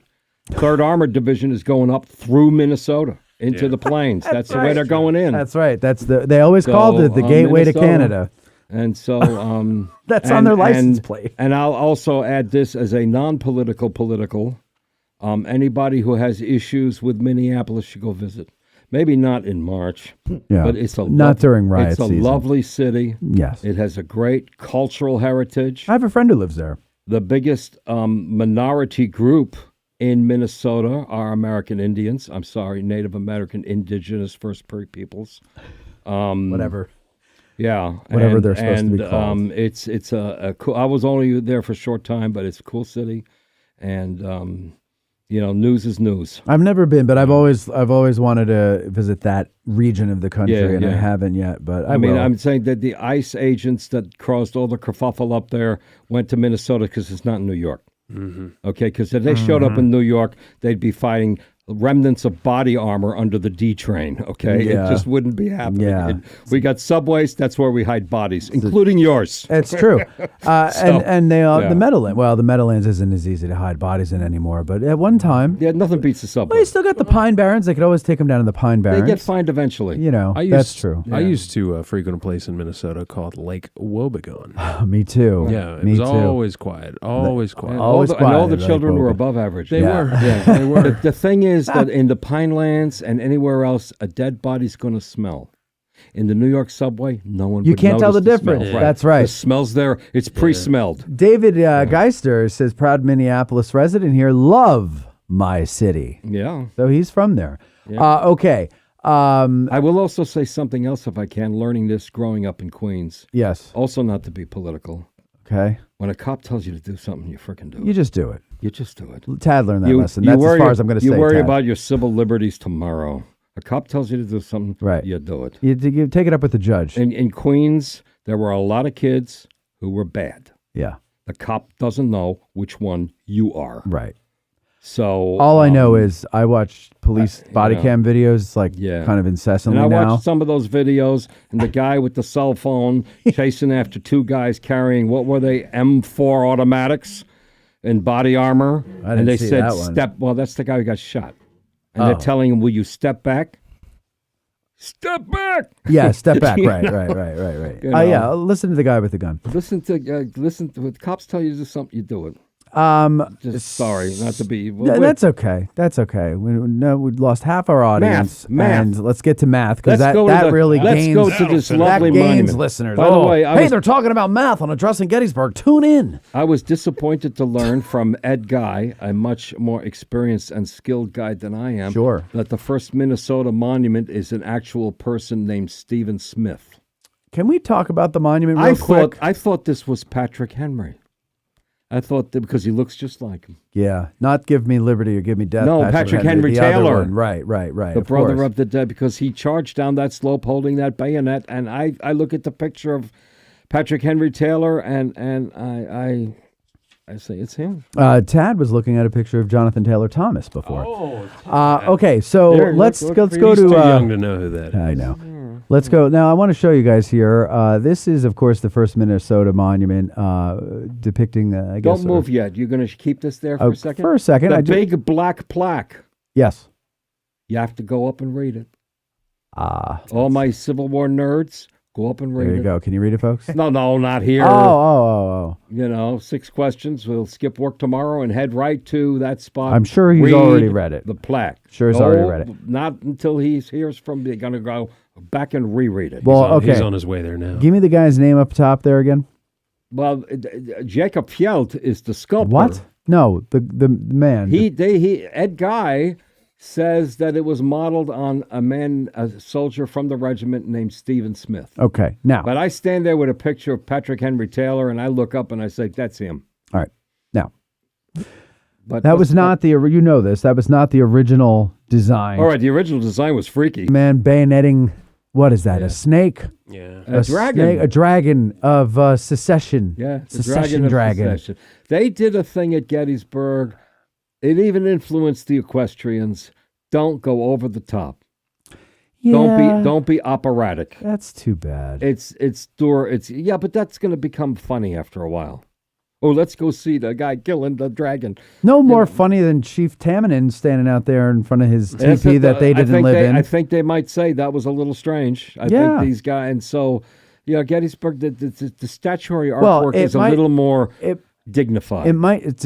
3rd Armored Division is going up through Minnesota into the plains. That's the way they're going in. That's right. They always called it the gateway to Minnesota. Canada. And so That's on their license plate. And I'll also add this as a non-political political. Anybody who has issues with Minneapolis should go visit. Maybe not in March, Yeah, but it's not during riot It's a season. lovely city. Yes. It has a great cultural heritage. I have a friend who lives there. The biggest minority group in Minnesota are American Indians. I'm sorry, Native American, Indigenous, First Peoples. Whatever. Yeah, Whatever they're supposed to be called. It's a cool. I was only there for a short time, but it's a cool city, and news is news. I've never been, but I've always wanted to visit that region of the country, and I yeah. haven't yet. But I mean, will. I'm saying that the ICE agents that crossed all the kerfuffle up there went to Minnesota because it's not in New York. Mm-hmm. Okay, because if they showed up in New York, they'd be fighting remnants of body armor under the D train. Okay, Yeah. it just wouldn't be happening. Yeah. We got subways. That's where we hide bodies, including yours. It's true. And they yeah. the Meadowlands. Well, the Meadowlands isn't as easy to hide bodies in anymore. But at one time, Yeah, nothing beats the subway. well, you still got the Pine Barrens. They could always take them down to the Pine They Barrens. get fined eventually. You know, that's true. I used to frequent a place in Minnesota called Lake Wobegon. Me too. Yeah, it Me was too. always quiet. Always quiet. And Always all the quiet, children like were Wobegon. above average. They Yeah. were. Yeah, they were. The thing is that in the Pinelands and anywhere else, a dead body's going to smell. In the New York subway, no one You would can't tell the notice smell. difference. That's right. The smell's there. It's pre-smelled. David Geister says, proud Minneapolis resident here, love my city. Yeah. So he's from there. Yeah. Okay. I will also say something else if I can, learning this growing up in Queens. Yes. Also not to be political. Okay. When a cop tells you to do something, you freaking do it. You just do it. You just do it. Tad learned that lesson. That's as far as I'm going to say. You worry Tad. about your civil liberties tomorrow. A cop tells you to do something, Right. you do it. You take it up with the judge. In Queens, there were a lot of kids who were bad. Yeah. The cop doesn't know which one you are. Right. So All I know is I watch police body know. cam videos like Yeah. kind of incessantly and I now. watched some of those videos, and the guy with the cell phone chasing after two guys carrying, what were they, M4 automatics in body armor. I didn't and they see said, that one. well, that's the guy who got shot. And they're telling him, will you step back? Step back! Yeah, step back. You Right. know? You Yeah, know. listen to the guy with the gun. Listen to when cops tell you to do something, you do it. Just sorry, not to be. That's okay. That's okay. We lost half our audience. Math. And let's get to math because Let's go to that the- really let's gains. go to this that lovely gains monument. listeners. By the way, I hey, was- they're talking about math on Addressing Gettysburg. Tune in. I was disappointed to learn from Ed Guy, a much more experienced and skilled guide than I am, Sure. that the first Minnesota monument is an actual person named Stephen Smith. Can we talk about the monument real quick? I thought this was Patrick Henry. I thought that because he looks just like him. Yeah, not Give Me Liberty or Give Me Death. No, Patrick Henry the other Taylor. one. Right. The brother of the dead, because he charged down that slope holding that bayonet, and I look at the picture of Patrick Henry Taylor, and I say it's him. Tad was looking at a picture of Jonathan Taylor Thomas before. Okay, so There, let's look go He's to. too young to know who that is. I know. Let's go. Now, I want to show you guys here. This is, of course, the first Minnesota monument depicting, I guess. Don't move yet. You're going to keep this there for a second? For a second. The big black plaque. Yes. You have to go up and read it. All my Civil War nerds, go up and read it. There you go. Can you read it, folks? No, not here. Oh. 6 questions. We'll skip work tomorrow and head right to that spot. I'm sure he's already read it. The plaque. Sure he's already read it. Not until he hears from me. Going to go back and reread it. Well, okay. He's on his way there now. Give me the guy's name up top there again. Well, Jacob Fjeld is the sculptor. What? No, the man. Ed Guy says that it was modeled on a soldier from the regiment named Stephen Smith. Okay, now. But I stand there with a picture of Patrick Henry Taylor, and I look up and I say, that's him. All right, now. But That was not the, you know this, that was not the original design. All right, the original design was freaky. Man bayoneting, what is that, a snake? Yeah. A dragon. Snake, a dragon of secession. Yeah, the Secession dragon. Secession. They did a thing at Gettysburg It even influenced the equestrians. Don't go over the top. Yeah, Don't be operatic. That's too bad. It's but that's going to become funny after a while. Oh, let's go see the guy killing the dragon. No more funny than Chief Tamminen standing out there in front of his That's teepee it, that they didn't live in. I think they might say that was a little strange. I think these guys, and so, Gettysburg, the statuary artwork is a little more dignified.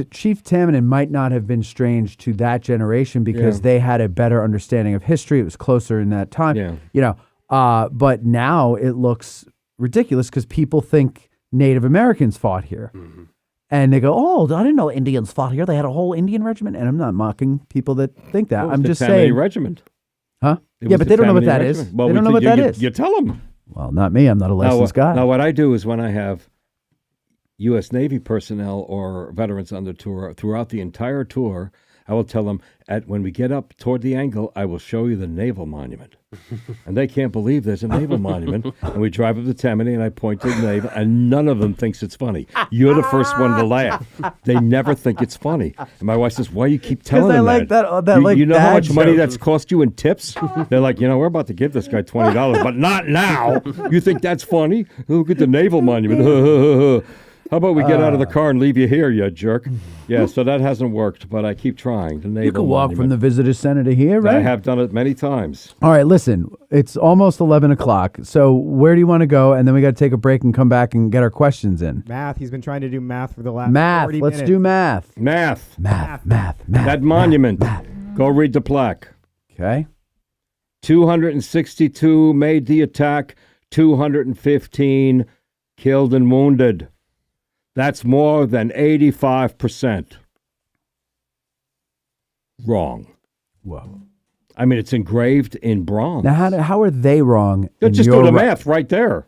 Chief Tamminen might not have been strange to that generation because they had a better understanding of history. It was closer in that time. But now it looks ridiculous because people think Native Americans fought here. Mm-hmm. And they go, oh, I didn't know Indians fought here. They had a whole Indian regiment. And I'm not mocking people that think that. I'm just saying. Regiment. Huh? Yeah, but they don't know what that is. Well, they don't know what that is. You tell them. Well, not me. I'm not a licensed guy. Now, what I do is when I have U.S. Navy personnel or veterans on the tour, throughout the entire tour, I will tell them, when we get up toward the angle, I will show you the Naval Monument. And they can't believe there's a Naval Monument. And we drive up to Tammany, and I point to the Naval, and none of them thinks it's funny. You're the first one to laugh. They never think it's funny. And my wife says, why you keep telling them like that? You know how much money that's cost you in tips? They're like, we're about to give this guy $20, but not now. You think that's funny? Look at the Naval Monument. How about we get out of the car and leave you here, you jerk? Yeah, so that hasn't worked, but I keep trying. The Naval You can walk Monument. from the Visitor Center to here, right? I have done it many times. All right, listen, it's almost 11 o'clock. So where do you want to go? And then we got to take a break and come back and get our questions in. Math. He's been trying to do math for the last 40 Let's minutes. do math. Math. That monument. Go read the plaque. Okay. 262 made the attack, 215 killed and wounded. That's more than 85% wrong. Whoa. I mean, it's engraved in bronze. Now, how are they wrong? Just do the math right there.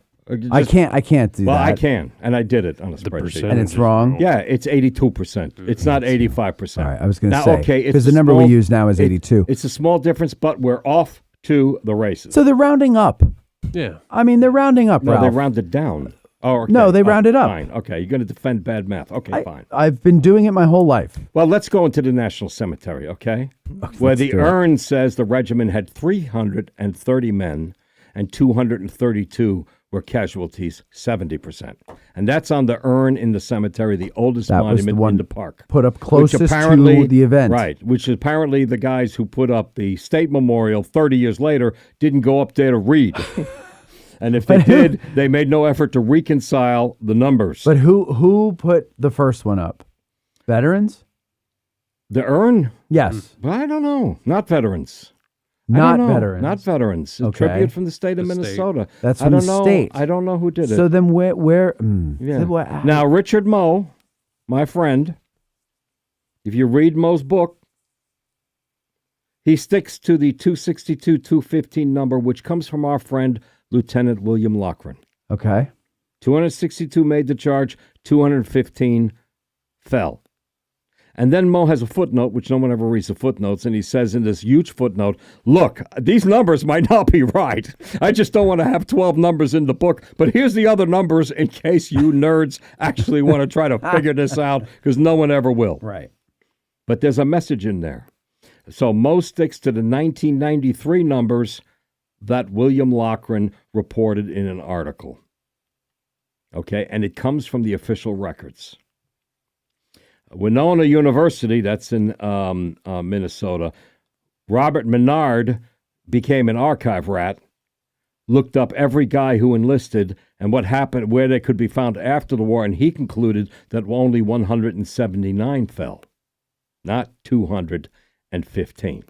I can't do that. Well, I can, and I did it on a spreadsheet. And it's wrong? Yeah, it's 82%. It's not 85%. All right, I was going to say. Okay, because the number we use now is 82. It's a small difference, but we're off to the races. So they're rounding up. Yeah. I mean, they're rounding up, No, Ralph. they rounded down. Oh, okay. No, they rounded up. Fine. Okay, you're going to defend bad math. Okay, fine. I've been doing it my whole life. Well, let's go into the National Cemetery, okay? Where the urn says the regiment had 330 men and 232 were casualties, 70%. And that's on the urn in the cemetery, the oldest monument in the park. Put up closest to the event. Right, which apparently the guys who put up the state memorial 30 years later didn't go up there to read. And if they did, they made no effort to reconcile the numbers. But who put the first one up? Veterans? The urn? Yes. But I don't know. Not veterans. Not veterans. Not veterans. A tribute from the state of Minnesota. That's from the state. I don't know who did it. So then where Yeah. Now, Richard Moe, my friend, if you read Moe's book, he sticks to the 262-215 number, which comes from our friend Lieutenant William Loughran. Okay. 262 made the charge, 215 fell. And then Moe has a footnote, which no one ever reads the footnotes, and he says in this huge footnote, look, these numbers might not be right. I just don't want to have 12 numbers in the book, but here's the other numbers in case you nerds actually want to try to figure this out, because no one ever will. Right. But there's a message in there. So Moe sticks to the 1993 numbers that William Loughran reported in an article. Okay, and it comes from the official records. Winona University, that's in Minnesota, Robert Menard became an archive rat, looked up every guy who enlisted and what happened, where they could be found after the war, and he concluded that only 179 fell, not 215.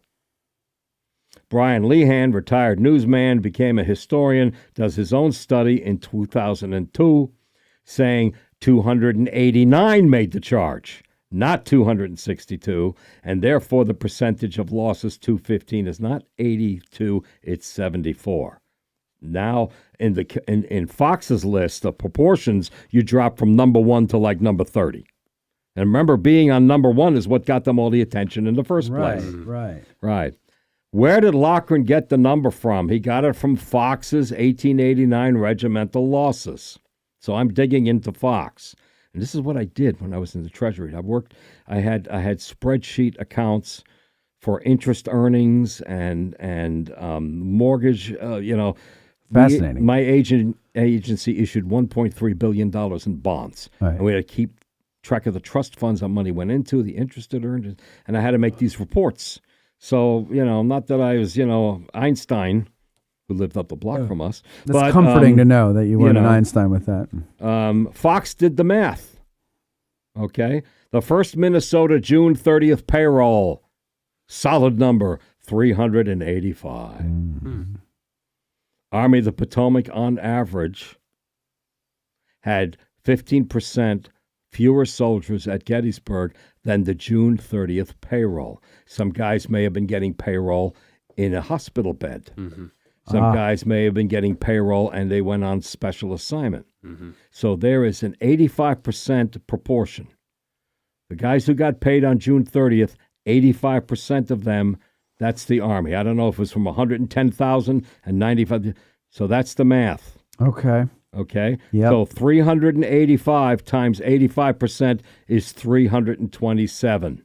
Brian Lehan, retired newsman, became a historian, does his own study in 2002, saying 289 made the charge, not 262, and therefore the percentage of losses 215 is not 82, it's 74. Now, in Fox's list of proportions, you drop from number 1 to like number 30. And remember, being on number 1 is what got them all the attention in the first place. Right. Where did Loughran get the number from? He got it from Fox's 1889 regimental losses. So I'm digging into Fox. And this is what I did when I was in the Treasury. I had spreadsheet accounts for interest earnings and mortgage. Fascinating. My agency issued $1.3 billion in bonds. Right. And we had to keep track of the trust funds that money went into, the interest it earned, and I had to make these reports. So, not that I was, Einstein, who lived up the block from us. That's comforting to know that you weren't an Einstein with that. Fox did the math. Okay? The first Minnesota June 30th payroll, solid number, 385. Army of the Potomac, on average, had 15% fewer soldiers at Gettysburg than the June 30th payroll. Some guys may have been getting payroll in a hospital bed. Some guys may have been getting payroll and they went on special assignment. So there is an 85% proportion. The guys who got paid on June 30th, 85% of them, that's the Army. I don't know if it was from 110,000 and 95. So that's the math. Okay. Okay? Yep. So 385 times 85% is 327.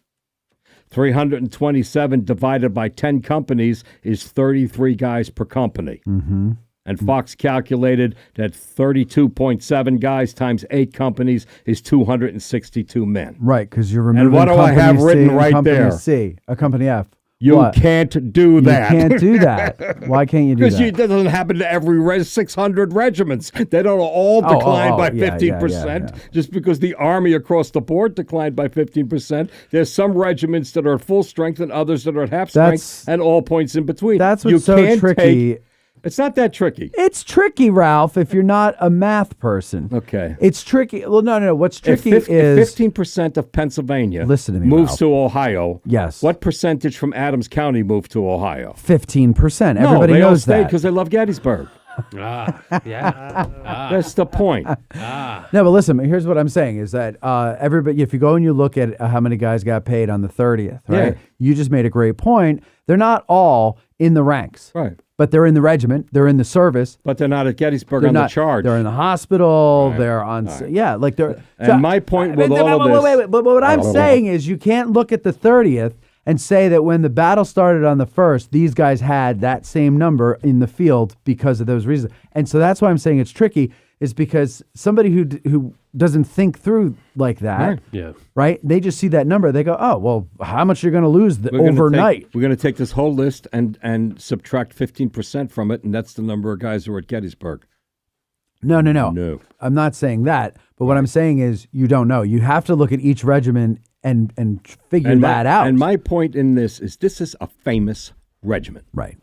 327 divided by 10 companies is 33 guys per company. Mm-hmm. And Fox calculated that 32.7 guys times 8 companies is 262 men. Right, because you're removing And what do I have written right company there? C, a company F. You What? can't do that. You can't do that. Why can't you do Because that? that doesn't happen to every 600 regiments. They don't all decline by 15%. Yeah. Just because the Army across the board declined by 15%. There's some regiments that are at full strength and others that are at half strength and all points in between. That's You what's so can't tricky. It's not that tricky. It's tricky, Ralph, if you're not a math person. Okay. It's tricky. Well, no. What's tricky If is 15% of Pennsylvania Listen to me, moves Ralph. to Ohio. Yes. What percentage from Adams County moved to Ohio? 15%. No, Everybody they all knows stayed that. because they love Gettysburg. Yeah. That's the point. No, but listen, here's what I'm saying is that everybody, if you go and you look at how many guys got paid on the 30th, right? Yeah. You just made a great point. They're not all in the ranks. Right. But they're in the regiment. They're in the service. But they're not at Gettysburg They're on not, the charge. They're in the hospital. Right. They're on, Right. yeah, like they're. And my point with all of this. Wait. But what I'm saying is you can't look at the 30th and say that when the battle started on the 1st, these guys had that same number in the field because of those reasons. And so that's why I'm saying it's tricky, is because somebody who doesn't think through like that, Right. Yeah. right? They just see that number. They go, oh, well, how much you're going to lose We're gonna overnight? we're going to take this whole list and subtract 15% from it, and that's the number of guys who are at Gettysburg. No. No. I'm not saying that. But what I'm saying is you don't know. You have to look at each regiment and figure that out. And my point in this is a famous regiment. Right.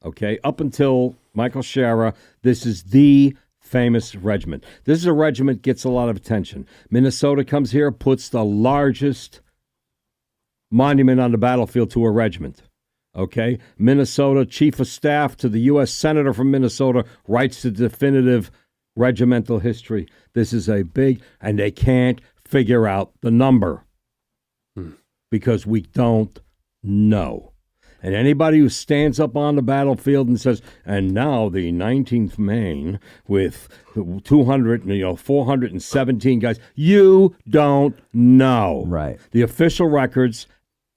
Okay? Up until Michael Shara, this is the famous regiment. This is a regiment gets a lot of attention. Minnesota comes here, puts the largest monument on the battlefield to a regiment. Okay? Minnesota chief of staff to the U.S. Senator from Minnesota writes the definitive regimental history. This is a big, and they can't figure out the number because we don't know. And anybody who stands up on the battlefield and says, and now the 19th Maine with 417 guys, you don't know. Right. The official records,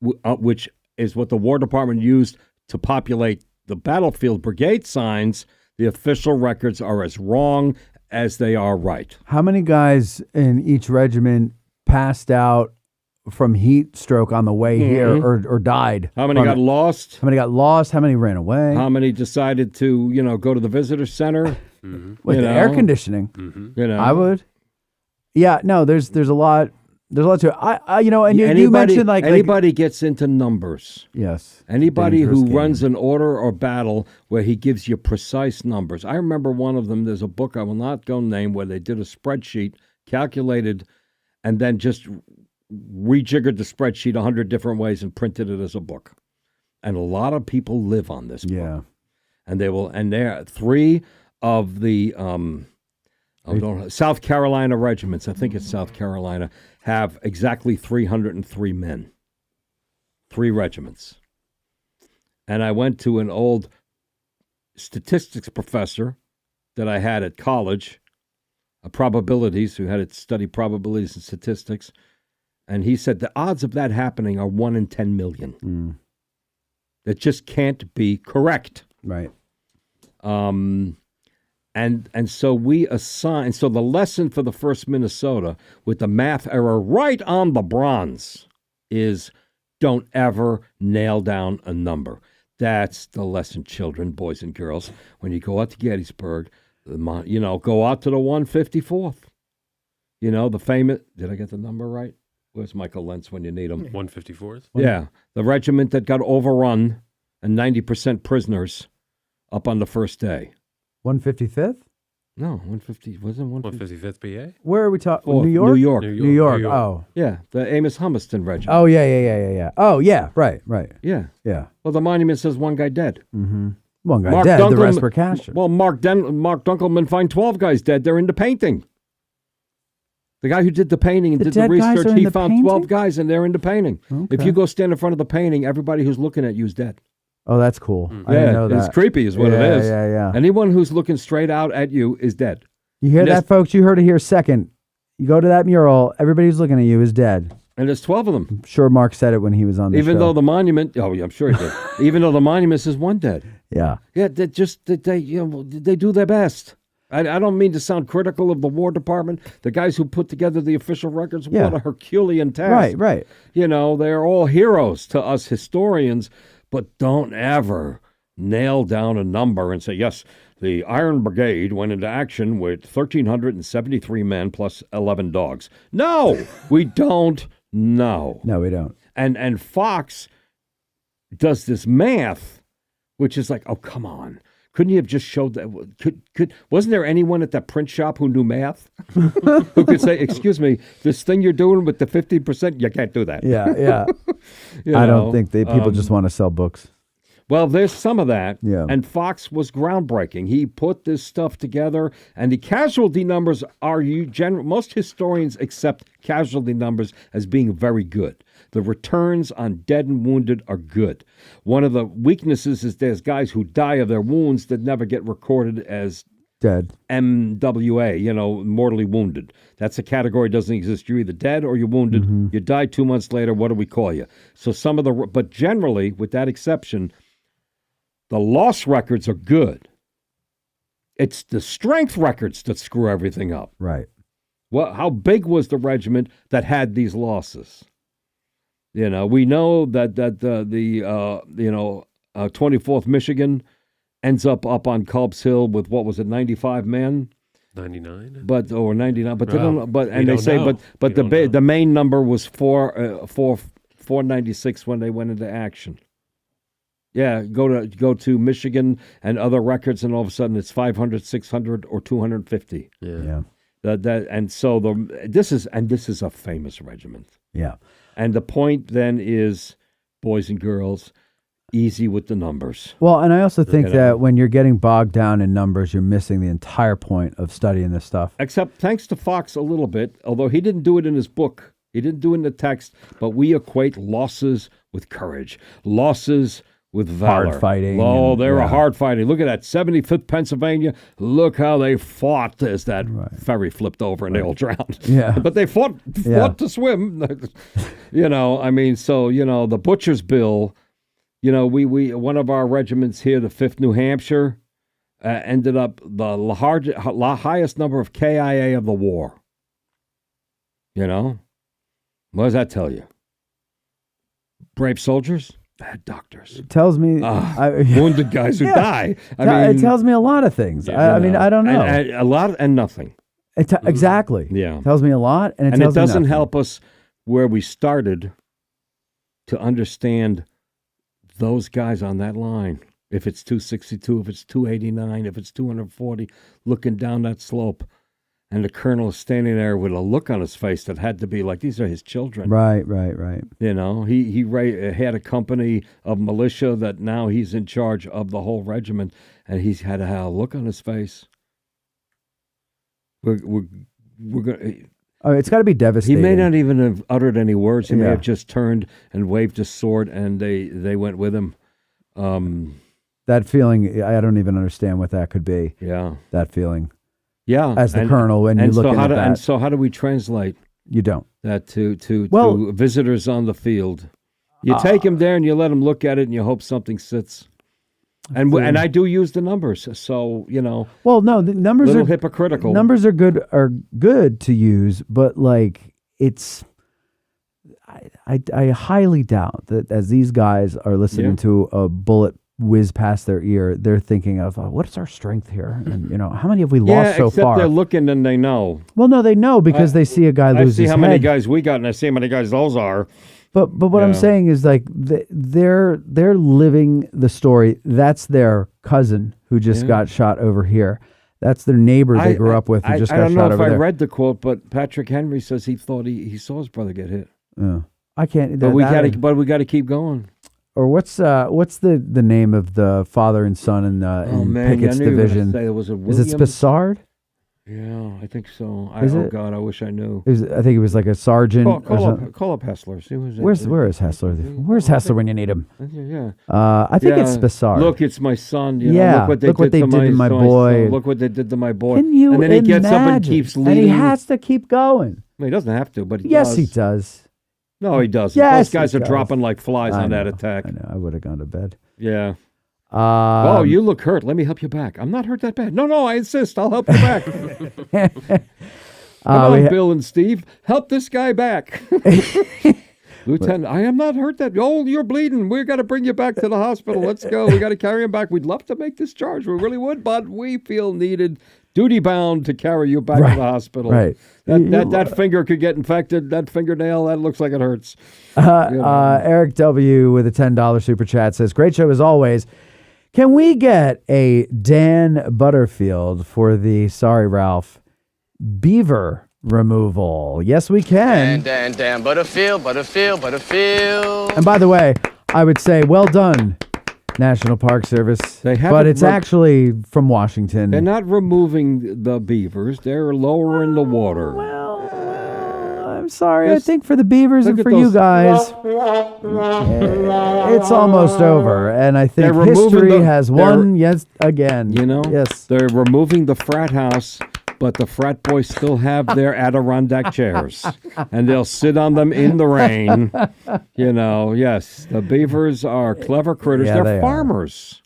which is what the War Department used to populate the battlefield brigade signs, the official records are as wrong as they are right. How many guys in each regiment passed out from heat stroke on the way here or died? How many got lost? How many got lost? How many ran away? How many decided to, go to the visitor center? With the air conditioning. I would. Yeah, no, there's a lot. There's a lot to it. And you mentioned like anybody gets into numbers. Yes. Anybody who Dangerous runs game. an order or battle where he gives you precise numbers. I remember one of them. There's a book I will not go name where they did a spreadsheet, calculated, and then just rejiggered the spreadsheet 100 different ways and printed it as a book. And a lot of people live on this book. Yeah. And there are 3 of the South Carolina regiments, I think it's South Carolina, have exactly 303 men. 3 regiments. And I went to an old statistics professor that I had at college probabilities, who had to study probabilities and statistics, and he said the odds of that happening are 1 in 10 million. That just can't be correct. Right. And so we assign. So the lesson for the 1st Minnesota with the math error right on the bronze is don't ever nail down a number. That's the lesson, children, boys and girls. When you go out to Gettysburg, go out to the 154th. The famous. Did I get the number right? Where's Michael Lentz when you need him? 154th? Yeah, the regiment that got overrun and 90% prisoners up on the first day. 155th? No, 150. Wasn't 150? 155th PA? Where are we talking? Oh, New York? New York. New York. Oh. Yeah, the Amos Humiston regiment. Oh, yeah. Oh, yeah, right. Yeah. Yeah. Well, the monument says one guy dead. Mm-hmm. One guy dead, the rest were captured. Well, Mark Dunkelman find 12 guys dead. They're in the painting. The guy who did the painting and did the research, he found 12 guys, and they're in the painting. Okay. If you go stand in front of the painting, everybody who's looking at you is dead. Oh, that's cool. I didn't know that. It's creepy is what it is. Yeah. Anyone who's looking straight out at you is dead. You hear that, folks? You heard it here second. You go to that mural, everybody who's looking at you is dead. And there's 12 of them. I'm sure Mark said it when he was on the show. Even though the monument, yeah, I'm sure he did. Even though the monument says one dead. Yeah. Yeah, they do their best. I don't mean to sound critical of the War Department. The guys who put together the official records, what a Herculean task. Right. They're all heroes to us historians, but don't ever nail down a number and say, yes, the Iron Brigade went into action with 1,373 men plus 11 dogs. No, we don't know. No, we don't. And Fox does this math, which is like, oh, come on. Couldn't you have just showed that? Wasn't there anyone at that print shop who knew math? Who could say, excuse me, this thing you're doing with the 50%, you can't do that. Yeah. I don't think people just want to sell books. Well, there's some of that. Yeah. And Fox was groundbreaking. He put this stuff together, and the casualty numbers are most historians accept casualty numbers as being very good. The returns on dead and wounded are good. One of the weaknesses is there's guys who die of their wounds that never get recorded as dead. MWA, mortally wounded. That's a category that doesn't exist. You're either dead or you're wounded. Mm-hmm. You die 2 months later. What do we call you? So but generally, with that exception, the loss records are good. It's the strength records that screw everything up. Right. Well, how big was the regiment that had these losses? We know that the 24th Michigan ends up on Culp's Hill with, what was it, 95 men? 99? Or 99, but they well, don't. But and they say, know. but the main number was 496 when they went into action. Yeah, go to Michigan and other records, and all of a sudden it's 500, 600, or 250. Yeah. This is a famous regiment. Yeah. And the point then is, boys and girls, easy with the numbers. Well, and I also think that when you're getting bogged down in numbers, you're missing the entire point of studying this stuff. Except thanks to Fox a little bit, although he didn't do it in his book. He didn't do it in the text, but we equate losses with courage. Losses with valor. Hard fighting. Oh, they were hard fighting. Look at that, 75th Pennsylvania. Look how they fought as that ferry flipped over and they all drowned. Yeah. But they fought to swim. The Butcher's Bill, we one of our regiments here, the 5th New Hampshire, ended up the highest number of KIA of the war. What does that tell you? Brave soldiers? Bad doctors. It tells me wounded guys who die. It tells me a lot of things. I don't know. And a lot and nothing. Exactly. Yeah. It tells me a lot, and it doesn't nothing. help us where we started to understand those guys on that line. If it's 262, if it's 289, if it's 240, looking down that slope. And the colonel is standing there with a look on his face that had to be like, these are his children. Right. He had a company of militia that now he's in charge of the whole regiment, and he's had a look on his face. We're going. It's got to be devastating. He may not even have uttered any words. He may have just turned and waved his sword, and they went with him. That feeling, I don't even understand what that could be. Yeah, that feeling. Yeah, as the colonel when you look at that. And so how do we translate You don't. that to visitors on the field? You take them there and you let them look at it and you hope something sits. And I do use the numbers, so Well, no, the numbers little are hypocritical. Numbers are good to use, but like it's. I highly doubt that as these guys are listening to a bullet whiz past their ear, they're thinking of what is our strength here, and how many have we lost so except far? they're looking and they know. Well, no, they know because they see a guy lose his head. I see how many guys we got, and I see how many guys those are. But what I'm saying is like they're living the story. That's their cousin who just got shot over here. That's their neighbor they grew up with who just got shot over there. I don't know if I read the quote, but Patrick Henry says he thought he saw his brother get hit. I can't. But we got to keep going. Or what's the name of the father and son in Pickett's division? Is it Spessard? Yeah, I think so. God, I wish I knew. I think it was like a sergeant. Call up Hessler. See where is Hessler? Where's Hessler when you need him? Yeah. I think it's Spessard. Look, it's my son. Look what they did to my boy. Look what they did to my boy. Can you and then he gets up and keeps leading. And he has to keep going. Well, he doesn't have to, but yes, he does. No, he doesn't. Yes, those guys are dropping like flies on that attack. I know. I would have gone to bed. Yeah. Oh, you look hurt. Let me help you back. I'm not hurt that bad. No, I insist. I'll help you back. Come on, Bill and Steve. Help this guy back. Lieutenant, I am not hurt that. Oh, you're bleeding. We've got to bring you back to the hospital. Let's go. We got to carry him back. We'd love to make this charge. We really would, but we feel needed, duty bound to carry you back to the hospital. Right. That finger could get infected. That fingernail, that looks like it hurts. Eric W. with a $10 super chat says, great show as always. Can we get a Dan Butterfield for the, sorry, Ralph, beaver removal? Yes, we can. Dan Butterfield. And by the way, I would say, well done, National Park Service. But it's actually from Washington. They're not removing the beavers. They're lowering the water. Well, I'm sorry. I think for the beavers and for you guys, it's almost over. And I think history has won yet again. Yes. They're removing the frat house, but the frat boys still have their Adirondack chairs, and they'll sit on them in the rain. Yes, the beavers are clever critters. Yeah, They're farmers.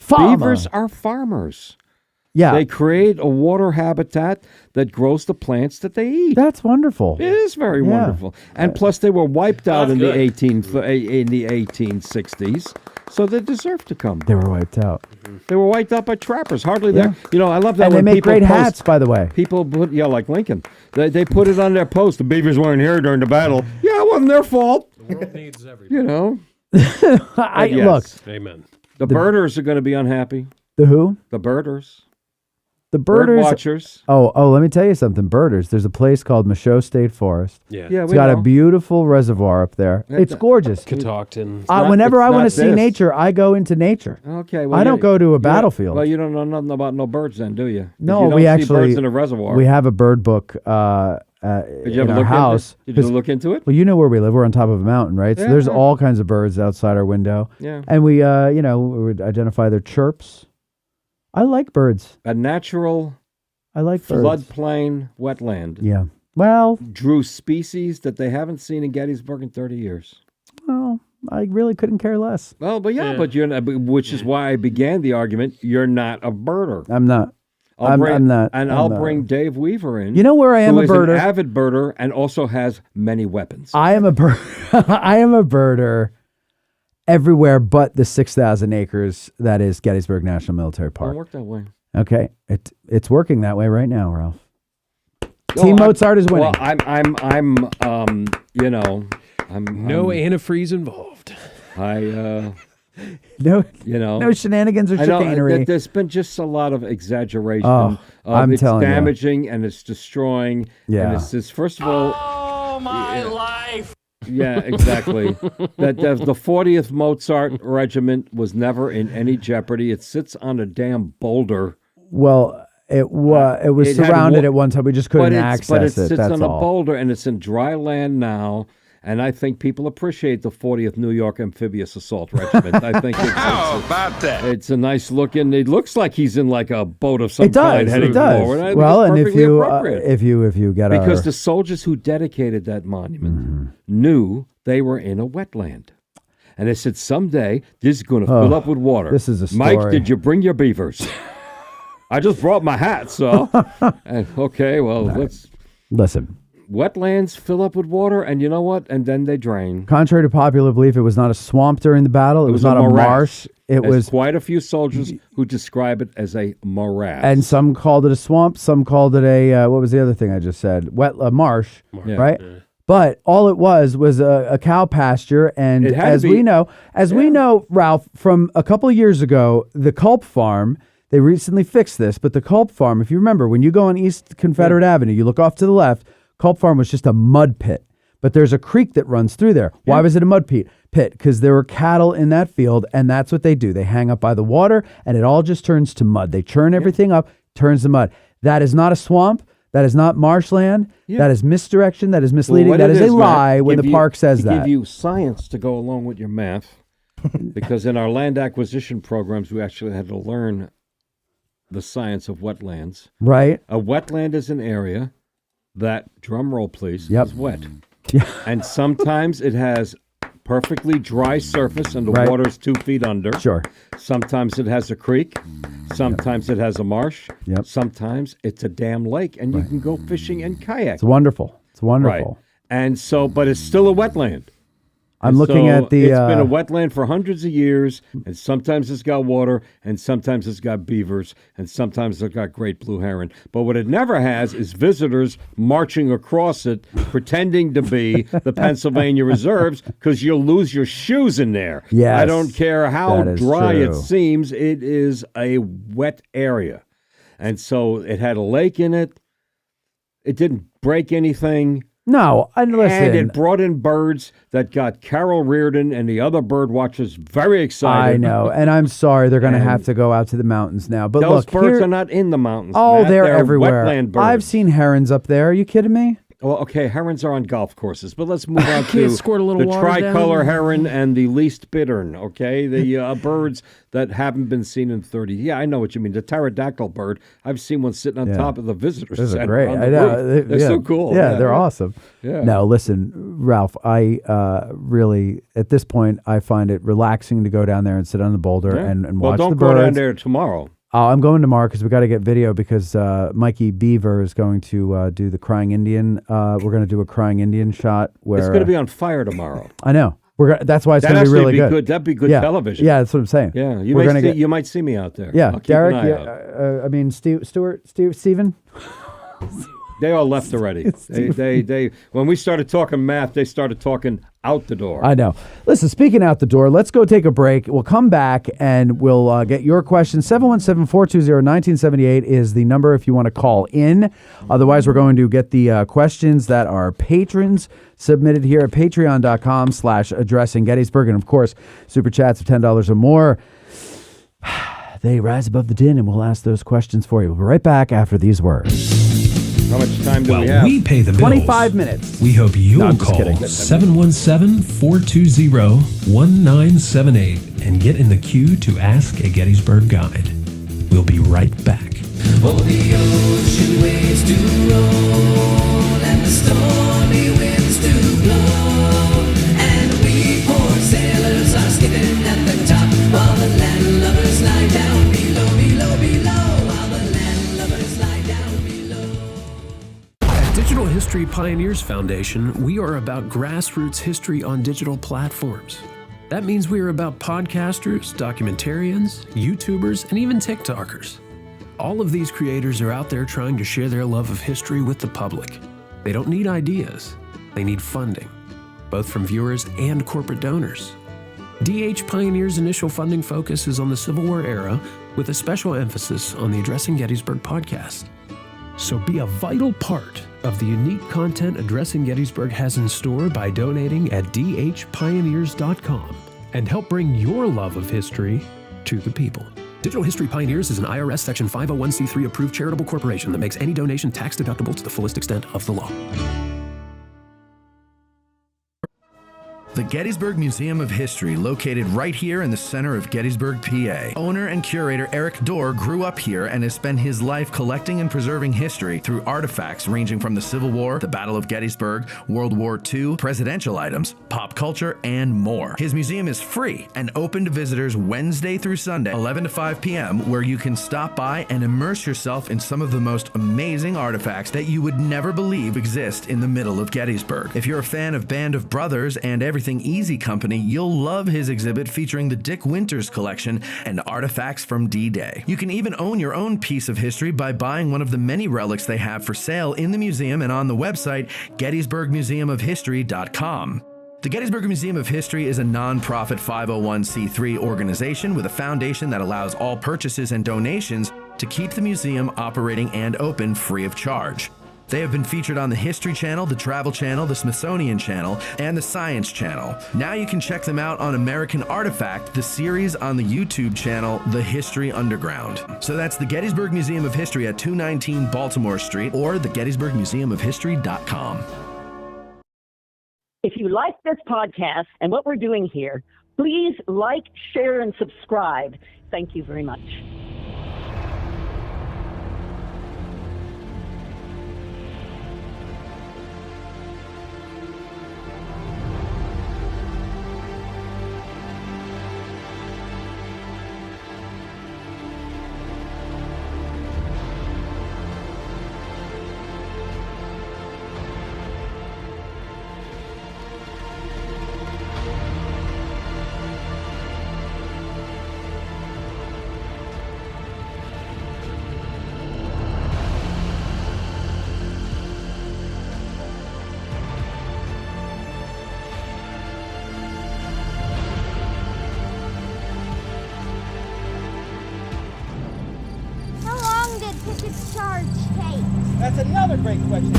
Beavers are farmers. Yeah. They create a water habitat that grows the plants that they eat. That's wonderful. It is very wonderful. And plus, they were wiped out in the 1860s, so they deserve to come. They were wiped out. They were wiped out by trappers. Hardly there. I love that. And when they make people great hats, by the way. People put, like Lincoln. They put it on their post. The beavers weren't here during the battle. Yeah, it wasn't their fault. The world needs everything. Look. Amen. The birders are going to be unhappy. The who? The birders. The birders. Bird watchers. Oh, let me tell you something. Birders. There's a place called Michaud State Forest. Yeah. It's got a beautiful reservoir up there. It's gorgeous. Catoctin. Whenever I want to see nature, I go into nature. Okay. Well, I don't go to a battlefield. Well, you don't know nothing about no birds then, do you? No, you don't see birds in a reservoir. We have a bird book in our house. Did you look into it? Well, you know where we live. We're on top of a mountain, right? So Yeah, there's all kinds of birds outside our window. Yeah. And we, we would identify their chirps. I like birds. A natural birds. Floodplain wetland. Yeah. Well, drew species that they haven't seen in Gettysburg in 30 years. Well, I really couldn't care less. Well, but but you're not, which is why I began the argument. You're not a birder. I'm not. I'm not. And I'll bring Dave Weaver in. You know where I am who a is birder? An avid birder and also has many weapons. I am a I am a birder everywhere but the 6,000 acres that is Gettysburg National Military Park. Don't work that way. Okay, it's working that way right now, Ralph. Team Mozart is winning. Well, I'm no antifreeze involved. No shenanigans or chicanery. There's been just a lot of exaggeration. I'm telling you, it's damaging and it's destroying. Yeah. And it's just, first of all, Oh, my life. Yeah, exactly. that the 40th Mozart Regiment was never in any jeopardy. It sits on a damn boulder. Well, it was surrounded at one time. We just couldn't access it. But it sits That's on all. a boulder, and it's in dry land now. And I think people appreciate the 40th New York Amphibious Assault Regiment. I think it's a nice looking. It looks like he's in like a boat of some kind heading forward. I think Well, it's and if perfectly you appropriate. if you get because the soldiers who dedicated that monument knew they were in a wetland. And they said, someday this is going to fill up with water. this is a Mike, story. did you bring your beavers? I just brought my hat, so. Okay, well, let's. listen. Wetlands fill up with water, and you know what? And then they drain. Contrary to popular belief, it was not a swamp during the battle. It was not a morass. marsh. It There's was quite a few soldiers who describe it as a morass. And some called it a swamp. Some called it a what was the other thing I just said? Marsh, right? Yeah. But all it was a cow pasture, and we know, Ralph, from a couple of years ago, the Culp Farm. They recently fixed this, but the Culp Farm, if you remember, when you go on East Confederate Avenue, you look off to the left. Culp Farm was just a mud pit, but there's a creek that runs through there. Why was it a mud pit? Because there were cattle in that field, and that's what they do. They hang up by the water, and it all just turns to mud. They churn everything up, turns to mud. That is not a swamp. That is not marshland. That is misdirection. That is misleading. Well, that is a lie when the park says that. Give you science to go along with your math, because in our land acquisition programs, we actually had to learn the science of wetlands. Right. A wetland is an area that, drum roll please, is wet. Yeah. And sometimes it has perfectly dry surface and the water's 2 feet under. Sure. Sometimes it has a creek. Sometimes it has a marsh. Yep. Sometimes it's a damn lake and you can go fishing and kayak. It's wonderful. It's wonderful. Right. And so, but it's still a wetland. I'm looking at the... It's been a wetland for hundreds of years, and sometimes it's got water, and sometimes it's got beavers, and sometimes it's got great blue heron. But what it never has is visitors marching across it, pretending to be the Pennsylvania Reserves, because you'll lose your shoes in there. Yes, I don't care how dry it true. seems, it is a wet area. And so it had a lake in it. It didn't break anything. No, and listen. And it brought in birds that got Carol Reardon and the other bird watchers very excited. I know, and I'm sorry they're going to have to go out to the mountains now. But those look, birds are not in the mountains. Oh, Matt. they're everywhere. Wetland birds. I've seen herons up there. Are you kidding me? Well, okay, herons are on golf courses, but let's move on to squirt a little the water tricolor down. heron and the least bittern, okay? The birds that haven't been seen in 30 years. Yeah, I know what you mean. The pterodactyl bird, I've seen one sitting on top of the visitor Those center. are great. on the I know. roof. They're so cool. Yeah, they're awesome. Yeah. No, listen, Ralph, I really, at this point, I find it relaxing to go down there and sit on the boulder and watch the birds. Well, don't go down there tomorrow. I'm going tomorrow because we got to get video because Mikey Beaver is going to do the Crying Indian. We're going to do a Crying Indian shot where It's going to be on fire tomorrow. I know. That's why it's going to be actually really be good. That'd be good television. Yeah, that's what I'm saying. Yeah, you might see me out there. Yeah, I'll keep Derek. an eye out. Stephen. They all left already. They when we started talking math, they started talking out the door. I know. Listen, speaking out the door, let's go take a break. We'll come back and we'll get your questions. 717-420-1978 is the number if you want to call in. Otherwise, we're going to get the questions that our patrons submitted here at patreon.com/addressing Gettysburg. And of course, super chats of $10 or more. They rise above the din, and we'll ask those questions for you. We'll be right back after these words. How much time do we Well, have? we pay the bills. 25 minutes. We hope you'll No, I'm just call kidding. 717-420-1978 and get in the queue to ask a Gettysburg guide. We'll be right back. Oh, the ocean waves do roll and the stormy winds do blow, and we poor sailors are skipping at the top while the landlubbers lie down below, below, below, while the landlubbers lie down below. At Digital History Pioneers Foundation, we are about grassroots history on digital platforms. That means we are about podcasters, documentarians, YouTubers, and even TikTokers. All of these creators are out there trying to share their love of history with the public. They don't need ideas, they need funding, both from viewers and corporate donors. DH Pioneer's initial funding focus is on the Civil War era, with a special emphasis on the Addressing Gettysburg podcast. So be a vital part of the unique content Addressing Gettysburg has in store by donating at dhpioneers.com and help bring your love of history to the people. Digital History Pioneers is an IRS Section 501c3 approved charitable corporation that makes any donation tax deductible to the fullest extent of the law. The Gettysburg Museum of History, located right here in the center of Gettysburg, PA. Owner and curator Eric Dorr grew up here and has spent his life collecting and preserving history through artifacts ranging from the Civil War, the Battle of Gettysburg, World War II, presidential items, pop culture, and more. His museum is free and open to visitors Wednesday through Sunday, 11 to 5 p.m., where you can stop by and immerse yourself in some of the most amazing artifacts that you would never believe exist in the middle of Gettysburg. If you're a fan of Band of Brothers and Everything Easy Company, you'll love his exhibit featuring the Dick Winters collection and artifacts from D-Day. You can even own your own piece of history by buying one of the many relics they have for sale in the museum and on the website gettysburghistory.com. The Gettysburg Museum of History is a non-profit 501c3 organization with a foundation that allows all purchases and donations to keep the museum operating and open free of charge. They have been featured on the History Channel, the Travel Channel, the Smithsonian Channel, and the Science Channel. Now you can check them out on American Artifact, the series on the YouTube channel, The History Underground. So that's the Gettysburg Museum of History at 219 Baltimore Street or the gettysburgmuseumofhistory.com. If you like this podcast and what we're doing here, please like, share, and subscribe. Thank you very much. That's another great question.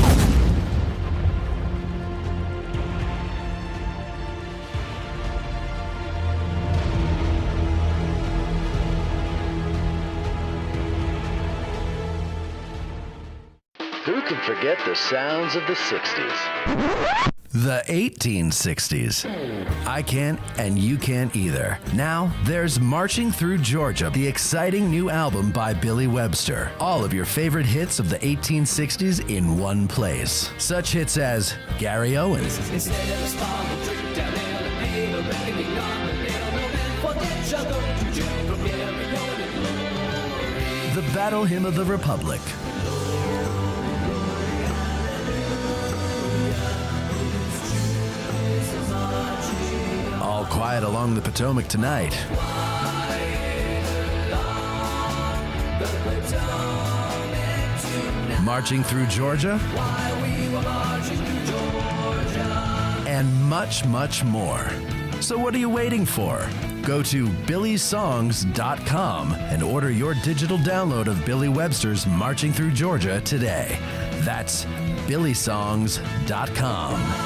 Who can forget the sounds of the 60s? The 1860s. I can't, and you can't either. Now, there's Marching Through Georgia, the exciting new album by Billy Webster. All of your favorite hits of the 1860s in one place. Such hits as Gary Owens, the Battle Hymn of the Republic, All Quiet Along the Potomac Tonight, Marching Through Georgia, and much, much more. So what are you waiting for? Go to billysongs.com and order your digital download of Billy Webster's Marching Through Georgia today. That's billysongs.com.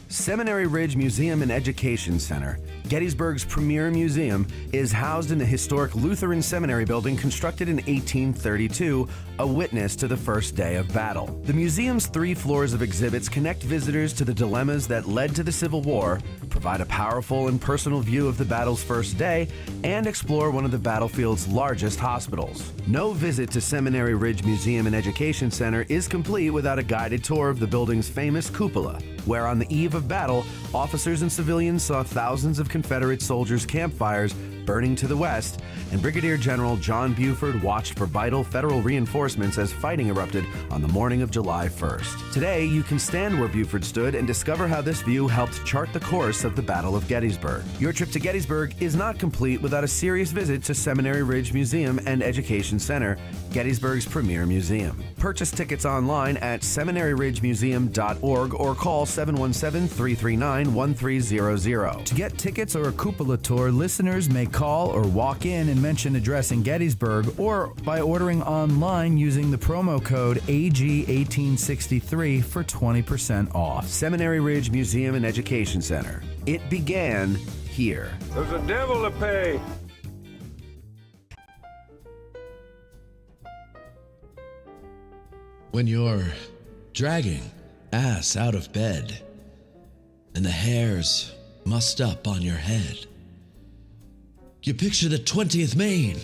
Seminary Ridge Museum and Education Center, Gettysburg's premier museum, is housed in the historic Lutheran Seminary building constructed in 1832, a witness to the first day of battle. The museum's 3 floors of exhibits connect visitors to the dilemmas that led to the Civil War, provide a powerful and personal view of the battle's first day, and explore one of the battlefield's largest hospitals. No visit to Seminary Ridge Museum and Education Center is complete without a guided tour of the building's famous cupola, where on the eve of battle, officers and civilians saw thousands of Confederate soldiers' campfires burning to the west, and Brigadier General John Buford watched for vital federal reinforcements as fighting erupted on the morning of July 1st. Today, you can stand where Buford stood and discover how this view helped chart the course of the Battle of Gettysburg. Your trip to Gettysburg is not complete without a serious visit to Seminary Ridge Museum and Education Center, Gettysburg's premier museum. Purchase tickets online at seminaryridgemuseum.org or call 717-339-1300. To get tickets or a cupola tour, listeners may call or walk in and mention address in Gettysburg, or by ordering online using the promo code AG1863 for 20% off. Seminary Ridge Museum and Education Center. It began here. There's a devil to pay. When you're dragging ass out of bed, and the hairs mussed up on your head. You picture the 20th Maine,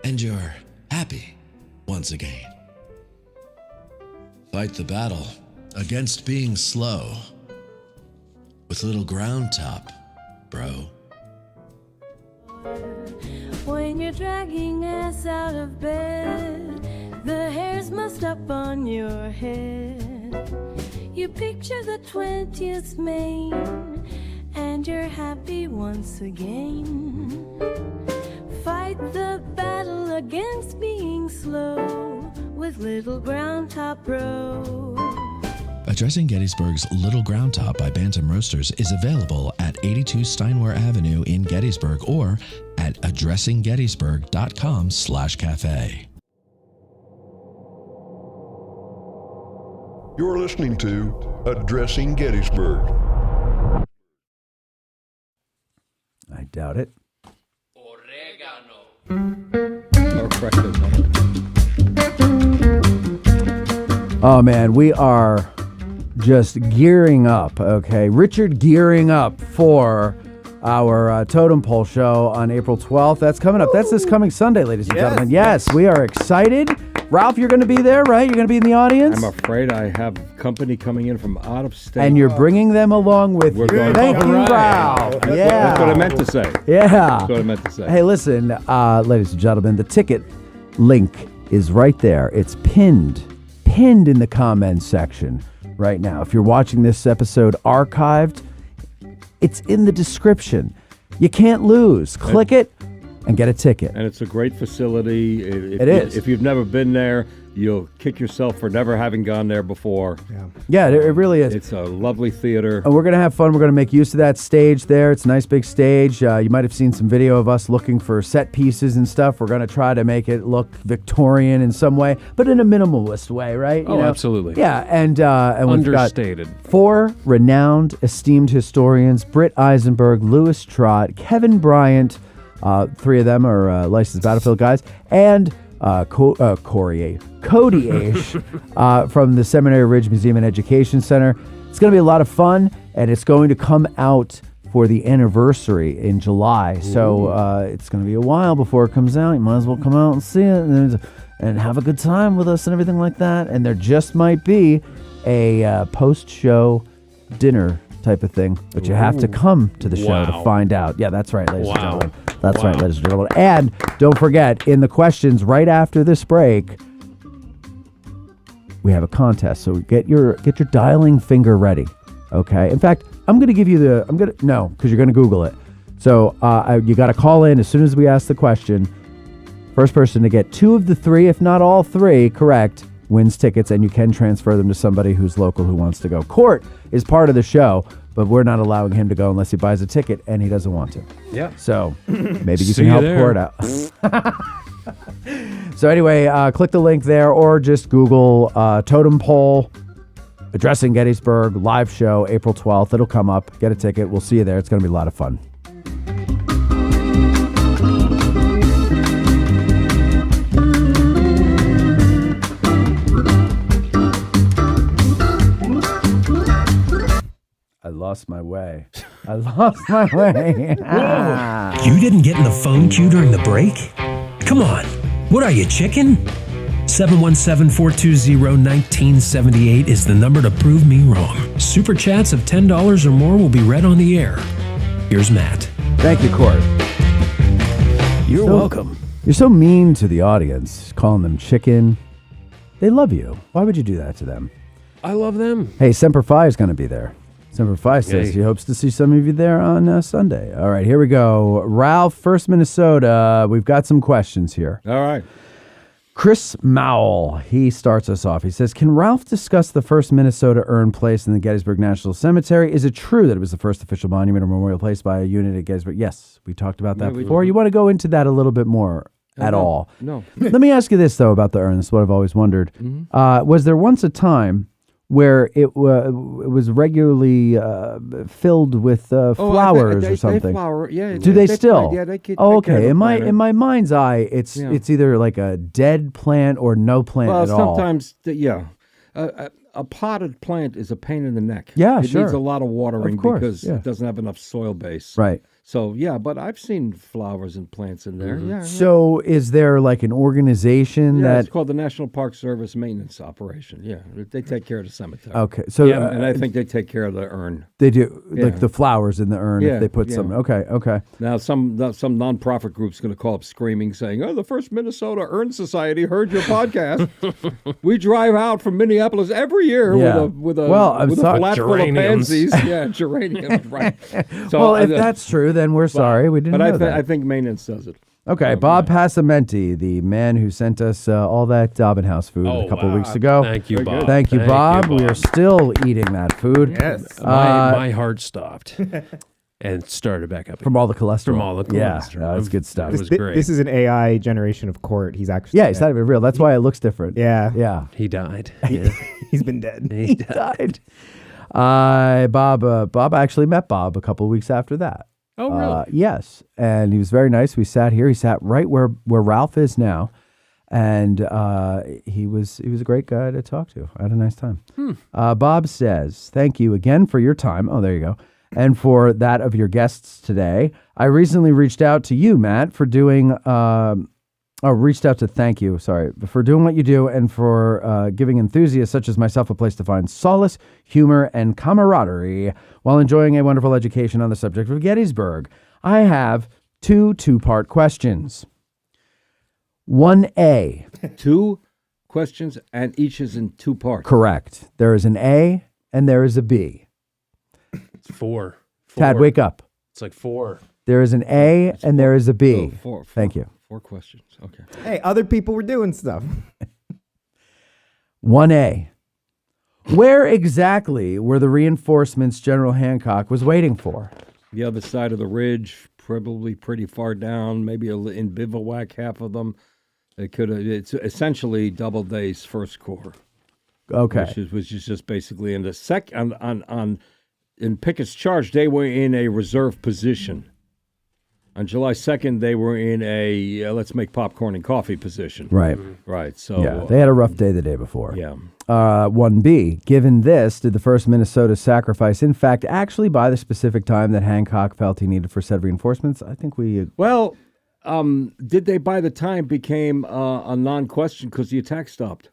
and you're happy once again. Fight the battle against being slow with little ground top, bro. When you're dragging ass out of bed, the hair's mussed up on your head. You picture the 20th Maine, and you're happy once again. Fight the battle against being slow with little ground top bro. Addressing Gettysburg's Little Ground Top by Bantam Roasters is available at 82 Steinware Avenue in Gettysburg or at addressinggettysburg.com/cafe. You're listening to Addressing Gettysburg. I doubt it. Oh man, we are just gearing up, okay? Richard gearing up for our Totem Pole show on April 12th. That's coming up. That's this coming Sunday, ladies and gentlemen. Yes, we are excited. Ralph, you're going to be there, right? You're going to be in the audience? I'm afraid I have company coming in from out of state. And you're bringing them along with you. Thank you, Ralph. That's what I meant to say. Yeah. That's what I meant to say. Hey, listen, ladies and gentlemen, the ticket link is right there. It's pinned in the comments section right now. If you're watching this episode archived, it's in the description. You can't lose. Click it and get a ticket. And it's a great facility. It is. If you've never been there, you'll kick yourself for never having gone there before. Yeah, it really is. It's a lovely theater. And we're going to have fun. We're going to make use of that stage there. It's a nice big stage. You might have seen some video of us looking for set pieces and stuff. We're going to try to make it look Victorian in some way, but in a minimalist way, right? Oh, absolutely. Yeah, and we've got Understated. 4 renowned, esteemed historians: Britt Eisenberg, Lewis Trott, Kevin Bryant. 3 of them are licensed battlefield guys, and Cody Aish from the Seminary Ridge Museum and Education Center. It's going to be a lot of fun, and it's going to come out for the anniversary in July. Ooh. So it's going to be a while before it comes out. You might as well come out and see it and have a good time with us and everything like that. And there just might be a post-show dinner type of thing, but you have to come to the show to find out. Yeah, that's right, ladies and gentlemen. That's right, ladies and gentlemen. And don't forget, in the questions right after this break, we have a contest. So get your dialing finger ready. Okay. In fact, I'm going to give you because you're going to Google it. So you got to call in as soon as we ask the question. First person to get 2 of the 3, if not all 3, correct, wins tickets, and you can transfer them to somebody who's local who wants to go. Court is part of the show, but we're not allowing him to go unless he buys a ticket, and he doesn't want to. Yeah. So maybe you can help Court out. So anyway, click the link there, or just Google Totem Pole Addressing Gettysburg live show April 12th. It'll come up. Get a ticket. We'll see you there. It's going to be a lot of fun. I lost my way. You didn't get in the phone queue during the break? Come on. What are you, chicken? 717-420-1978 is the number to prove me wrong. Super chats of $10 or more will be read on the air. Here's Matt. Thank you, Court. You're welcome. You're so mean to the audience, calling them chicken. They love you. Why would you do that to them? I love them. Hey, Semper Fi is going to be there. Semper Fi says he hopes to see some of you there on Sunday. All right, here we go. Ralph, First Minnesota. We've got some questions here. All right. Chris Mowell, he starts us off. He says, can Ralph discuss the first Minnesota urn placed in the Gettysburg National Cemetery? Is it true that it was the first official monument or memorial placed by a unit at Gettysburg? Yes, we talked about that before. You want to go into that a little bit more at all? No. Let me ask you this, though, about the urn. This is what I've always wondered. Mm-hmm. Was there once a time where it was regularly filled with flowers or something? They flower, yeah. Do they still? Yeah, they keep. Okay. In my mind's eye, it's either like a dead plant or no plant at all. Sometimes, a a potted plant is a pain in the neck. Yeah, it sure. needs a lot of watering Of course, because yeah. it doesn't have enough soil base. Right. So yeah, but I've seen flowers and plants in there. Yeah. So is there like an organization Yeah, that? it's called the National Park Service Maintenance Operation. Yeah, they take care of the cemetery. Okay, so and I think they take care of the urn. They do, Yeah. like the flowers in the urn Yeah, if they put yeah. some. Okay. Now some nonprofit group's going to call up screaming, saying, "Oh, the First Minnesota Urn Society heard your podcast. We drive out from Minneapolis every year Yeah. with a I'm with sorry. a flat full of Geraniums. pansies." Yeah, geraniums. Right. Well, if that's true, then we're sorry. We didn't know that. I think maintenance does it. Okay, Bob Passamenti, the man who sent us all that Dobbin House food a couple of weeks ago. Thank you, Bob. Thank you, Thank Bob. you, We are Bob. still eating that food. Yes. My heart stopped and started back up From all the cholesterol. From all the cholesterol. Yeah, that's good stuff. It was great. This is an AI generation of Court. He's actually Yeah, it's not even real. That's why it looks different. Yeah. Yeah. He died. He's been dead. He died. Bob, I actually met Bob a couple of weeks after that. Oh, really? Yes, and he was very nice. We sat here. He sat right where Ralph is now, and he was a great guy to talk to. I had a nice time. Bob says, "Thank you again for your time." Oh, there you go. And for that of your guests today. I recently reached out to you, Matt, for doing. Reached out to thank you, for doing what you do and for giving enthusiasts such as myself a place to find solace, humor, and camaraderie while enjoying a wonderful education on the subject of Gettysburg. I have two-part questions. 1A. 2 questions, and each is in 2 parts. Correct. There is an A and there is a B. It's 4. Tad, wake up. It's like 4. There is an A and there is a B. Oh, 4. Thank you. 4 questions. Okay. Hey, other people were doing stuff. 1A. Where exactly were the reinforcements General Hancock was waiting for? The other side of the ridge, probably pretty far down, maybe in bivouac, half of them. It's essentially Doubleday's First Corps. Okay. Which is just basically in the in Pickett's charge, they were in a reserve position. On July 2nd, they were in a let's make popcorn and coffee position. Right. Right. So yeah, they had a rough day the day before. Yeah. 1B. Given this, did the 1st Minnesota sacrifice, in fact, actually by the specific time that Hancock felt he needed for said reinforcements? I think we... Well, did they by the time became a non-question because the attack stopped?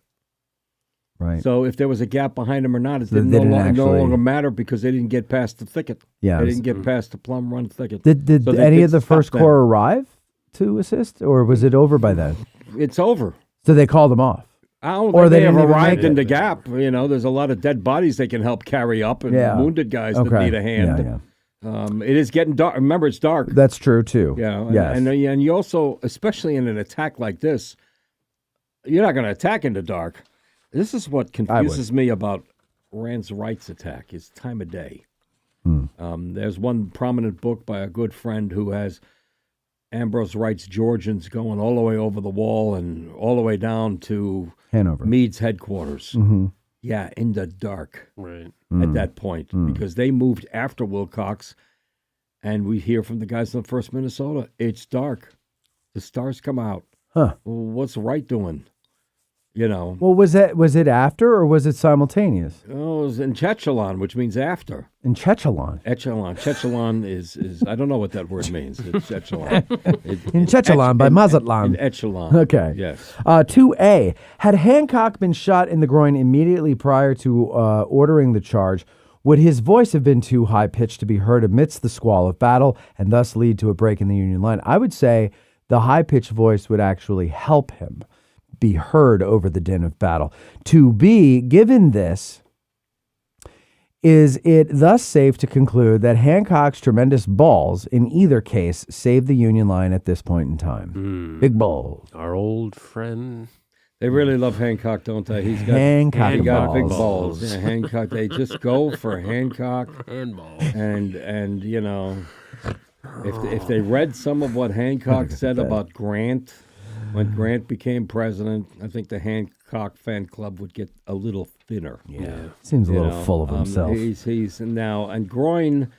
Right. So if there was a gap behind them or not, it So no longer matter because they didn't get past the thicket. Yeah, They didn't get past the Plum Run thicket. Did So they any did of the stop First them. Corps arrive to assist, or was it over by then? It's over. So they called them off? I don't Or think they they have didn't even arrived make in it. the gap. You know, there's a lot of dead bodies they can help carry up and Yeah. wounded guys that Okay. need a hand. Yeah. It is getting dark. Remember, it's dark. That's true, too. Yeah. And, Yes. and you also, especially in an attack like this, you're not going to attack in the dark. This is what confuses me about Rand's Wright's attack, is time of day. There's one prominent book by a good friend who has Ambrose Wright's Georgians going all the way over the wall and all the way down to Hanover. Meade's headquarters. Mhm. Yeah, in the dark. Right. At that point, because they moved after Willcox, and we hear from the guys in the 1st Minnesota, it's dark. The stars come out. Huh. Well, what's Wright doing? You know. Well, was it after or was it simultaneous? Oh, it was in Chechelon, which means after. In Chechelon? Chechelon is I don't know what that word means. It's Chechelon. In Chechelon by Mazatlan. In Echelon. Okay. Yes. 2A. Had Hancock been shot in the groin immediately prior to ordering the charge, would his voice have been too high-pitched to be heard amidst the squall of battle and thus lead to a break in the Union line? I would say the high-pitched voice would actually help him be heard over the din of battle. 2B, given this, is it thus safe to conclude that Hancock's tremendous balls, in either case, saved the Union line at this point in time? Big balls. Our old friend. They really love Hancock, don't they? He got big balls. Yeah, Hancock. They just go for Hancock. And you know, if they read some of what Hancock said about Grant, when Grant became president, I think the Hancock fan club would get a little thinner. Yeah, seems a little full of himself. He's now, and groin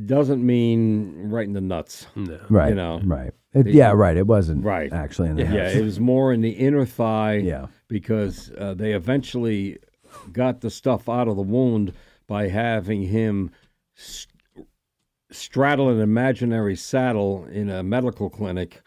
doesn't mean right in the nuts. No. Right. You know. Right. Right. It wasn't actually in the house. Yeah, it was more in the inner thigh. Yeah. Because they eventually got the stuff out of the wound by having him straddle an imaginary saddle in a medical clinic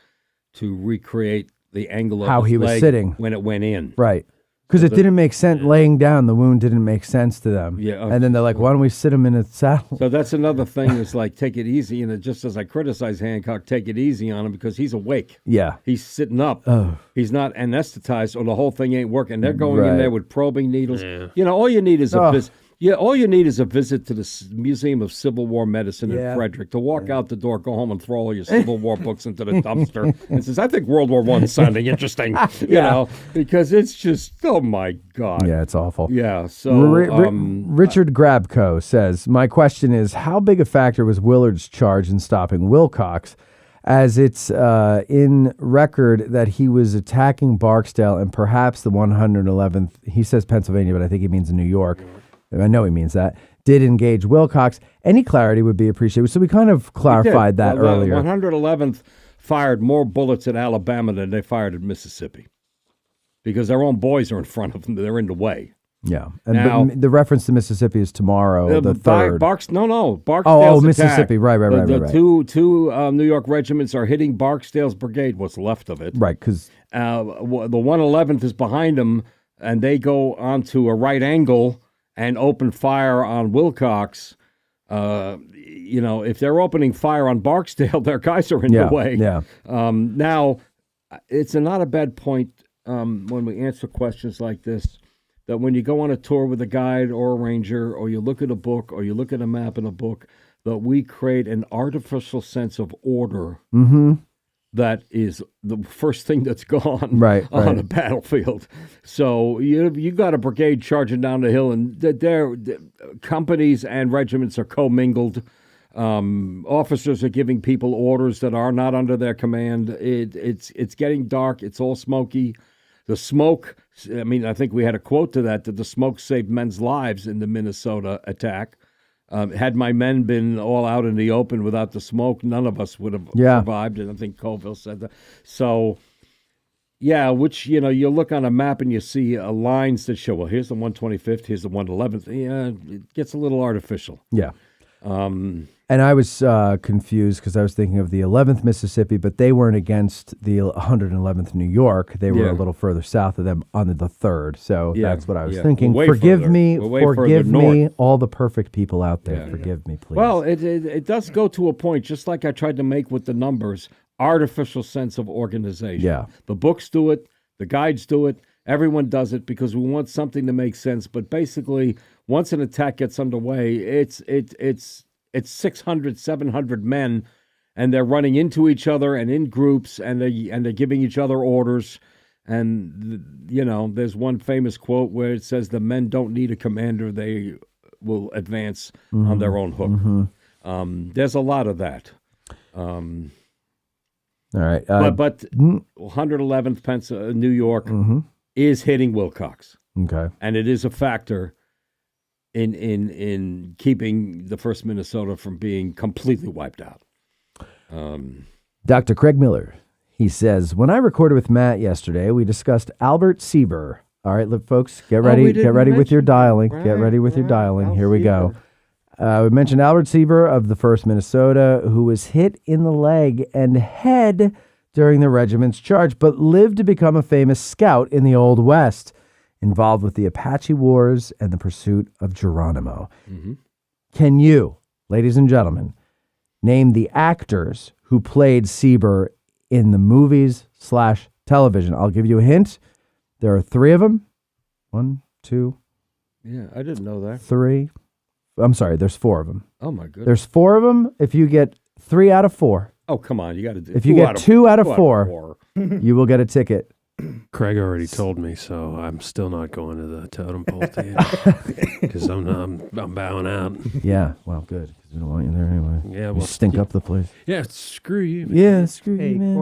to recreate the angle of How his he was leg sitting. when it went in. Right. Because it didn't make sense. Laying down, the wound didn't make sense to them. Yeah, and then they're like, why don't we sit him in a saddle? So that's another thing is like, take it easy. And just as I criticize Hancock, take it easy on him because he's awake. Yeah. He's sitting up. Oh. He's not anesthetized or the whole thing ain't working. They're going Right. in there with probing needles. You know, all you need is a visit. Yeah, all you need is a visit to the Museum of Civil War Medicine in Frederick to walk out the door, go home and throw all your Civil War books into the dumpster and says, I think World War I's sounding interesting, you know, because it's just, oh my God. Yeah, it's awful. Yeah, so. Richard Grabko says, my question is, how big a factor was Willard's charge in stopping Willcox, as it's in record that he was attacking Barksdale and perhaps the 111th, he says Pennsylvania, but I think he means New York. I know he means that, did engage Willcox. Any clarity would be appreciated. So we kind of clarified that earlier. The 111th fired more bullets at Alabama than they fired at Mississippi because their own boys are in front of them. They're in the way. Yeah. And Now, the reference to Mississippi is tomorrow, the 3rd. Barksdale's Oh, Mississippi. attack. Right. The two New York regiments are hitting Barksdale's brigade, what's left of it. Right, because the 111th is behind them, and they go onto a right angle and open fire on Willcox. You know, if they're opening fire on Barksdale, their guys are in the way. Yeah. Now, it's not a bad point when we answer questions like this, that when you go on a tour with a guide or a ranger, or you look at a book, or you look at a map in a book, that we create an artificial sense of order that is the first thing that's gone on a battlefield. So you got a brigade charging down the hill, and their companies and regiments are commingled. Officers are giving people orders that are not under their command. It's getting dark. It's all smoky. The smoke, I mean, I think we had a quote to that the smoke saved men's lives in the Minnesota attack. Had my men been all out in the open without the smoke, none of us would have survived. And I think Colville said that. So, yeah, which, you know, you look on a map and you see lines that show, well, here's the 125th, here's the 111th. Yeah, it gets a little artificial. Yeah. And I was confused because I was thinking of the 11th Mississippi, but they weren't against the 111th New York. They were a little further south of them on the 3rd. So that's what I was thinking. Forgive me, all the perfect people out there. Forgive me, please. Well, it does go to a point, just like I tried to make with the numbers, artificial sense of organization. Yeah. The books do it. The guides do it. Everyone does it because we want something to make sense. But basically, once an attack gets underway, it's 600, 700 men, and they're running into each other and in groups, and they're giving each other orders. And, you know, there's one famous quote where it says the men don't need a commander. They will advance on their own hook. There's a lot of that. All right. But 111th New York is hitting Willcox. Okay. And it is a factor in keeping the 1st Minnesota from being completely wiped out. Dr. Craig Miller, he says, when I recorded with Matt yesterday, we discussed Albert Sieber. All right, look, folks, get ready. Get ready with your dialing. Get ready with your dialing. Here we go. We mentioned Albert Sieber of the 1st Minnesota, who was hit in the leg and head during the regiment's charge, but lived to become a famous scout in the Old West, involved with the Apache Wars and the pursuit of Geronimo. Can you, ladies and gentlemen, name the actors who played Sieber in the movies/television? I'll give you a hint. There are 3 of them. 1, 2. Yeah, I didn't know that. 3. I'm sorry, there's 4 of them. Oh, my goodness. There's 4 of them. If you get 3 out of 4. Oh, come on. You got to do If you get 2 out of 4, you will get a ticket. Craig already told me, so I'm still not going to the totem pole theater because I'm bowing out. Yeah, well, good. Because we don't want you there anyway. Yeah, You well, stink up the place. Yeah, screw you. Man. Yeah, screw Hey, you, man.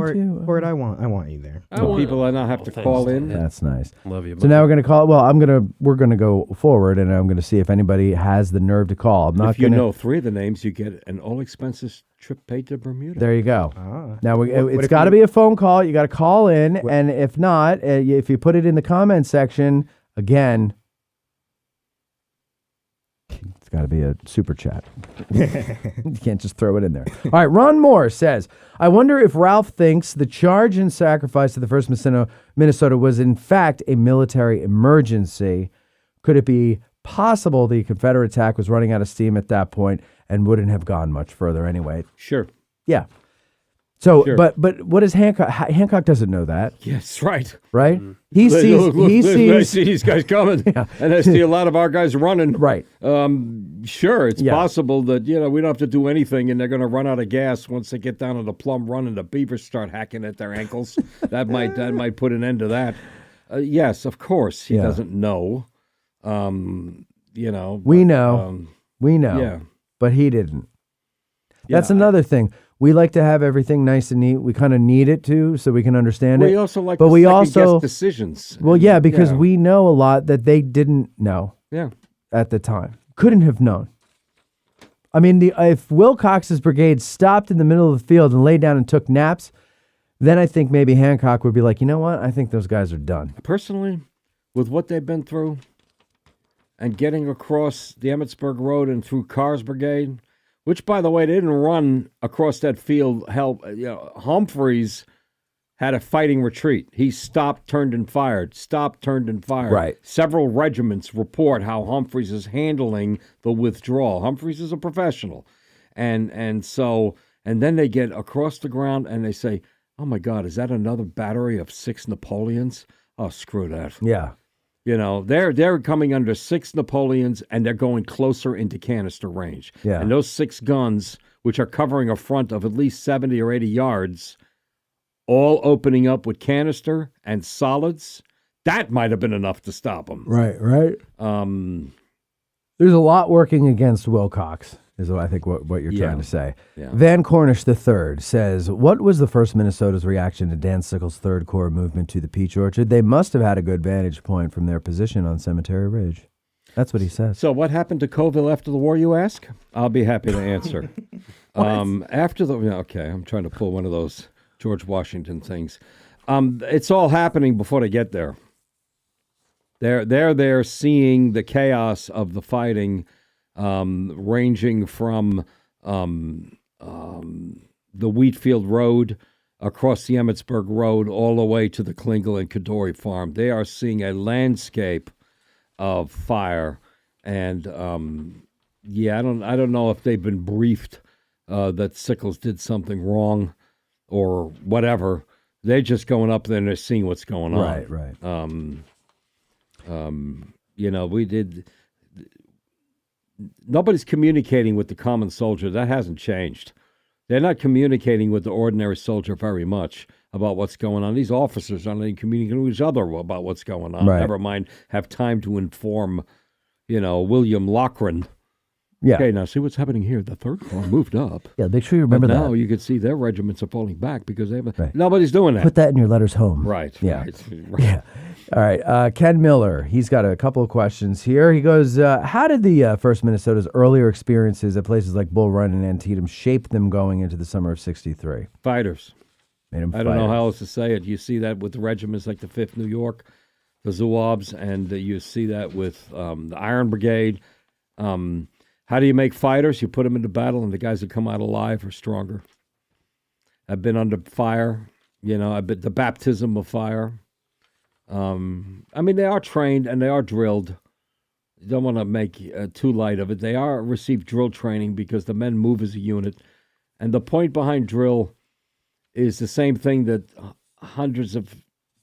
Ford, I want you there. People I now have to call in. That's nice. Love you. So now we're going to call. Well, we're going to go forward, and I'm going to see if anybody has the nerve to call. I'm not If you going to know 3 of the names, you get an all expenses trip paid to Bermuda. There you go. Now What it's if got to you- be a phone call. You got to call in, and if not, if you put it in the comment section, again, got to be a super chat. You can't just throw it in there. All right, Ron Moore says, I wonder if Ralph thinks the charge and sacrifice of the 1st Minnesota was in fact a military emergency. Could it be possible the Confederate attack was running out of steam at that point and wouldn't have gone much further anyway? Sure. Yeah. So, Sure. but what is Hancock? Hancock doesn't know that. Yes, right. Right? Mm. He sees. I see these guys coming, and I see a lot of our guys running. Right. Sure, it's possible that we don't have to do anything, and they're going to run out of gas once they get down to the Plum Run, and the beavers start hacking at their ankles. that might put an end to that. Yes, of course, he doesn't know. We know. We know. Yeah. But he didn't. That's another thing. We like to have everything nice and neat. We kind of need it too, so we can understand it. We also like but to we second-guess also decisions. Well, yeah, because we know a lot that they didn't know. Yeah. At the time, couldn't have known. I mean, if Willcox's brigade stopped in the middle of the field and laid down and took naps, then I think maybe Hancock would be like, you know what? I think those guys are done. Personally, with what they've been through, and getting across the Emmitsburg Road and through Carr's brigade. Which, by the way, they didn't run across that field. Humphreys had a fighting retreat. He stopped, turned, and fired. Stopped, turned, and fired. Right. Several regiments report how Humphreys is handling the withdrawal. Humphreys is a professional. And then they get across the ground and they say, oh, my God, is that another battery of 6 Napoleons? Oh, screw that. Yeah. They're coming under 6 Napoleons, and they're going closer into canister range. Yeah. And those 6 guns, which are covering a front of at least 70 or 80 yards, all opening up with canister and solids, that might have been enough to stop them. Right. There's a lot working against Willcox, is I think what you're trying to say. Yeah. Van Cornish III says, what was the 1st Minnesota's reaction to Dan Sickles' 3rd Corps movement to the Peach Orchard? They must have had a good vantage point from their position on Cemetery Ridge. That's what he says. So what happened to Coville after the war, you ask? I'll be happy to answer. After the... Okay, I'm trying to pull one of those George Washington things. It's all happening before they get there. They're there seeing the chaos of the fighting, ranging from the Wheatfield Road across the Emmitsburg Road all the way to the Klingel and Kadori Farm. They are seeing a landscape of fire, and I don't know if they've been briefed that Sickles did something wrong or whatever. They're just going up there and they're seeing what's going on. Right. Nobody's communicating with the common soldier. That hasn't changed. They're not communicating with the ordinary soldier very much about what's going on. These officers aren't even communicating with each other about what's going on. Right. Never mind have time to inform, William Loughran. Yeah. Okay, now see what's happening here. The 3rd Corps moved up. Yeah, make sure you remember but that. now you can see their regiments are falling back because they haven't. Nobody's doing that. Put that in your letters home. Right. Yeah. Right. Yeah. All right. Ken Miller, he's got a couple of questions here. He goes, how did the 1st Minnesota's earlier experiences at places like Bull Run and Antietam shape them going into the summer of 63? Fighters. Made them I don't know how else to say it. You see that with the regiments like the 5th New York, the Zouaves, and you see that with the Iron Brigade. How do you make fighters? You put them into battle, and the guys that come out alive are stronger. I've been under fire, I've been the baptism of fire. They are trained and they are drilled. You don't want to make too light of it. They are receive drill training because the men move as a unit. And the point behind drill is the same thing that hundreds of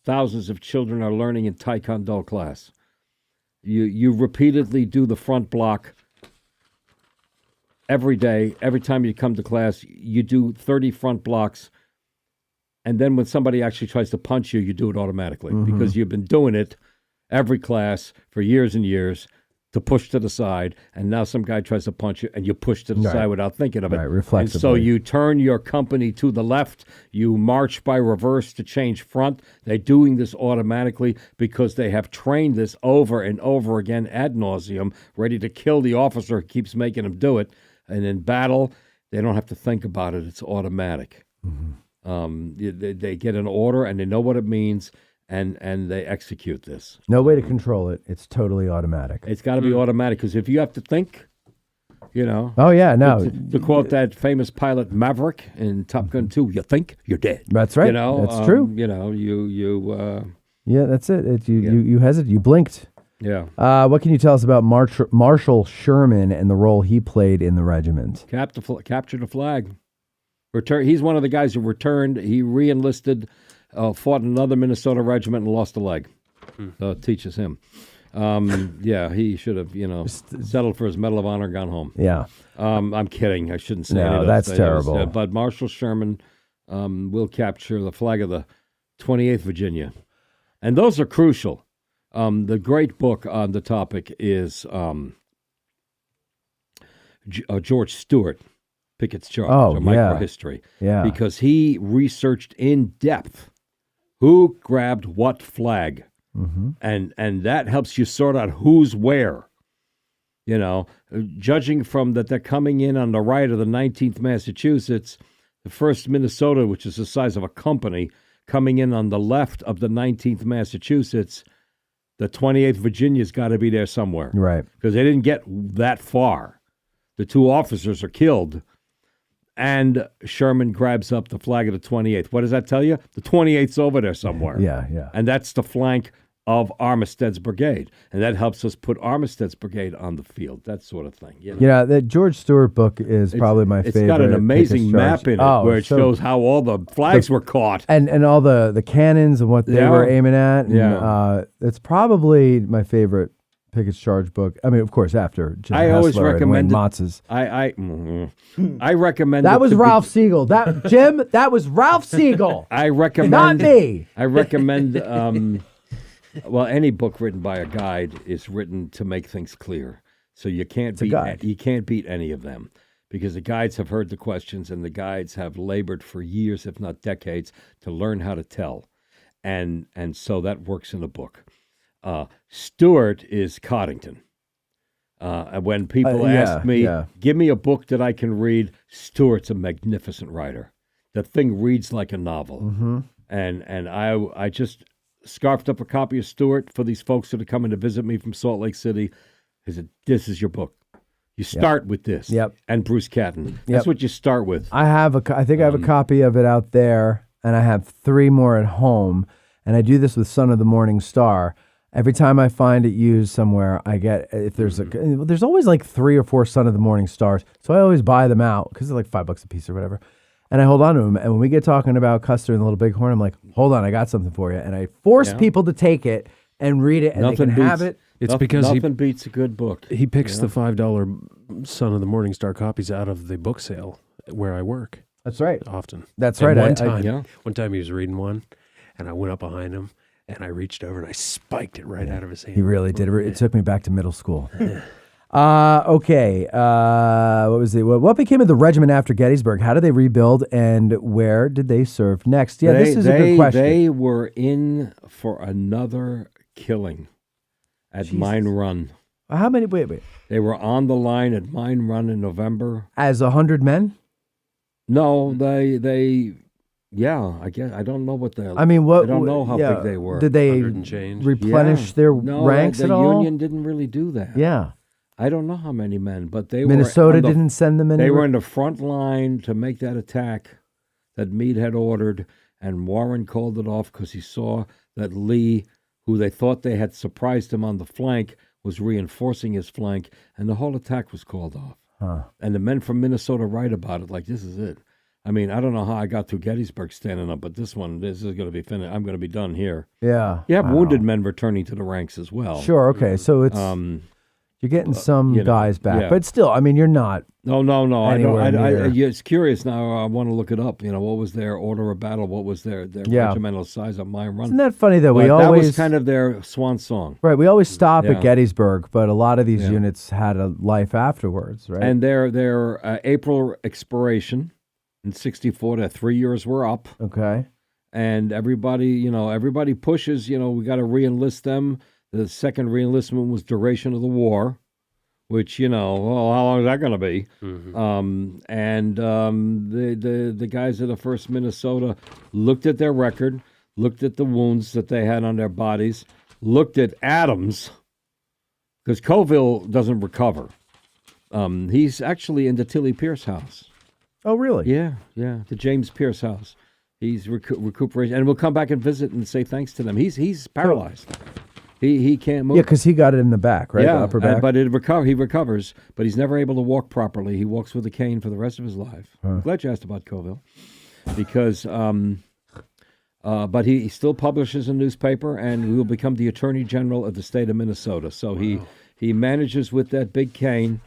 thousands of children are learning in Taekwondo class. You repeatedly do the front block every day. Every time you come to class, you do 30 front blocks. And then when somebody actually tries to punch you, you do it automatically because you've been doing it every class for years and years to push to the side. And now some guy tries to punch you and you push to the side without thinking of it. Right, reflexively. And so you turn your company to the left. You march by reverse to change front. They're doing this automatically because they have trained this over and over again ad nauseum, ready to kill the officer who keeps making them do it. And in battle, they don't have to think about it. It's automatic. They get an order and they know what it means, and they execute this. No way to control it. It's totally automatic. It's got to be automatic because if you have to think, You know. Oh yeah, no. To quote that famous pilot Maverick in Top Gun 2, you think you're dead. That's right. You know, that's true. You know, Yeah, that's it. You hesitated. You blinked. Yeah. What can you tell us about Marshal Sherman and the role he played in the regiment? Captured the flag. He's one of the guys who returned. He re-enlisted, fought in another Minnesota regiment and lost a leg. So it teaches him. Yeah, he should have, settled for his Medal of Honor and gone home. Yeah. I'm kidding. I shouldn't say No, any of that's those terrible. things. But Marshal Sherman will capture the flag of the 28th Virginia. And those are crucial. The great book on the topic is George Stewart, Pickett's Charge, or Microhistory. Yeah. Because he researched in depth who grabbed what flag. Mm-hmm. And that helps you sort out who's where. You know, judging from that they're coming in on the right of the 19th Massachusetts, the 1st Minnesota, which is the size of a company, coming in on the left of the 19th Massachusetts, the 28th Virginia's got to be there somewhere. Right. Because they didn't get that far. The 2 officers are killed, and Sherman grabs up the flag of the 28th. What does that tell you? The 28th's over there somewhere. Yeah. And that's the flank of Armistead's brigade. And that helps us put Armistead's brigade on the field, that sort of thing. You know? Yeah, the George Stewart book is probably my favorite. It's got an amazing map in it where it shows how all the flags were caught. And all the cannons and what they were aiming at. And, Yeah. it's probably my favorite Pickett's Charge book. I mean, of course, after Jim I always Hessler and Wayne recommend Motz's. I recommend That it was to be- Ralph Siegel. That was Ralph Siegel. I recommend Not me. I recommend well, any book written by a guide is written to make things clear. So you can't beat any of them, because the guides have heard the questions, and the guides have labored for years, if not decades, to learn how to tell. And so that works in a book. Stewart is Coddington. And when people ask me, give me a book that I can read, Stewart's a magnificent writer. The thing reads like a novel. Mm-hmm. And I just scarfed up a copy of Stewart for these folks that are coming to visit me from Salt Lake City. I said, this is your book. You start with this. Yep. And Bruce Catton. That's what you start with. I think I have a copy of it out there, and I have 3 more at home. And I do this with Son of the Morning Star. Every time I find it used somewhere, I get, if there's there's always like 3 or 4 Son of the Morning Stars. So I always buy them out because they're like $5 a piece or whatever. And I hold on to them. And when we get talking about Custer and the Little Bighorn, I'm like, hold on, I got something for you. And I force people to take it and read it, and they can have it. It's because nothing beats a good book. He picks the $5 Son of the Morning Star copies out of the book sale where I work. That's right. Often. That's And right. One time he was reading one, and I went up behind him, and I reached over and I spiked it right out of his hand. He really did. It took me back to middle school. Okay. What became of the regiment after Gettysburg? How did they rebuild, and where did they serve next? Yeah, this is a good question. They were in for another killing at Mine Run. How many? Wait. They were on the line at Mine Run in November. As 100 men? No, they. Yeah, I guess I don't know what they. I mean, what? I don't know how big they were. Did they replenish their ranks the at all? Union didn't really do that. Yeah. I don't know how many men, but they Minnesota were didn't send them in. They were in the front line to make that attack that Meade had ordered, and Warren called it off because he saw that Lee, who they thought they had surprised him on the flank, was reinforcing his flank, and the whole attack was called off. Huh. And the men from Minnesota write about it like, this is it. I mean, I don't know how I got through Gettysburg standing up, but this is going to be finished. I'm going to be done here. Yeah. You have wounded men returning to the ranks as well. Sure. Okay. So it's you're getting some guys back, but still, I mean, you're not. No. Anywhere near. It's curious now. I want to look it up. What was their order of battle? What was their regimental size of Mine Run? Isn't that funny that that was kind of their swan song, right? We always stop at Gettysburg, but a lot of these units had a life afterwards, right? And their April expiration in '64, their 3 years were up. Okay. And everybody pushes. We got to re-enlist them. The second re-enlistment was duration of the war, which, how long is that going to be? Mm-hmm. The guys of the 1st Minnesota looked at their record, looked at the wounds that they had on their bodies, looked at Adams, because Coville doesn't recover. He's actually in the Tilly Pierce house. Oh, really? Yeah, the James Pierce house. He's recuperating, and we'll come back and visit and say thanks to them. He's paralyzed. He can't move. Yeah, because he got it in the back, right? Yeah, the upper back. but he recovers, but he's never able to walk properly. He walks with a cane for the rest of his life. I'm glad you asked about Coville, because but he still publishes a newspaper, and he will become the Attorney General of the state of Minnesota. So he manages with that big cane.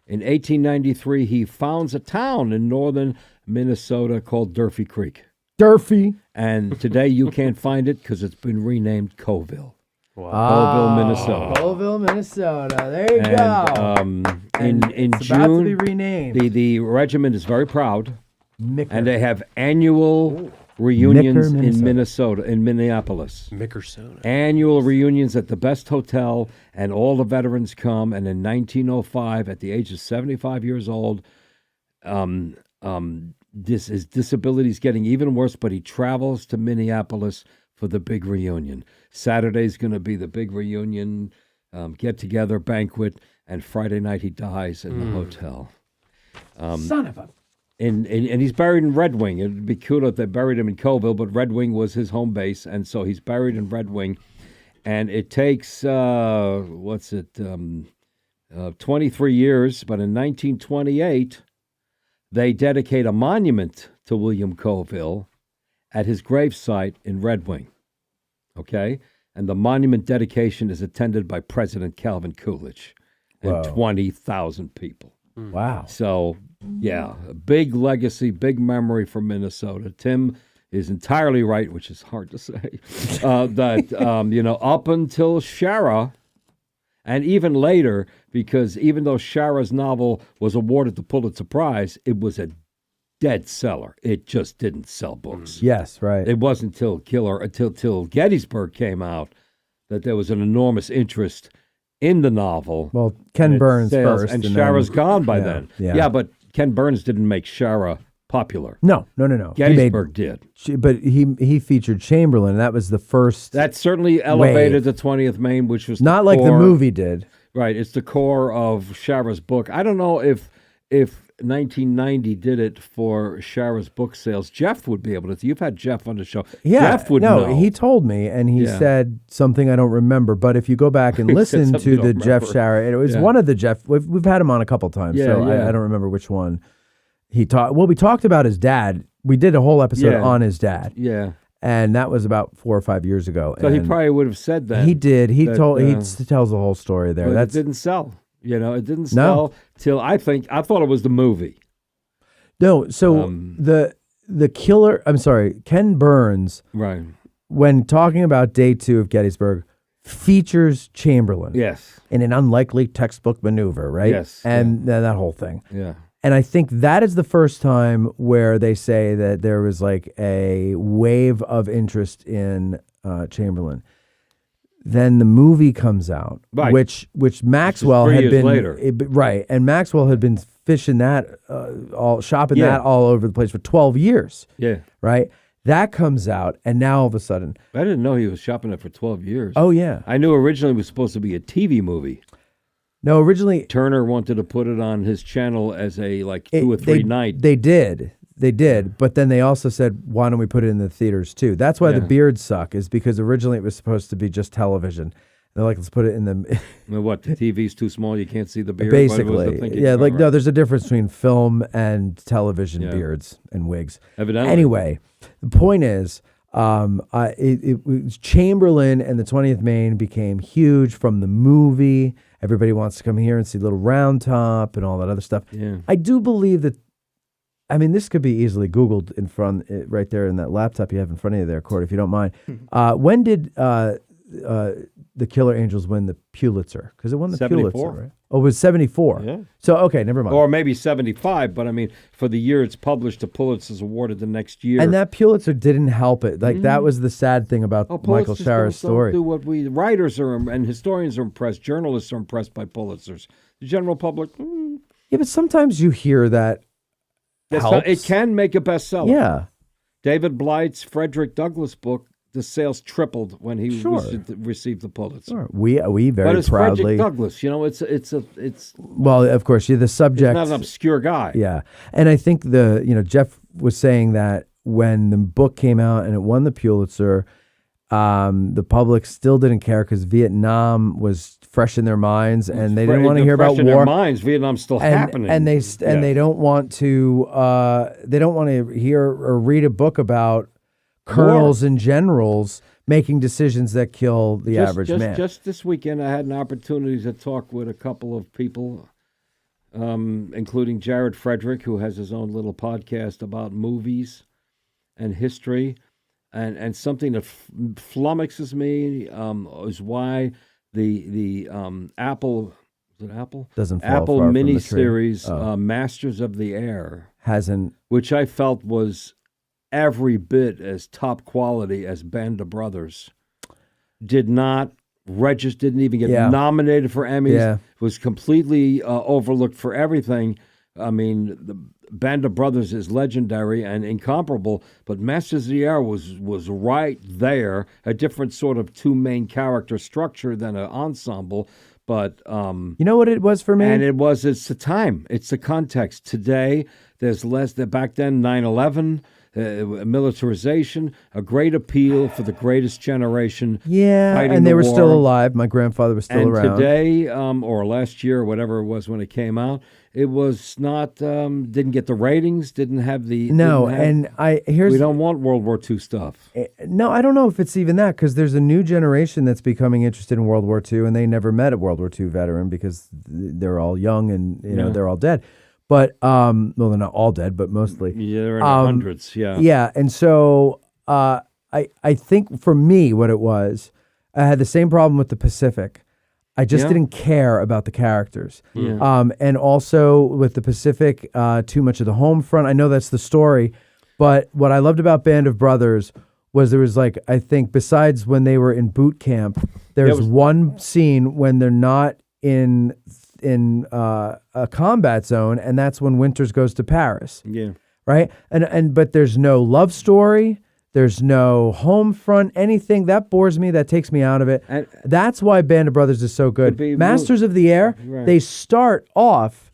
In 1893, he founds a town in northern Minnesota called Durfee Creek. Durfee. And today you can't find it because it's been renamed Coville. Wow. Coville, Minnesota. Coville, Minnesota. There you go. In it's June, about to be renamed. The regiment is very proud, Micker. and they have annual reunions Micker, in Minnesota, in Minneapolis. Mickersona. Annual reunions at the best hotel, and all the veterans come. And in 1905, at the age of 75 years old, his disability is getting even worse, but he travels to Minneapolis for the big reunion. Saturday's going to be the big reunion, get-together banquet, and Friday night he dies in the hotel. Son of a... And he's buried in Red Wing. It would be cool if they buried him in Coville, but Red Wing was his home base, and so he's buried in Red Wing. And it takes, 23 years, but in 1928, they dedicate a monument to William Coville at his gravesite in Red Wing. Okay? And the monument dedication is attended by President Calvin Coolidge and 20,000 people. Wow. So, yeah, a big legacy, big memory for Minnesota. Tim is entirely right, which is hard to say, that, up until Shara, and even later, because even though Shara's novel was awarded the Pulitzer Prize, it was a dead seller. It just didn't sell books. Yes, right. It wasn't until Gettysburg came out that there was an enormous interest in the novel. Well, Ken Burns first. And Shara's gone by yeah, then. yeah. Yeah, but Ken Burns didn't make Shara popular. No. Gettysburg did. But he featured Chamberlain, and that was the first. That certainly elevated the 20th Maine, which was not like the movie did. Right, it's the core of Shara's book. I don't know if 1990 did it for Shara's book sales. Jeff would be able to. You've had Jeff on the show. Yeah, Jeff would know. He told me, and he said something I don't remember. But if you go back and listen to the Jeff Shara, it was one of the Jeff. We've had him on a couple times, I don't remember which one. He talked. Well, we talked about his dad. We did a whole episode on his dad. Yeah. And that was about 4 or 5 years ago. So he probably would have said that. He did. He tells the whole story there. But it didn't sell. It didn't sell till I thought it was the movie. No, so the killer. I'm sorry, Ken Burns. Right. When talking about Day 2 of Gettysburg, features Chamberlain. Yes. In an unlikely textbook maneuver, right? Yes. And that whole thing. Yeah. And I think that is the first time where they say that there was like a wave of interest in Chamberlain. Then the movie comes out, right. which Maxwell had been later. Right, and Maxwell had been fishing that, shopping that all over the place for 12 years. Yeah, right. That comes out, and now all of a sudden, I didn't know he was shopping it for 12 years. Oh yeah, I knew originally it was supposed to be a TV movie. No, originally Turner wanted to put it on his channel as a 2 or 3 night. They did, but then they also said, why don't we put it in the theaters too? That's why the beards suck, is because originally it was supposed to be just television. They're like, let's put it in the... What, the TV's too small, you can't see the beard? Basically. Yeah, no, there's a difference between film and television beards and wigs. Evidently. Anyway, the point is, it was Chamberlain and the 20th Maine became huge from the movie. Everybody wants to come here and see Little Round Top and all that other stuff. Yeah. I do believe that, this could be easily Googled in front, right there in that laptop you have in front of you there, Court, if you don't mind. When did the Killer Angels win the Pulitzer? Because it won the 74. Pulitzer, right? Oh, it was 74. Yeah. So, okay, never mind. Or maybe 75, but for the year it's published, the Pulitzer's awarded the next year. And that Pulitzer didn't help it. That was the sad thing about Michael Shara's story. Do what writers and historians are impressed, journalists are impressed by Pulitzers. The general public, Yeah, but sometimes you hear that helps. It can make a bestseller. Yeah. David Blight's Frederick Douglass book the sales tripled when he received the Pulitzer. Sure. We very but it's proudly. Frederick Douglass, it's well, of course, you're the subject. He's not an obscure guy. Yeah, and I think Jeff was saying that when the book came out and it won the Pulitzer, the public still didn't care because Vietnam was fresh in their minds, and they didn't want to hear about war. In their minds, Vietnam's still happening, and they don't want to hear or read a book about colonels and generals making decisions that kill the average man. Just this weekend, I had an opportunity to talk with a couple of people, including Jared Frederick, who has his own little podcast about movies and history. And something that flummoxes me is why the Apple doesn't fall Apple far from the tree. miniseries Masters of the Air hasn't, which I felt was every bit as top quality as Band of Brothers, didn't even get nominated for Emmys. Was completely overlooked for everything. I mean, the Band of Brothers is legendary and incomparable, but Masters of the Air was right there, a different sort of two main character structure than an ensemble. But you know what it was for me? And it's the time. It's the context. Today, there's less. Back then, 9/11, militarization, a great appeal for the greatest generation. Yeah, and they were still alive. My grandfather was still around. And today, or last year, or whatever it was when it came out, it was not, didn't get the ratings, didn't have the... No, we don't want World War II stuff. No, I don't know if it's even that, because there's a new generation that's becoming interested in World War II, and they never met a World War II veteran because they're all young and they're all dead. But, well, they're not all dead, but mostly. Yeah, they're in the hundreds, yeah. Yeah, and so I think for me what it was, I had the same problem with the Pacific. I just didn't care about the characters. Yeah. And also with the Pacific, too much of the home front. I know that's the story, but what I loved about Band of Brothers was there was I think besides when they were in boot camp, there's one scene when they're not in a combat zone, and that's when Winters goes to Paris. Yeah. Right? But there's no love story. There's no home front, anything. That bores me. That takes me out of it. And that's why Band of Brothers is so good. Masters of the Air, they start off,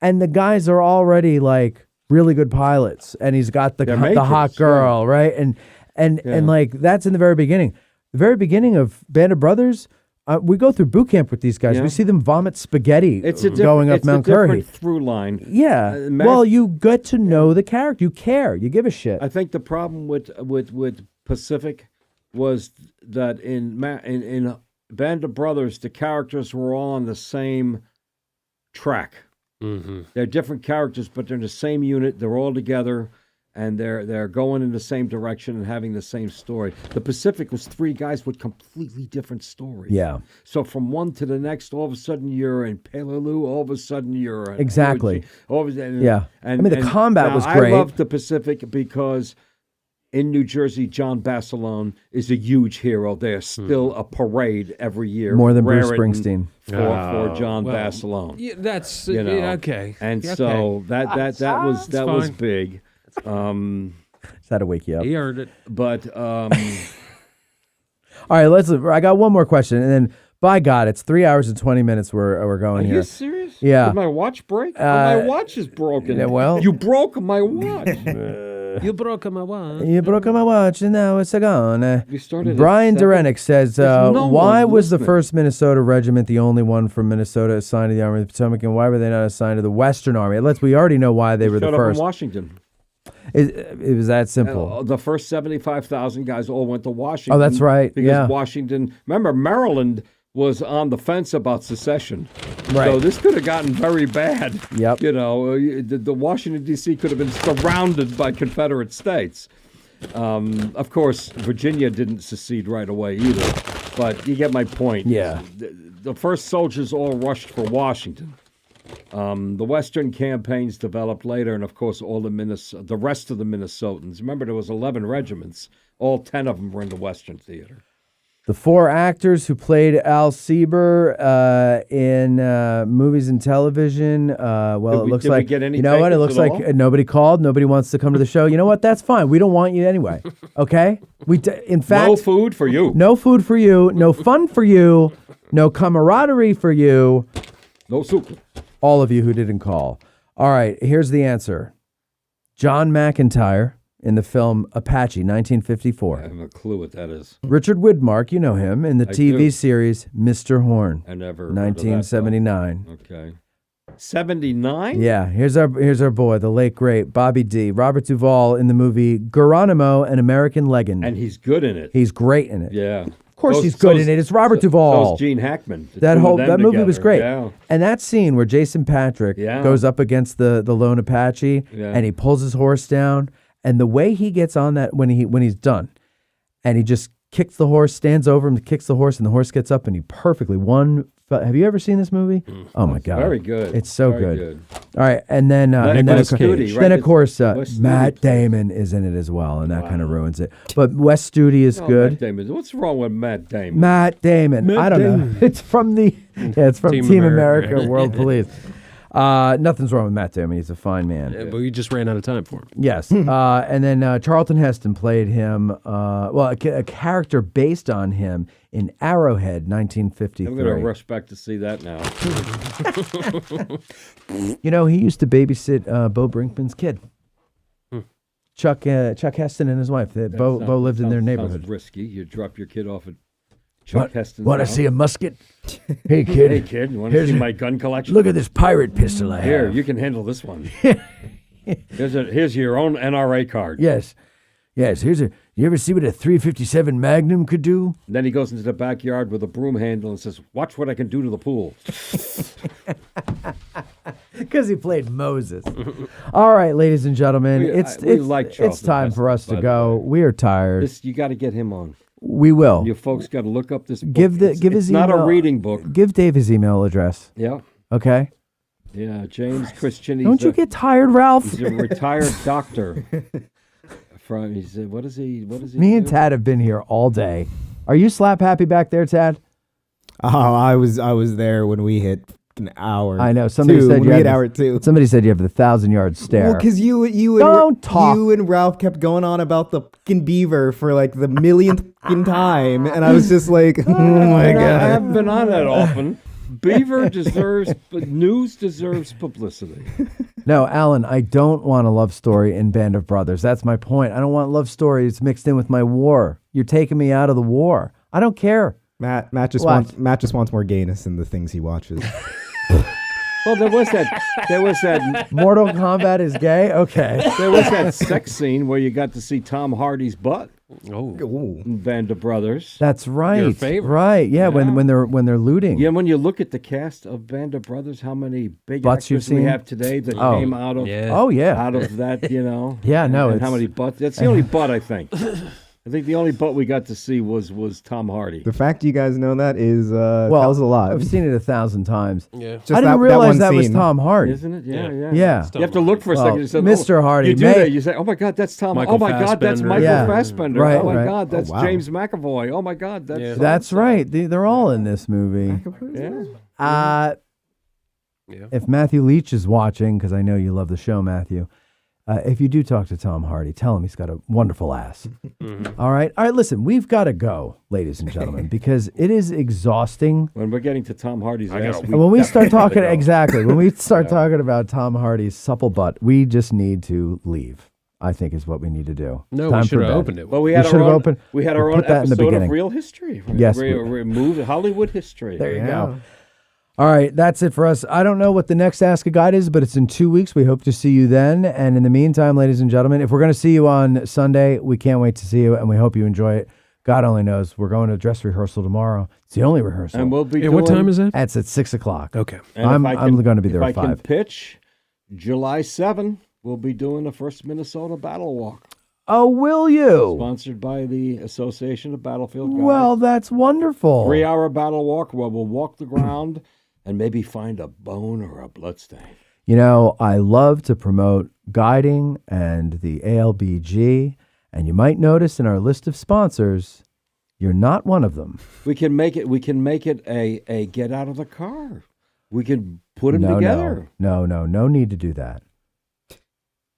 and the guys are already really good pilots, and he's got the hot girl, right? And that's in the very beginning. The very beginning of Band of Brothers, we go through boot camp with these guys. Yeah. We see them vomit spaghetti going up Mount It's Curry. a different through line. Yeah. Well, you get to know the character. You care. You give a shit. I think the problem with Pacific was that in Band of Brothers, the characters were all on the same track. Mm-hmm. They're different characters, but they're in the same unit. They're all together, and they're going in the same direction and having the same story. The Pacific was three guys with completely different stories. Yeah. So from one to the next, all of a sudden you're in Peleliu, all of a sudden you're in exactly. Yeah. I mean, the combat was great. I love the Pacific because in New Jersey, John Basilone is a huge hero. There's still a parade every year. More than Bruce Springsteen. For John Basilone. Yeah, that's okay. And so that was big. Just had to wake you up. He earned it. But all right, I got one more question, and then by God, it's 3 hours and 20 minutes we're going here. Are you serious? Yeah. Did my watch break? My watch is broken. Yeah, well, you broke my watch. You broke my watch. You broke my watch, and now it's gone. We started. Brian Durenick says, "Why was the listening. 1st Minnesota Regiment the only one from Minnesota assigned to the Army of the Potomac, and why were they not assigned to the Western Army?" We already know why they were the showed first. Up in Washington. It was that simple. The first 75,000 guys all went to Washington. Oh, that's right. Because Washington, remember, Maryland was on the fence about secession. Right. So this could have gotten very bad. Yep. The Washington, D.C. could have been surrounded by Confederate states. Of course, Virginia didn't secede right away either. But you get my point. Yeah. The first soldiers all rushed for Washington. The Western campaigns developed later, and of course, the rest of the Minnesotans. Remember, there was 11 regiments. All 10 of them were in the Western theater. The 4 actors who played Al Sieber in movies and television. It looks like, you know what? It looks like nobody called. Nobody wants to come to the show. You know what? That's fine. We don't want you anyway. Okay? In fact, no food for you. No food for you. No fun for you. No camaraderie for you. No soup. All of you who didn't call. All right. Here's the answer. John McIntyre. In the film Apache, 1954. I have a clue what that is. Richard Widmark, you know him, in the TV series Mr. Horn. I never 1979. Okay. 79? Yeah, here's our boy, the late great Bobby D. Robert Duvall in the movie Geronimo, an American Legend. And he's good in it. He's great in it. Yeah. Of course he's good in it. It's Robert Duvall. So's Gene Hackman. That movie was great. Yeah. And that scene where Jason Patrick goes up against the lone Apache and he pulls his horse down. And the way he gets on that when he's done, and he just kicks the horse, stands over him, kicks the horse, and the horse gets up, and he perfectly Have you ever seen this movie? Oh my God, very good. It's so Very good. All right, and then of course Matt Damon is in it as well, and that kind of ruins it. But Wes Studi is good. Matt Damon. What's wrong with Matt Damon? Matt Damon. I don't know. It's from Team America World Police. Nothing's wrong with Matt Damon. He's a fine man. Yeah, but we just ran out of time for him. Yes. And then Charlton Heston played him, a character based on him in Arrowhead, 1953. I'm going to rush back to see that now. You know, he used to babysit Bo Brinkman's kid. Chuck Heston and his wife. Bo lived in their neighborhood. Sounds risky. You drop your kid off at Chuck Heston's Want to see a musket? Hey, kid. Hey, kid. You want to see my gun collection? Look at this pirate pistol I have. Here, you can handle this one. Here's your own NRA card. Yes. You ever see what a 357 Magnum could do? And then he goes into the backyard with a broom handle and says, "Watch what I can do to the pool." Because he played Moses. All right, ladies and gentlemen, it's time for us to go. We are tired. You got to get him on. We will. You folks got to look up this book. Give his it's email. Not a reading book. Give Dave his email address. Yeah. Okay. Yeah, James Christian. Don't you get tired, Ralph? He's a retired doctor. What is he? Me and Tad have been here all day. Are you slap happy back there, Tad? Oh, I was there when we hit an hour. I know. Somebody said you had hour 2. Somebody said you have the 1,000-yard stare. Well, because you and Ralph kept going on about the fucking beaver for like the millionth time, and I was just like, oh my God. I haven't been on that often. Beaver news deserves publicity. No, Alan, I don't want a love story in Band of Brothers. That's my point. I don't want love stories mixed in with my war. You're taking me out of the war. I don't care. Matt just wants more gayness in the things he watches. Well, there was that. Mortal Kombat is gay? Okay. There was that sex scene where you got to see Tom Hardy's butt. Oh. In Band of Brothers. That's right. Your favorite. Right. Yeah, when they're looting. Yeah, when you look at the cast of Band of Brothers, how many big butts actors we have today that came out of out of that, you know. Yeah, no. And how many butts? That's the only butt, I think. I think the only butt we got to see was Tom Hardy. The fact you guys know that is tells a lot. I've seen it 1,000 times. Yeah. I didn't realize that was Tom Hardy. Isn't it? Yeah. Yeah. You have to look for a second. You say, Mr. Hardy. You do that. You say, "Oh my God, that's Tom." Michael oh my God, that's Fassbender. Michael Fassbender. Right, oh my right. God, that's James McAvoy. Oh my God, that's That's right. They're all in this movie. If Matthew Leach is watching, because I know you love the show, Matthew, if you do talk to Tom Hardy, tell him he's got a wonderful ass. All right. Listen, we've got to go, ladies and gentlemen, because it is exhausting. When we're getting to Tom Hardy's ass, when we start talking when we start talking about Tom Hardy's supple butt, we just need to leave. I think is what we need to do. No, Time we should for have bed. opened it. Well, we had our own put that in the episode beginning. of Real History. Yes, moved Hollywood history. There you go. All right, that's it for us. I don't know what the next Ask a Guide is, but it's in 2 weeks. We hope to see you then. And in the meantime, ladies and gentlemen, if we're going to see you on Sunday, we can't wait to see you, and we hope you enjoy it. God only knows. We're going to dress rehearsal tomorrow. It's the only rehearsal. And we'll be what time is it? It's at 6 o'clock. Okay. I'm going to be there at 5. If I can pitch, July 7, we'll be doing the first Minnesota Battle Walk. Oh, will you? Sponsored by the Association of Battlefield Guides. Well, that's wonderful. 3-hour battle walk where we'll walk the ground and maybe find a bone or a bloodstain. You know, I love to promote guiding and the ALBG, and you might notice in our list of sponsors, You're not one of them. We can make it a get out of the car. We can put them together. No need to do that.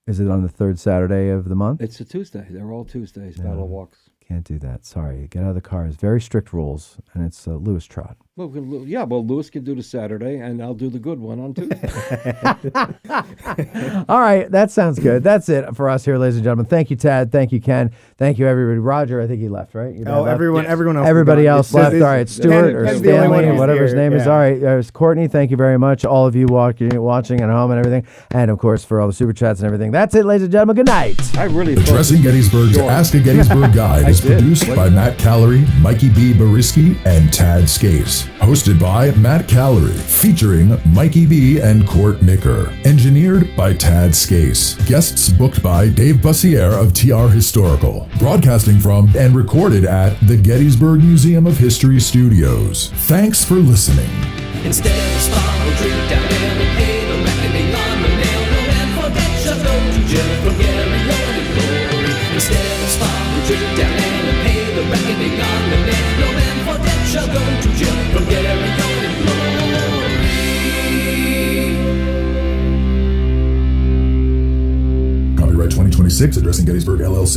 Is it on the third Saturday of the month? It's a Tuesday. They're all Tuesdays, battle walks. Can't do that. Sorry. Get out of the car. It's very strict rules, and it's Lewis Trot. Well, Lewis can do the Saturday, and I'll do the good one on Tuesday. All right, that sounds good. That's it for us here, ladies and gentlemen. Thank you, Tad. Thank you, Ken. Thank you, everybody. Roger, I think he left, right? Everyone else. Everybody else left. All right, Stuart or Ken's Stanley or whatever his name is. All right, there's Courtney. Thank you very much. All of you watching at home and everything, and of course for all the super chats and everything. That's it, ladies and gentlemen. Good night. I really Addressing Gettysburg's Ask a Gettysburg Guide is produced by Matt Callery, Mikey B. Bariski, and Tad Scase. Hosted by Matt Callery, featuring Mikey B. and Court Nicker. Engineered by Tad Scase. Guests booked by Dave Bussiere of TR Historical. Broadcasting from and recorded at the Gettysburg Museum of History Studios. Thanks for listening. Instead of small drink down and pay the reckoning on the nail, no man forget shall go to jail from Gary and glory. Instead of small drink down and pay the reckoning on the nail, no man forget shall go to jail from Gary and glory. Copyright 2026, Addressing Gettysburg, LLC.